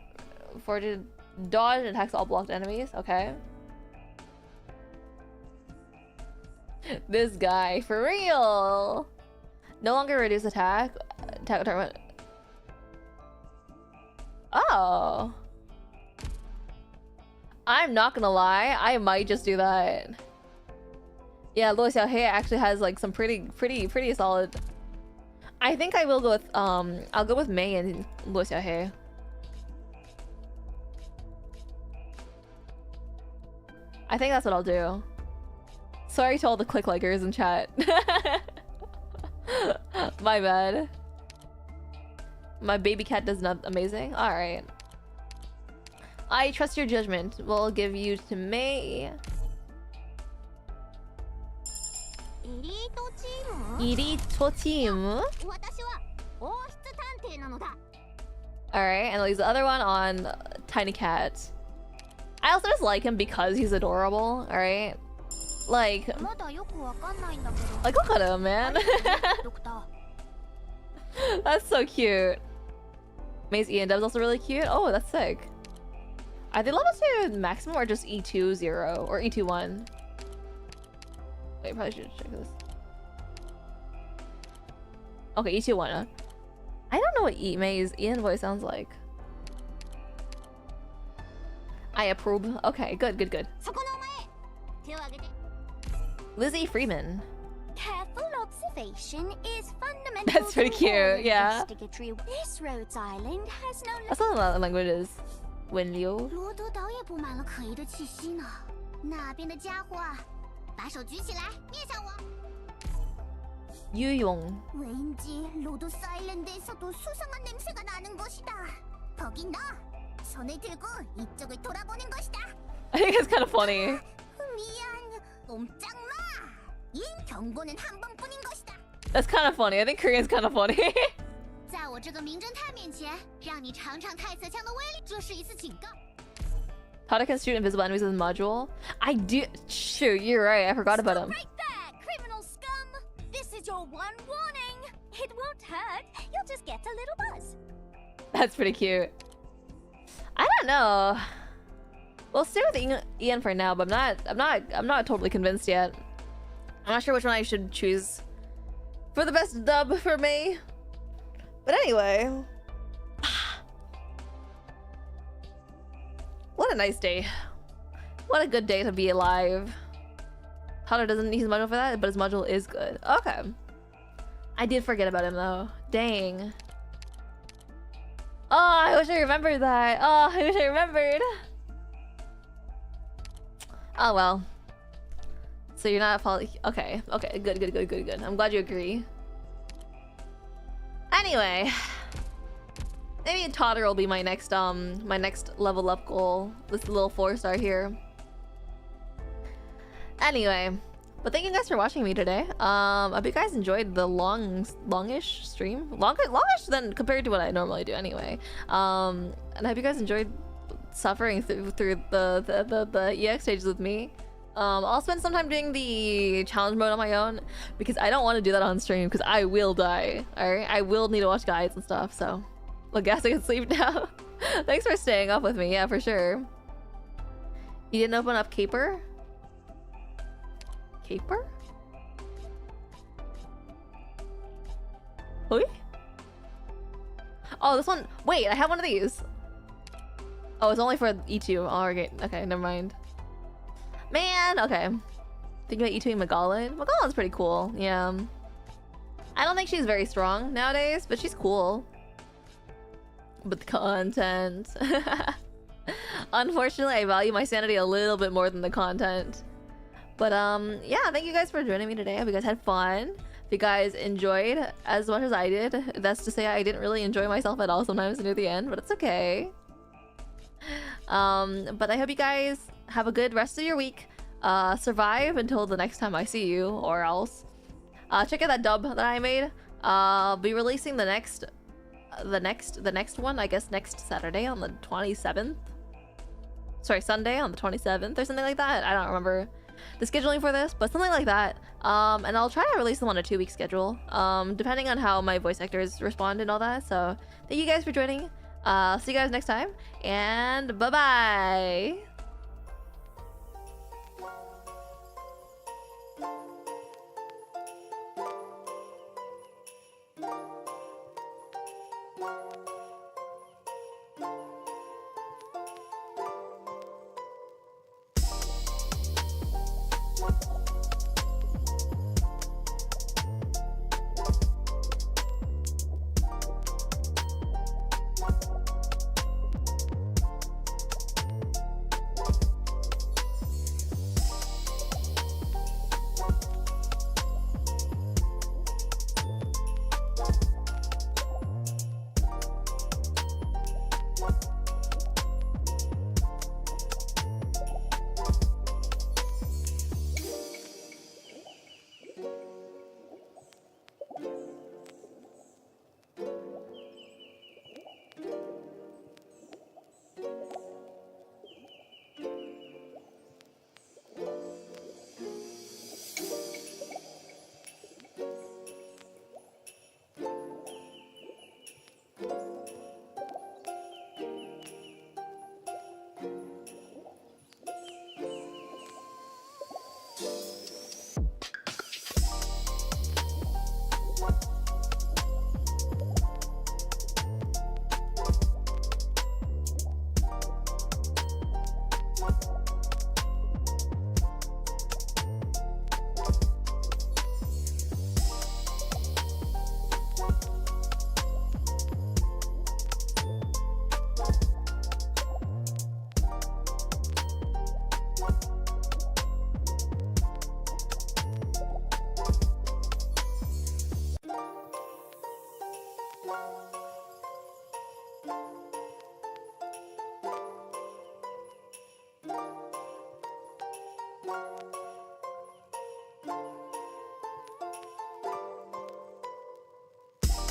for to dodge and attacks all blocked enemies. Okay. This guy, for real. No longer reduce attack. Attack. Oh. I'm not gonna lie, I might just do that. Yeah, Luo Xiaohei actually has like some pretty solid. I think I will go with I'll go with Mei and Luo Xiaohei. I think that's what I'll do. Sorry to all the click likers in chat. My bad. My baby cat does not amazing. All right. I trust your judgment. We'll give you to Mei. Elite team. Alright, and I'll use the other one on Tiny Cat. I also just like him because he's adorable, alright? Like look at him, man. That's so cute. Mei's E and Dub's also really cute. Oh, that's sick. Are they level 2 maximum or just E2 0 or E2 1? Wait, probably should check this. Okay, Ichi wanna. I don't know what May's Ian voice sounds like. I approve. Okay, good, good, good. Lizzie Freeman. Careful observation is fundamental. That's pretty to all cute, yeah. investigatory. This Rhodes Island has no. That's not a lot of languages. Wenliu. 罗德岛也布满了可疑的气息呢。那边的家伙啊，把手举起来，面向我。 유용. 왠지 로도스 아일랜드에서도 수상한 냄새가 나는 것이다. 거긴 너. 손을 들고 이쪽을 돌아보는 것이다. I think it's kind of funny. 미안, 꼼짝마. 이 경고는 한 번뿐인 것이다. That's kind of funny. I think Korean's kind of funny. 在我这个名侦探面前，让你尝尝太色枪的威力，这是一次警告。 How to shoot invisible enemies with a module? I do. Shoot, you're right. I forgot about him. Right there, criminal scum. This is your one warning. It won't hurt. You'll just get a little buzz. That's pretty cute. I don't know. We'll stay with Ian for now, but I'm not totally convinced yet. I'm not sure which one I should choose for the best dub for me. But anyway, what a nice day. What a good day to be alive. Hunter doesn't need his module for that, but his module is good. Okay. I did forget about him though. Dang. Oh, I wish I remembered that. Oh, I wish I remembered. Oh well. So you're not following. Okay, okay, good, good, good, good, good. I'm glad you agree. Anyway, maybe Totter will be my next level up goal. This little 4-star here. Anyway, but thank you guys for watching me today. I hope you guys enjoyed the longish stream, longish than compared to what I normally do anyway. And I hope you guys enjoyed suffering through the EX stages with me. I'll spend some time doing the challenge mode on my own because I don't want to do that on stream because I will die. Alright, I will need to watch guides and stuff. So, I guess I can sleep now. Thanks for staying up with me. Yeah, for sure. You didn't open up Caper? Caper? Oi? Oh, this one. Wait, I have one of these. Oh, it's only for E2. Oh, okay, never mind. Man, okay. Thinking about E2 Megalon. Megalon's pretty cool, yeah. I don't think she's very strong nowadays, but she's cool. But the content. Unfortunately, I value my sanity a little bit more than the content. But yeah, thank you guys for joining me today. I hope you guys had fun. If you guys enjoyed as much as I did, that's to say I didn't really enjoy myself at all sometimes near the end, but it's okay. But I hope you guys have a good rest of your week. Survive until the next time I see you, or else. Check out that dub that I made. I'll be releasing the next one, I guess next Saturday on the 27th. Sorry, Sunday on the 27th or something like that. I don't remember the scheduling for this, but something like that. And I'll try to release them on a 2-week schedule, depending on how my voice actors respond and all that. So thank you guys for joining. See you guys next time, and bye-bye! 어?